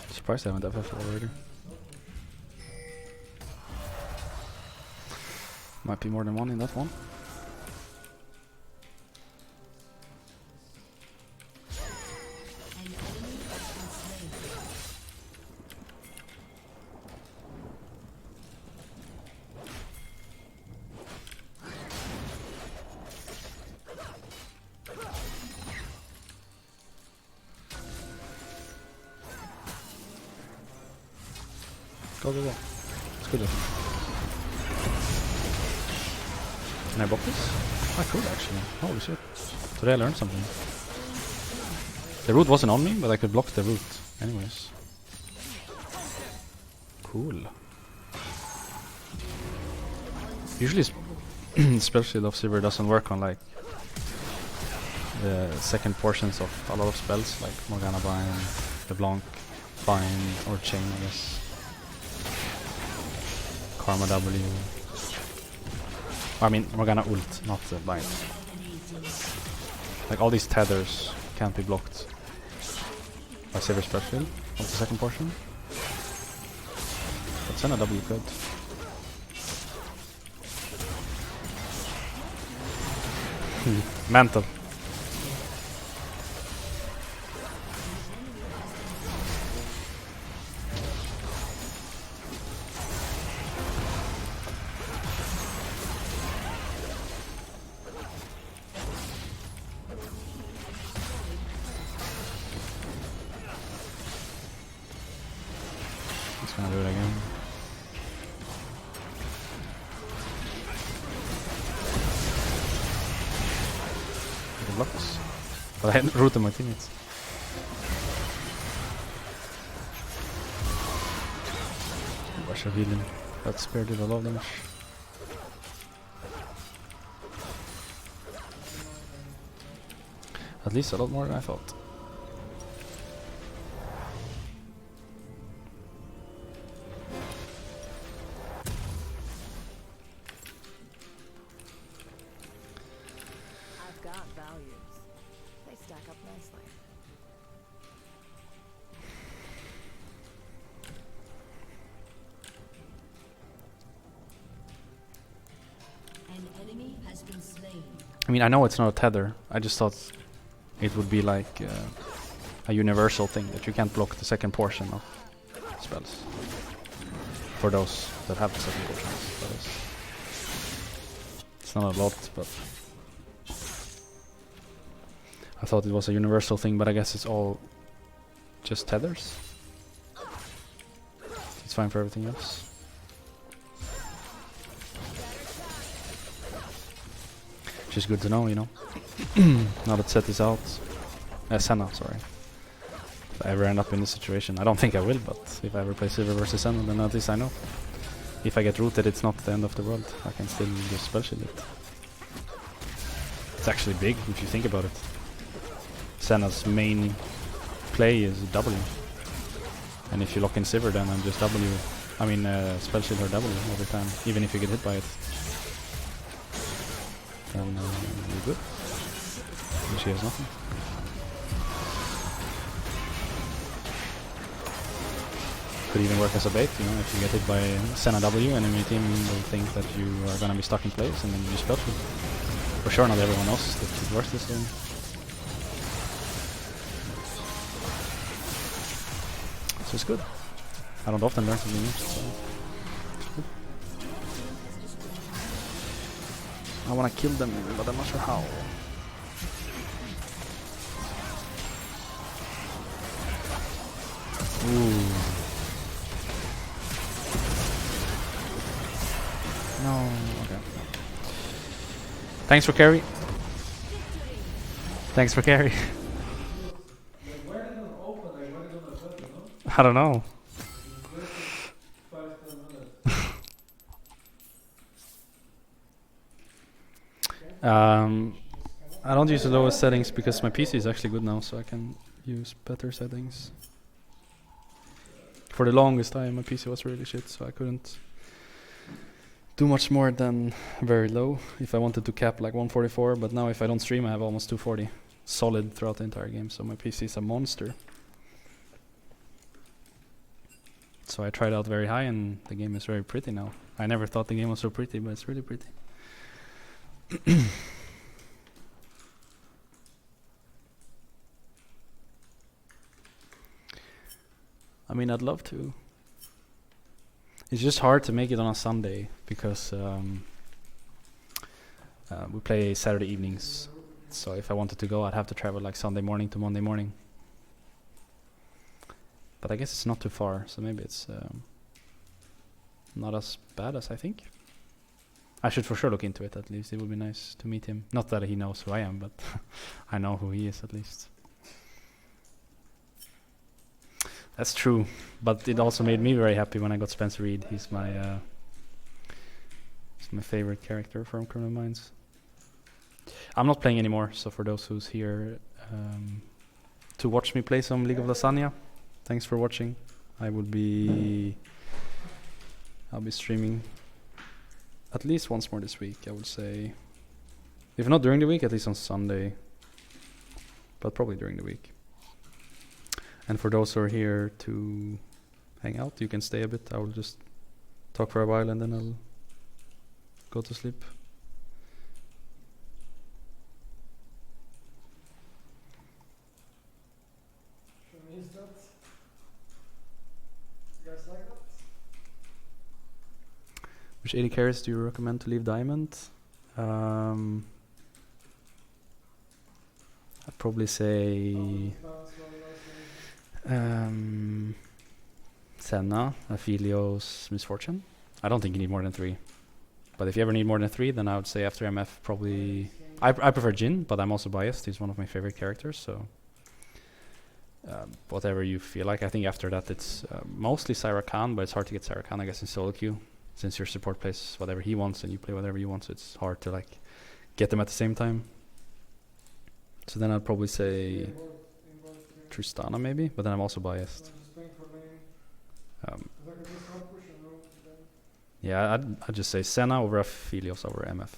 Speaker 1: Surprised I haven't FF already. Might be more than one in that one. Go, go, go. It's good. Can I block this? I could actually. Holy shit. Today I learned something. The root wasn't on me, but I could block the root anyways. Cool. Usually spell shield of Silver doesn't work on like the second portions of a lot of spells like Morgana Bind, LeBlanc Bind, or Chain, I guess. Karma W. I mean, Morgana ult, not the bind. Like all these tethers can't be blocked by Saber Special of the second portion. But Senna W could. Mental. He's gonna do it again. He blocks. But I hadn't rooted my teammates. Rush of healing. That spear did a lot of damage. At least a lot more than I thought.
Speaker 3: I've got values. They stack up nicely.
Speaker 4: An enemy has been slain.
Speaker 1: I mean, I know it's not a tether. I just thought it would be like a universal thing that you can't block the second portion of spells. For those that have the second portion. It's not a lot, but I thought it was a universal thing, but I guess it's all just tethers. It's fine for everything else. Which is good to know, you know. Now that Set is out. Senna, sorry. If I ever end up in this situation, I don't think I will, but if I ever play Silver versus Senna, then at least I know. If I get rooted, it's not the end of the world. I can still just spell shield it. It's actually big if you think about it. Senna's main play is W. And if you lock in Silver, then I'm just W. I mean, spell shield her W every time, even if you get hit by it. Then you're good. And she has nothing. Could even work as a bait, you know, if you get hit by Senna W, enemy team will think that you are gonna be stuck in place and then you spell shield. For sure not everyone knows that it works this way. So it's good. I don't often learn something new, so it's good. I wanna kill them, but I'm not sure how. Ooh. No, okay. Thanks for carry. Thanks for carry.
Speaker 6: Where did it open? Like, where did it open, you know?
Speaker 1: I don't know.
Speaker 6: Just 5-10 minutes.
Speaker 1: I don't use the lowest settings because my PC is actually good now, so I can use better settings. For the longest time, my PC was really shit, so I couldn't do much more than very low if I wanted to cap like 144, but now if I don't stream I have almost 240 solid throughout the entire game, so my PC is a monster. So I tried out very high and the game is very pretty now. I never thought the game was so pretty, but it's really pretty. I mean, I'd love to. It's just hard to make it on a Sunday because we play Saturday evenings. So if I wanted to go, I'd have to travel like Sunday morning to Monday morning. But I guess it's not too far, so maybe it's not as bad as I think. I should for sure look into it at least. It would be nice to meet him. Not that he knows who I am, but I know who he is at least. That's true, but it also made me very happy when I got Spencer Reed. He's my favorite character from Criminal Minds. I'm not playing anymore, so for those who's here to watch me play some League of Lasagna, thanks for watching. I'll be streaming at least once more this week, I would say. If not during the week, at least on Sunday. But probably during the week. And for those who are here to hang out, you can stay a bit. I will just talk for a while and then I'll go to sleep.
Speaker 2: Should we use that? You guys like that?
Speaker 1: Which 80 carries do you recommend to leave diamond? I'd probably say Senna, Aphelios, Misfortune. I don't think you need more than 3. But if you ever need more than 3, then I would say after MF probably... I prefer Jin, but I'm also biased. He's one of my favorite characters, so... whatever you feel like. I think after that it's mostly Syra Khan, but it's hard to get Syra Khan, I guess, in SoloQ. Since your support plays whatever he wants and you play whatever you want, so it's hard to like get them at the same time. So then I'd probably say Tristana maybe, but then I'm also biased. Yeah, I'd just say Senna over Aphelios over MF.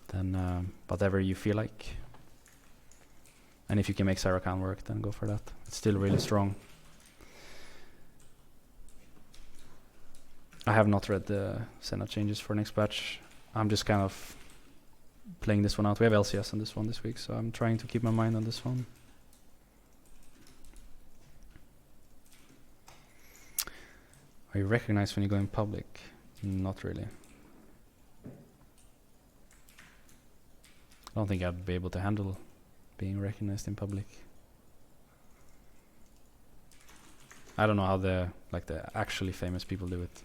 Speaker 1: Then whatever you feel like. And if you can make Syra Khan work, then go for that. It's still really strong. I have not read the Senna changes for next patch. I'm just kind of playing this one out. We have LCS on this one this week, so I'm trying to keep my mind on this one. Are you recognized when you go in public? Not really. I don't think I'd be able to handle being recognized in public. I don't know how the actually famous people do it.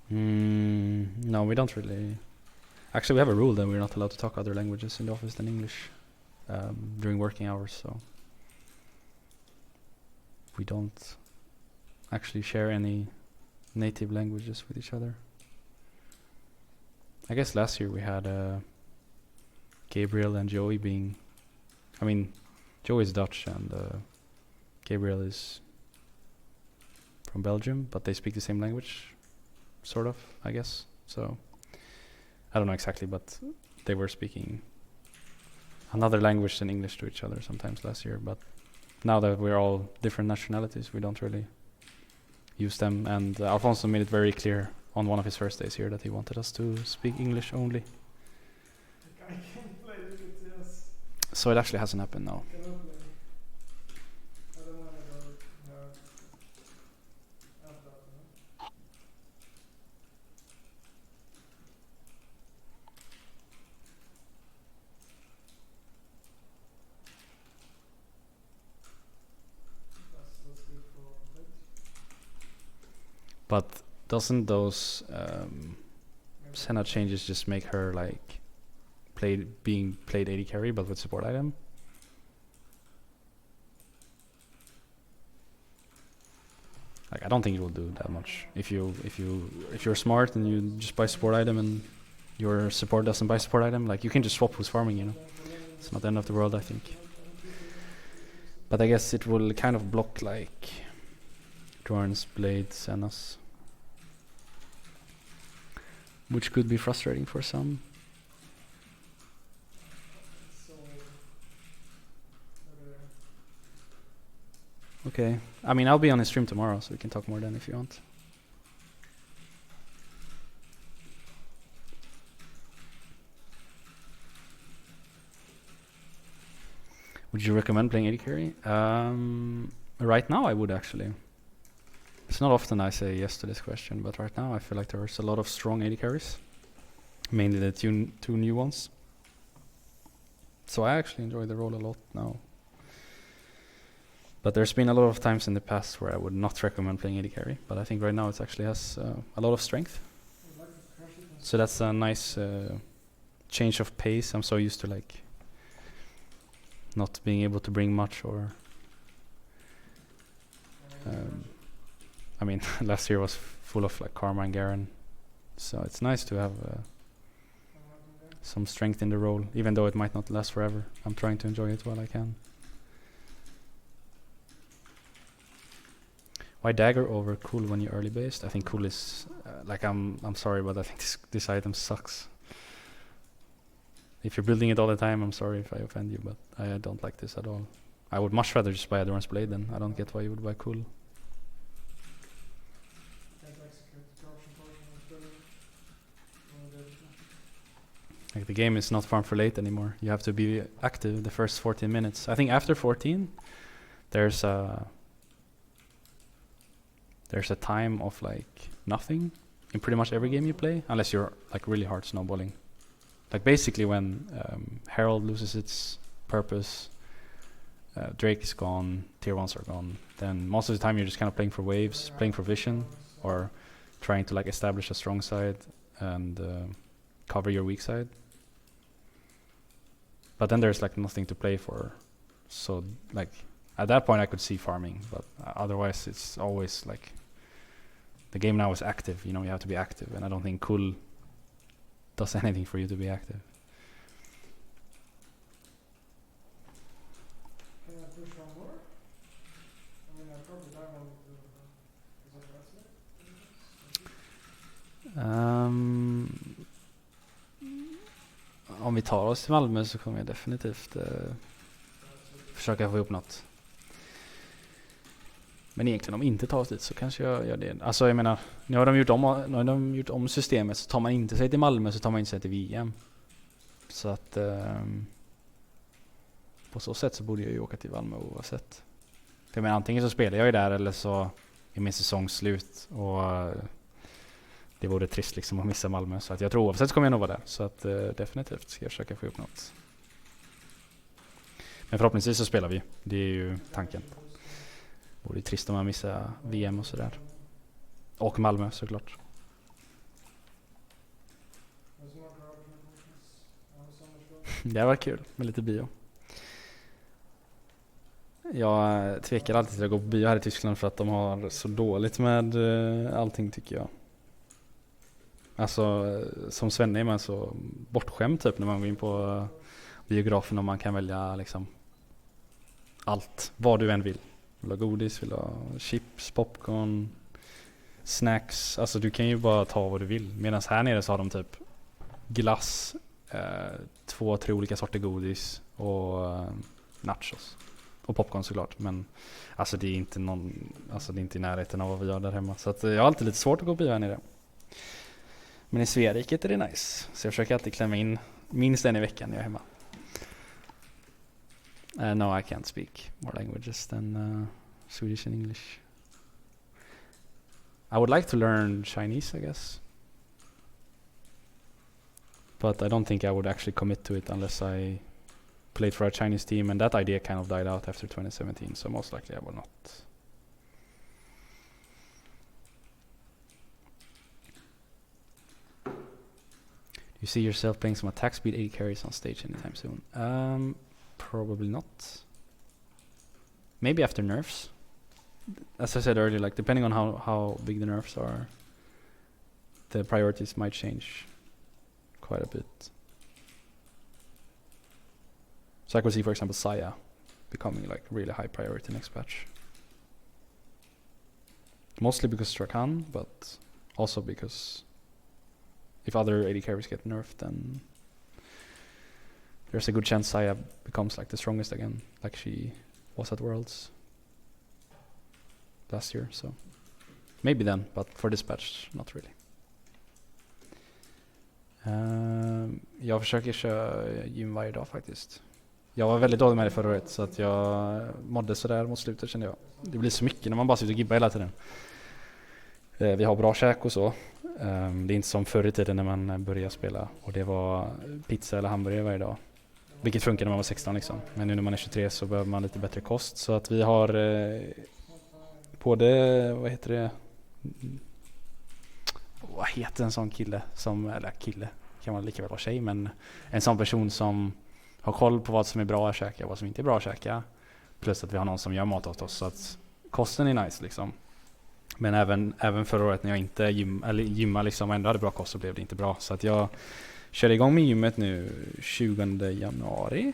Speaker 1: No, we don't really. Actually, we have a rule that we're not allowed to talk other languages in the office than English during working hours, so we don't actually share any native languages with each other. I guess last year we had Gabriel and Joey being... I mean, Joey is Dutch and Gabriel is from Belgium, but they speak the same language, sort of, I guess. So, I don't know exactly, but they were speaking another language than English to each other sometimes last year. But now that we're all different nationalities, we don't really use them. And Alfonso made it very clear on one of his first days here that he wanted us to speak English only.
Speaker 2: I can't play with it, yes.
Speaker 1: So it actually hasn't happened now.
Speaker 2: Cannot play. I don't wanna go. No. After that, no? That's good for that.
Speaker 1: But doesn't those Senna changes just make her like being played AD carry but with support item? Like, I don't think it will do that much. If you're smart and you just buy support item and your support doesn't buy support item, like you can just swap who's farming, you know. It's not the end of the world, I think. But I guess it will kind of block like Dwarn's blades and us, which could be frustrating for some.
Speaker 2: So,
Speaker 1: Okay. I mean, I'll be on his stream tomorrow, so we can talk more then if you want. Would you recommend playing AD carry? Right now, I would actually. It's not often I say yes to this question, but right now I feel like there's a lot of strong AD carries. Mainly the two new ones. So I actually enjoy the role a lot now. But there's been a lot of times in the past where I would not recommend playing AD carry, but I think right now it actually has a lot of strength. So that's a nice change of pace. I'm so used to like not being able to bring much, or I mean last year was full of like Karma and Garen. So it's nice to have some strength in the role, even though it might not last forever. I'm trying to enjoy it while I can. Why dagger over cool when you're early based? I think cool is like I'm sorry, but I think this item sucks. If you're building it all the time, I'm sorry if I offend you, but I don't like this at all. I would much rather just buy Adorn's Blade then. I don't get why you would buy cool.
Speaker 2: Can't execute corruption potion is better.
Speaker 1: Like the game is not farm for late anymore. You have to be active the first 14 minutes. I think after 14, there's a time of like nothing in pretty much every game you play, unless you're like really hard snowballing. Like basically when Herald loses its purpose, Drake is gone, tier 1s are gone, then most of the time you're just kind of playing for waves, playing for vision, or trying to like establish a strong side and cover your weak side. But then there's like nothing to play for, so like at that point I could see farming, but otherwise it's always like the game now is active, you know, you have to be active, and I don't think cool does anything for you to be active.
Speaker 2: Can I push one more? I mean, I probably die one with the... Is that
Speaker 1: Om vi tar oss till Malmö så kommer jag definitivt försöka få ihop något. Men egentligen om inte tar oss dit så kanske jag gör det. Alltså jag menar, nu har de gjort om systemet, så tar man inte sig till Malmö så tar man inte sig till VM. Så att på så sätt så borde jag ju åka till Malmö oavsett. För jag menar, antingen så spelar jag ju där eller så är min säsong slut, och det vore trist liksom att missa Malmö. Så att jag tror oavsett så kommer jag nog vara där. Så att definitivt ska jag försöka få ihop något. Men förhoppningsvis så spelar vi. Det är ju tanken. Och det är trist om man missar VM och sådär. Och Malmö såklart. Det var kul med lite bio. Jag tvekar alltid till att gå på bio här i Tyskland för att de har så dåligt med allting, tycker jag. Alltså som Svenne är man så bortskämd typ när man går in på biografen och man kan välja liksom allt, vad du än vill. Vill ha godis, vill ha chips, popcorn, snacks. Alltså du kan ju bara ta vad du vill. Medan här nere så har de typ glass, 2-3 olika sorter godis och nachos. Och popcorn såklart. Men alltså det är inte det är inte i närheten av vad vi gör där hemma. Så att jag har alltid lite svårt att gå på bio här nere. Men i Sveriket är det nice. Så jag försöker alltid klämma in minst en i veckan när jag är hemma. No, I can't speak more languages than Swedish and English. I would like to learn Chinese, I guess. But I don't think I would actually commit to it unless I played for a Chinese team, and that idea kind of died out after 2017, so most likely I will not. Do you see yourself playing some attack speed 80 carries on stage anytime soon? Probably not. Maybe after nerfs. As I said earlier, like depending on how big the nerfs are, the priorities might change quite a bit. So I could see, for example, Saya becoming like really high priority next patch. Mostly because Strakan, but also because if other AD carries get nerfed, then there's a good chance Saya becomes like the strongest again, like she was at Worlds last year. So maybe then, but for this patch, not really. Jag försöker köra gym varje dag faktiskt. Jag var väldigt dålig med det förra året, så att jag mådde sådär mot slutet, kände jag. Det blir så mycket när man bara sitter och gibbar hela tiden. Vi har bra käk och så. Det är inte som förr i tiden när man började spela och det var pizza eller hamburgare varje dag. Vilket funkar när man var 16 liksom. Men nu när man är 23 så behöver man lite bättre kost. Så att vi har både, vad heter en sån kille som, eller kille, kan man lika väl vara tjej, men en sån person som har koll på vad som är bra att käka och vad som inte är bra att käka. Plus att vi har någon som gör mat åt oss, så att kosten är nice liksom. Men även förra året när jag inte gymmade liksom och ändå hade bra kost så blev det inte bra. Så att jag körde igång med gymmet nu 20 januari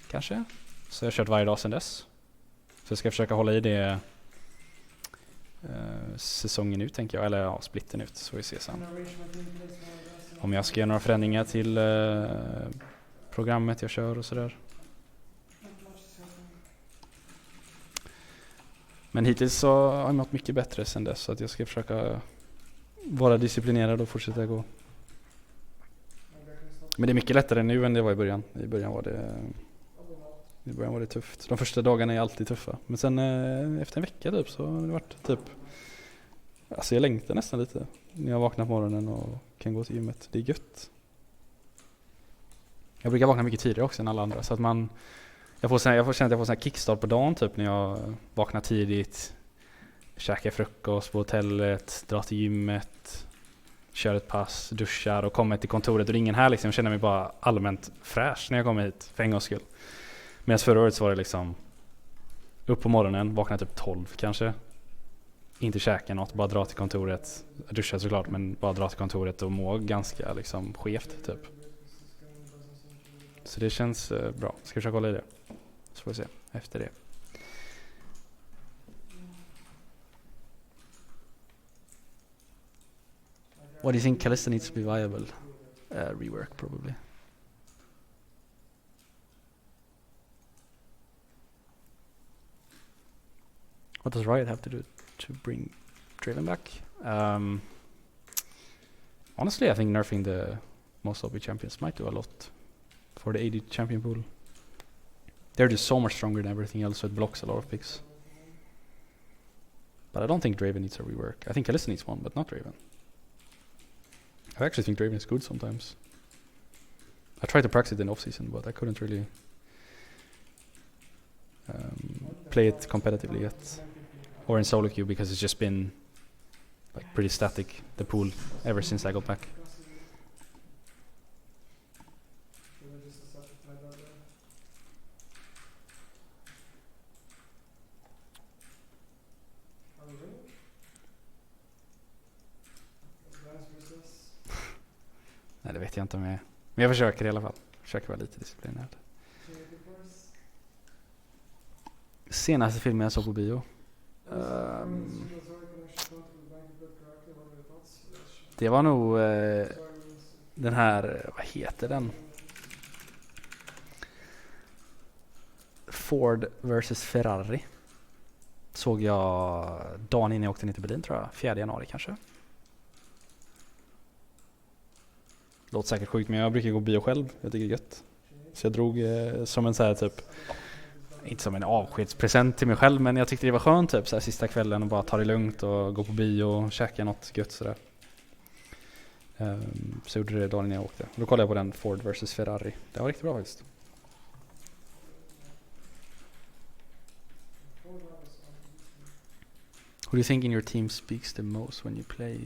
Speaker 1: kanske. Så jag har kört varje dag sedan dess. Så jag ska försöka hålla i det säsongen ut tänker jag. Eller ja, splitten ut så vi ser sen. Om jag ska göra några förändringar till programmet jag kör och sådär. Men hittills så har jag mått mycket bättre sen dess. Så att jag ska försöka vara disciplinerad och fortsätta gå. Men det är mycket lättare nu än det var i början. I början var det tufft. De första dagarna är alltid tuffa. Men sen efter en vecka typ så har det varit typ... Alltså jag längtar nästan lite. När jag vaknar på morgonen och kan gå till gymmet. Det är gött. Jag brukar vakna mycket tidigare också än alla andra. Så att jag får känna att jag får sån här kickstart på dagen typ när jag vaknar tidigt. Käkar frukost på hotellet. Drar till gymmet. Kör ett pass. Duschar och kommer till kontoret. Och det är ingen här liksom. Jag känner mig bara allmänt fräsch när jag kommer hit. För en gångs skull. Medan förra året så var det liksom upp på morgonen, vakna typ 12 kanske. Inte käka något, bara dra till kontoret. Duscha såklart, men bara dra till kontoret och må ganska liksom skevt typ. Så det känns bra. Ska försöka hålla i det. Så får vi se efter det. What do you think Callista needs to be viable? Rework probably. What does Riot have to do to bring Draven back? Honestly, I think nerfing the most OP champions might do a lot for the AD champion pool. They're just so much stronger than everything else, so it blocks a lot of picks. But I don't think Draven needs a rework. I think Kalista needs one, but not Draven. I actually think Draven is good sometimes. I tried to practice it in off-season, but I couldn't really play it competitively yet. Or in SoloQ, because it's just been like pretty static, the pool, ever since I got back. Nej, det vet jag inte om jag är. Men jag försöker i alla fall. Försöker vara lite disciplinerad. Senaste filmen jag såg på bio. Det var nog den här, vad heter den? Ford versus Ferrari. Såg jag dagen innan jag åkte ner till Berlin, tror jag. 4 januari kanske. Låter säkert sjukt, men jag brukar gå bio själv. Jag tycker det är gött. Så jag drog som en så här typ, inte som en avskedspresent till mig själv, men jag tyckte det var skönt typ så här sista kvällen och bara ta det lugnt och gå på bio och käka något gött sådär. Så gjorde det dagen innan jag åkte. Och då kollade jag på den Ford versus Ferrari. Det var riktigt bra faktiskt. Who do you think in your team speaks the most when you play?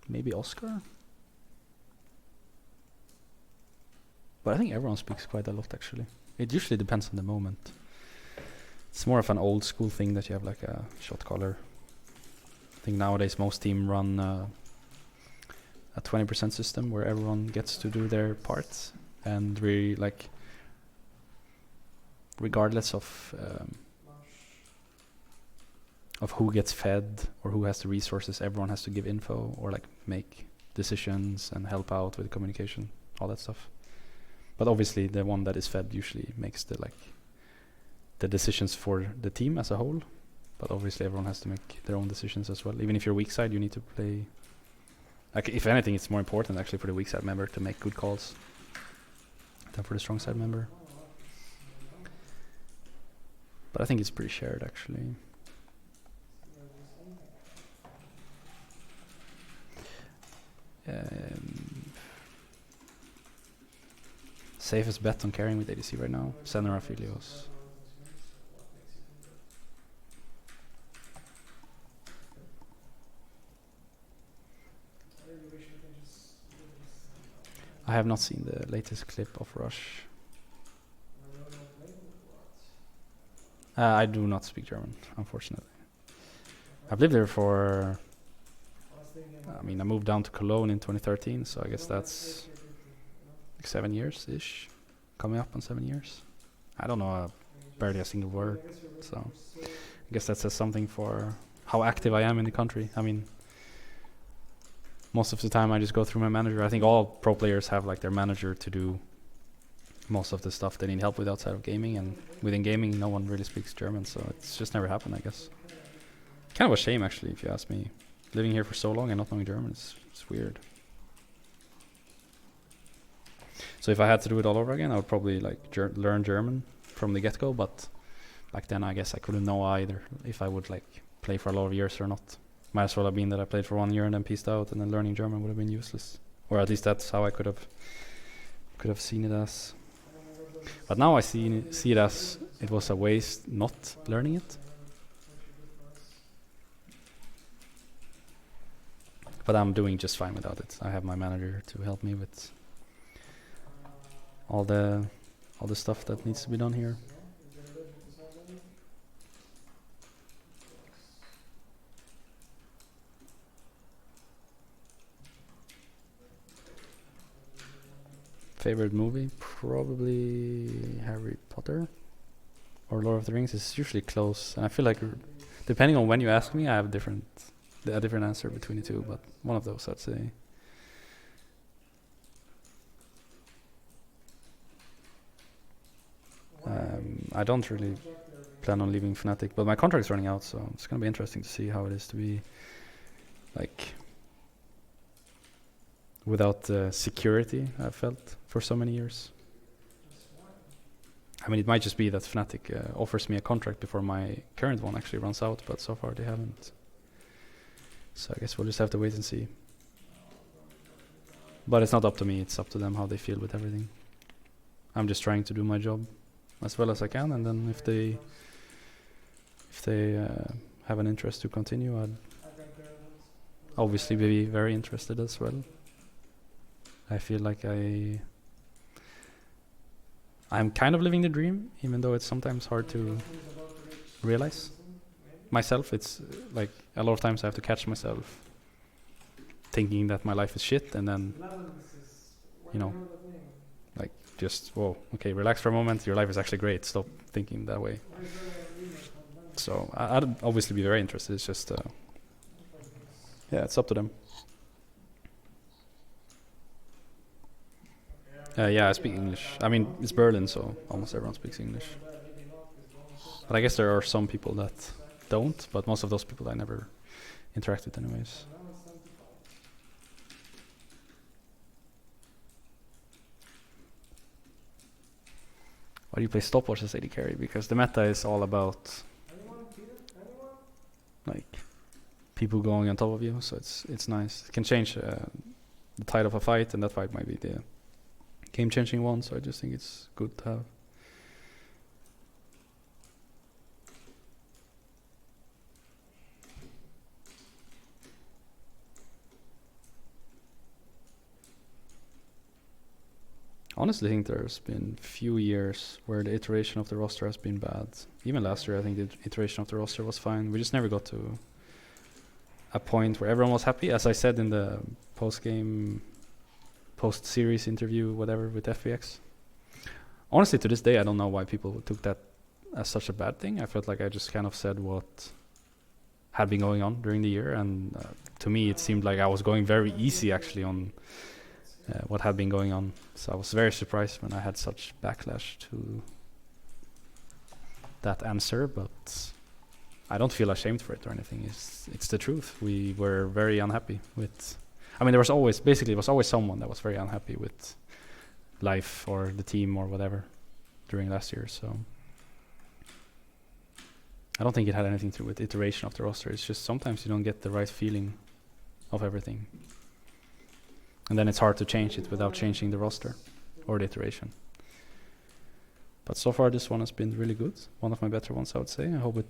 Speaker 1: Maybe Oscar? But I think everyone speaks quite a lot actually. It usually depends on the moment. It's more of an old school thing that you have like a shot caller. I think nowadays most team run a 20% system where everyone gets to do their parts, and we like regardless of who gets fed or who has the resources, everyone has to give info or like make decisions and help out with communication, all that stuff. But obviously the one that is fed usually makes the decisions for the team as a whole. But obviously everyone has to make their own decisions as well. Even if you're weak side, you need to play. Like if anything, it's more important actually for the weak side member to make good calls than for the strong side member. But I think it's pretty shared actually. Safest bet on carrying with ADC right now, Senna Aphelios. I have not seen the latest clip of Rush. I do not speak German, unfortunately. I've lived there for. I mean, I moved down to Cologne in 2013, so I guess that's like 7 years ish, coming up on 7 years. I don't know barely a single word, so I guess that says something for how active I am in the country. I mean, most of the time I just go through my manager. I think all pro players have like their manager to do most of the stuff they need help with outside of gaming, and within gaming no one really speaks German, so it's just never happened, I guess. Kind of a shame actually, if you ask me. Living here for so long and not knowing German, it's weird. So if I had to do it all over again, I would probably like learn German from the get-go, but back then I guess I couldn't know either if I would like play for a lot of years or not. Might as well have been that I played for 1 year and then pieced out, and then learning German would have been useless. Or at least that's how I could have seen it as. But now I see it as it was a waste not learning it. But I'm doing just fine without it. I have my manager to help me with all the stuff that needs to be done here. Favorite movie? Probably Harry Potter or Lord of the Rings. It's usually close, and I feel like depending on when you ask me, I have a different answer between the two, but one of those I'd say. I don't really plan on leaving Fnatic, but my contract's running out, so it's gonna be interesting to see how it is to be like without the security I've felt for so many years. I mean, it might just be that Fnatic offers me a contract before my current one actually runs out, but so far they haven't. So I guess we'll just have to wait and see. But it's not up to me, it's up to them how they feel with everything. I'm just trying to do my job as well as I can, and then if they have an interest to continue, I'd obviously be very interested as well. I feel like I'm kind of living the dream, even though it's sometimes hard to realize. Myself, it's like a lot of times I have to catch myself thinking that my life is shit, and then, you know, like just, whoa, okay, relax for a moment, your life is actually great, stop thinking that way. So I'd obviously be very interested, it's just, yeah, it's up to them. Yeah, I speak English. I mean, it's Berlin, so almost everyone speaks English. But I guess there are some people that don't, but most of those people I never interact with anyways. Why do you play stopwatch as AD carry? Because the meta is all about like people going on top of you, so it's nice. It can change the tide of a fight, and that fight might be the game-changing one, so I just think it's good to have. Honestly, I think there's been few years where the iteration of the roster has been bad. Even last year, I think the iteration of the roster was fine. We just never got to a point where everyone was happy. As I said in the post-series interview, whatever, with FPX. Honestly, to this day, I don't know why people took that as such a bad thing. I felt like I just kind of said what had been going on during the year, and to me, it seemed like I was going very easy, actually, on what had been going on. So I was very surprised when I had such backlash to that answer, but I don't feel ashamed for it or anything. It's the truth. We were very unhappy with... I mean, there was always someone that was very unhappy with life or the team or whatever during last year, so I don't think it had anything to do with iteration of the roster. It's just sometimes you don't get the right feeling of everything, and then it's hard to change it without changing the roster or the iteration. But so far this one has been really good. One of my better ones, I would say. I hope it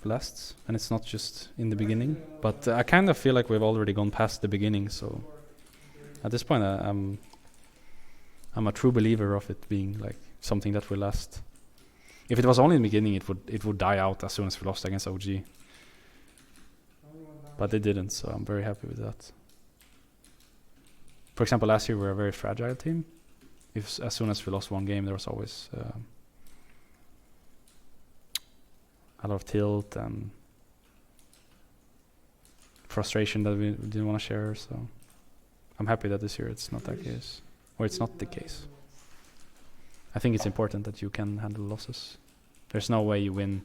Speaker 1: lasts, and it's not just in the beginning. But I kind of feel like we've already gone past the beginning, so At this point, I'm a true believer of it being like something that will last. If it was only in the beginning, it would die out as soon as we lost against OG.
Speaker 2: Only one down.
Speaker 1: But it didn't, so I'm very happy with that. For example, last year we were a very fragile team. As soon as we lost one game, there was always a lot of tilt and frustration that we didn't want to share. So I'm happy that this year it's not that case, or it's not the case. I think it's important that you can handle losses. There's no way you win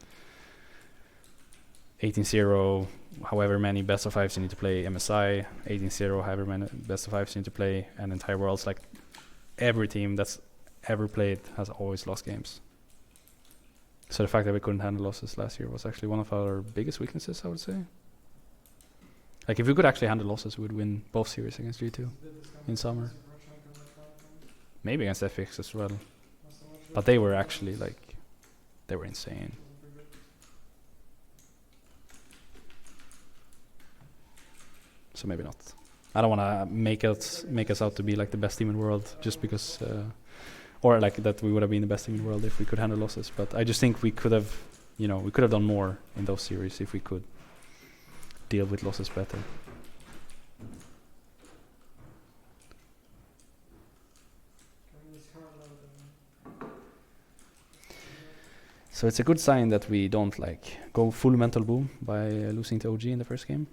Speaker 1: 18-0, however many best of fives you need to play MSI, 18-0, however many best of fives you need to play, and entire worlds. Like every team that's ever played has always lost games. So the fact that we couldn't handle losses last year was actually one of our biggest weaknesses, I would say. Like if we could actually handle losses, we would win both series against G2 in summer. Maybe against FX as well. But they were actually like, they were insane. So maybe not. I don't want to make us out to be like the best team in the world just because, or like that we would have been the best team in the world if we could handle losses. But I just think we could have, we could have done more in those series if we could deal with losses better. So it's a good sign that we don't like go full mental boom by losing to OG in the first game.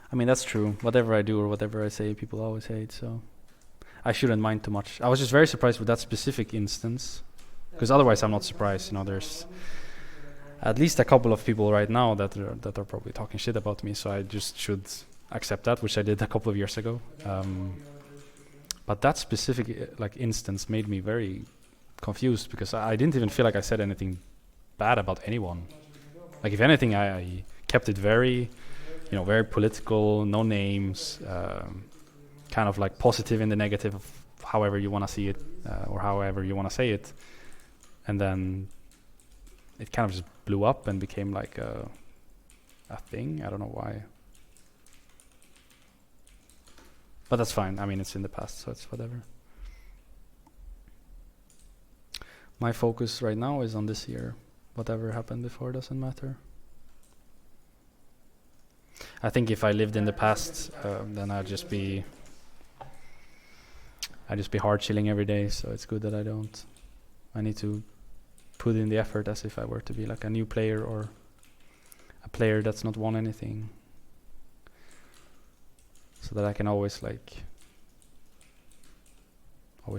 Speaker 1: I mean, that's true. Whatever I do or whatever I say, people always hate, so I shouldn't mind too much. I was just very surprised with that specific instance, because otherwise I'm not surprised. There's at least a couple of people right now that are probably talking shit about me, so I just should accept that, which I did a couple of years ago. But that specific instance made me very confused, because I didn't even feel like I said anything bad about anyone. Like if anything, I kept it very very political, no names, kind of like positive in the negative, of however you want to see it, or however you want to say it. And then it kind of just blew up and became like a thing. I don't know why. But that's fine. I mean, it's in the past, so it's whatever. My focus right now is on this year. Whatever happened before doesn't matter. I think if I lived in the past, then I'd just be hard chilling every day. So it's good that I don't. I need to put in the effort as if I were to be like a new player or a player that's not won anything, so that I can always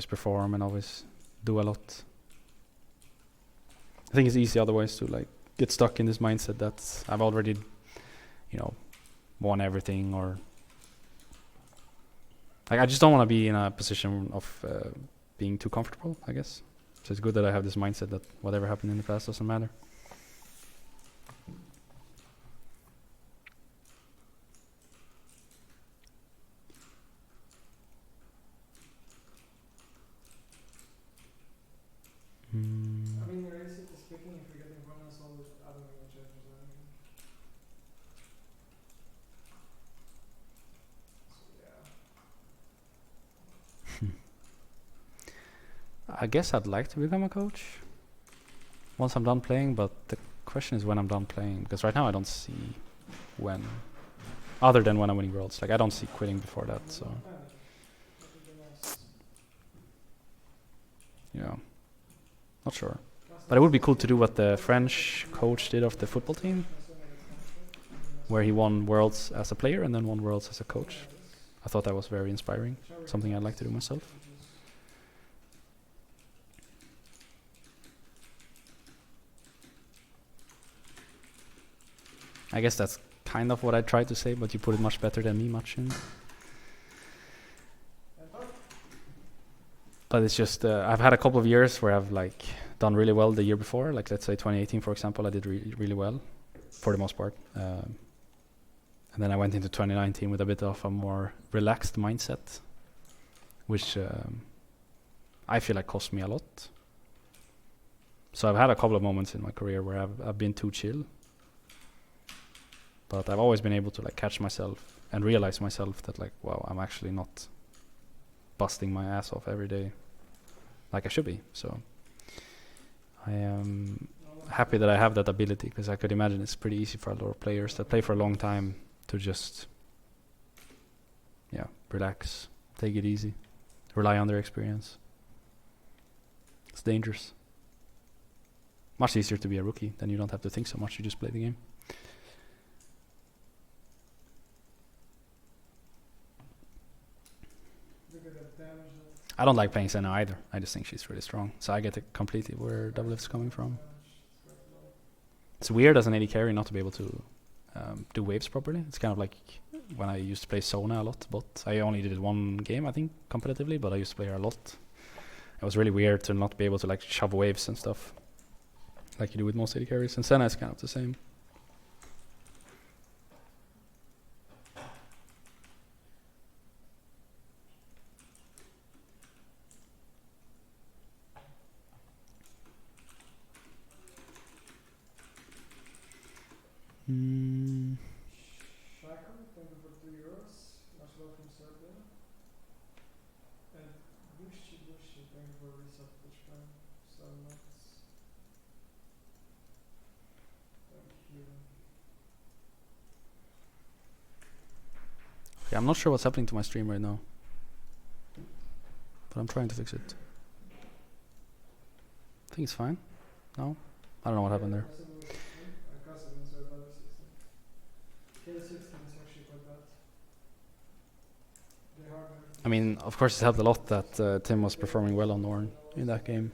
Speaker 1: perform and always do a lot. I think it's easy otherwise to get stuck in this mindset that I've already won everything, or I just don't want to be in a position of being too comfortable, I guess. So it's good that I have this mindset that whatever happened in the past doesn't matter.
Speaker 2: I mean, realistically speaking, if you're getting finals all with, I don't even change anything.
Speaker 1: I guess I'd like to become a coach once I'm done playing, but the question is when I'm done playing, because right now I don't see when, other than when I'm winning worlds. I don't see quitting before that, so not sure. But it would be cool to do what the French coach did of the football team, where he won worlds as a player and then won worlds as a coach. I thought that was very inspiring, something I'd like to do myself. I guess that's kind of what I tried to say, but you put it much better than me, Machin. But it's just, I've had a couple of years where I've done really well the year before. Let's say 2018, for example, I did really well, for the most part. And then I went into 2019 with a bit of a more relaxed mindset, which I feel like cost me a lot. So I've had a couple of moments in my career where I've been too chill, but I've always been able to like catch myself and realize myself that like, wow, I'm actually not busting my ass off every day like I should be. So I am happy that I have that ability, because I could imagine it's pretty easy for a lot of players that play for a long time to just relax, take it easy, rely on their experience. It's dangerous. Much easier to be a rookie, then you don't have to think so much, you just play the game.
Speaker 2: Look at that damage.
Speaker 1: I don't like playing Senna either. I just think she's really strong. So I get it completely where Doublelift's coming from. It's weird as an AD carry not to be able to do waves properly. It's kind of like when I used to play Sona a lot, but I only did it one game, I think, competitively, but I used to play her a lot. It was really weird to not be able to like shove waves and stuff like you do with most AD carries. And Senna is kind of the same.
Speaker 2: Shackle, thank you for €2. Much love from Serbia. And Bushi, thank you for resub Twitch Prime. 7 months. Thank you.
Speaker 1: Okay, I'm not sure what's happening to my stream right now, but I'm trying to fix it. I think it's fine. No? I don't know what happened there. I mean, of course it helped a lot that Tim was performing well on Norn in that game.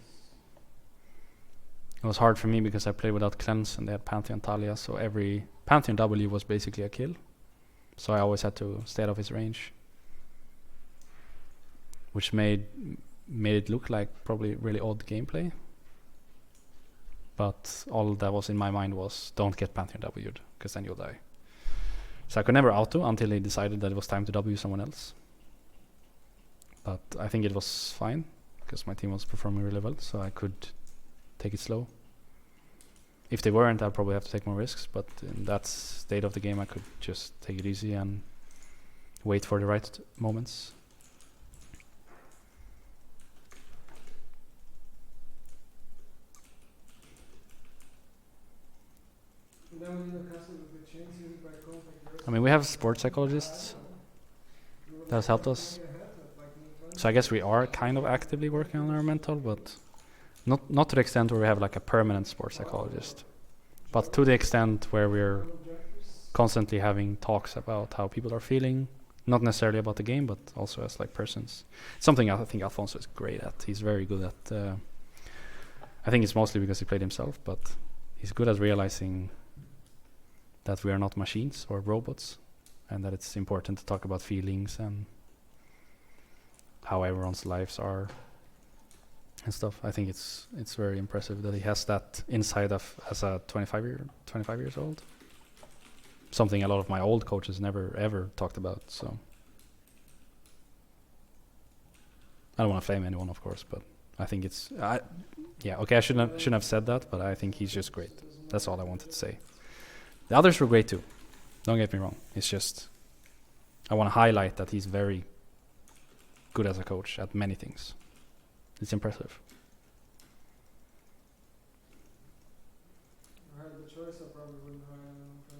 Speaker 1: It was hard for me because I played without cleanse and they had Pantheon Talia, so every Pantheon W was basically a kill. So I always had to stay out of his range, which made it look like probably really odd gameplay. But all that was in my mind was, don't get Pantheon W'd, because then you'll die. So I could never auto until he decided that it was time to W someone else. But I think it was fine, because my team was performing really well, so I could take it slow. If they weren't, I'd probably have to take more risks, but in that state of the game I could just take it easy and wait for the right moments. I mean, we have sports psychologists that has helped us. So I guess we are kind of actively working on our mental, but not to the extent where we have like a permanent sports psychologist, but to the extent where we're constantly having talks about how people are feeling, not necessarily about the game, but also as like persons. Something I think Alfonso is great at. He's very good at, I think it's mostly because he played himself, but he's good at realizing that we are not machines or robots, and that it's important to talk about feelings and how everyone's lives are and stuff. I think it's very impressive that he has that insight of as a 25 years old. Something a lot of my old coaches never ever talked about. So I don't want to flame anyone, of course, but I think it's okay. I shouldn't have said that, but I think he's just great. That's all I wanted to say. The others were great too. Don't get me wrong. It's just I want to highlight that he's very good as a coach at many things. It's impressive.
Speaker 2: I had the choice, I probably wouldn't hire anyone for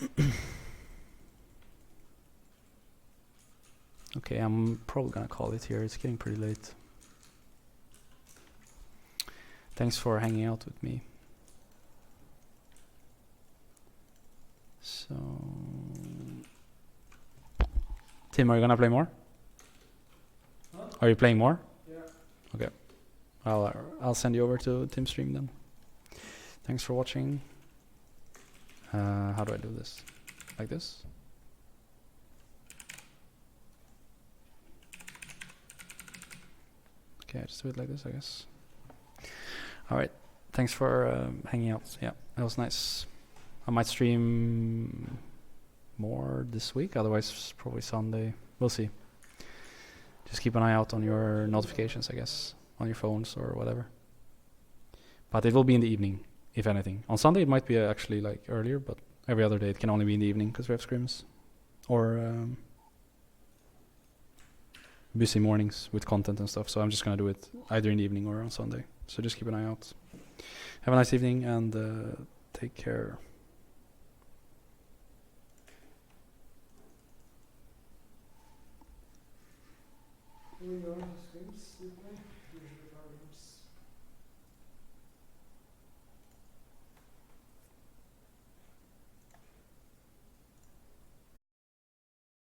Speaker 2: understand.
Speaker 1: Okay, I'm probably gonna call it here. It's getting pretty late. Thanks for hanging out with me. So, Tim, are you gonna play more?
Speaker 2: Huh?
Speaker 1: Are you playing more?
Speaker 2: Yeah.
Speaker 1: Okay. I'll send you over to Tim's stream then. Thanks for watching. How do I do this? Like this? Okay, I just do it like this, I guess. All right. Thanks for hanging out. Yeah, it was nice. I might stream more this week. Otherwise, probably Sunday. We'll see. Just keep an eye out on your notifications, I guess, on your phones or whatever. But it will be in the evening, if anything. On Sunday, it might be actually like earlier, but every other day it can only be in the evening because we have scrims. Or busy mornings with content and stuff. So I'm just going to do it either in the evening or on Sunday. So just keep an eye out. Have a nice evening and take care.
Speaker 2: Do we know the streams we play? Usually our games.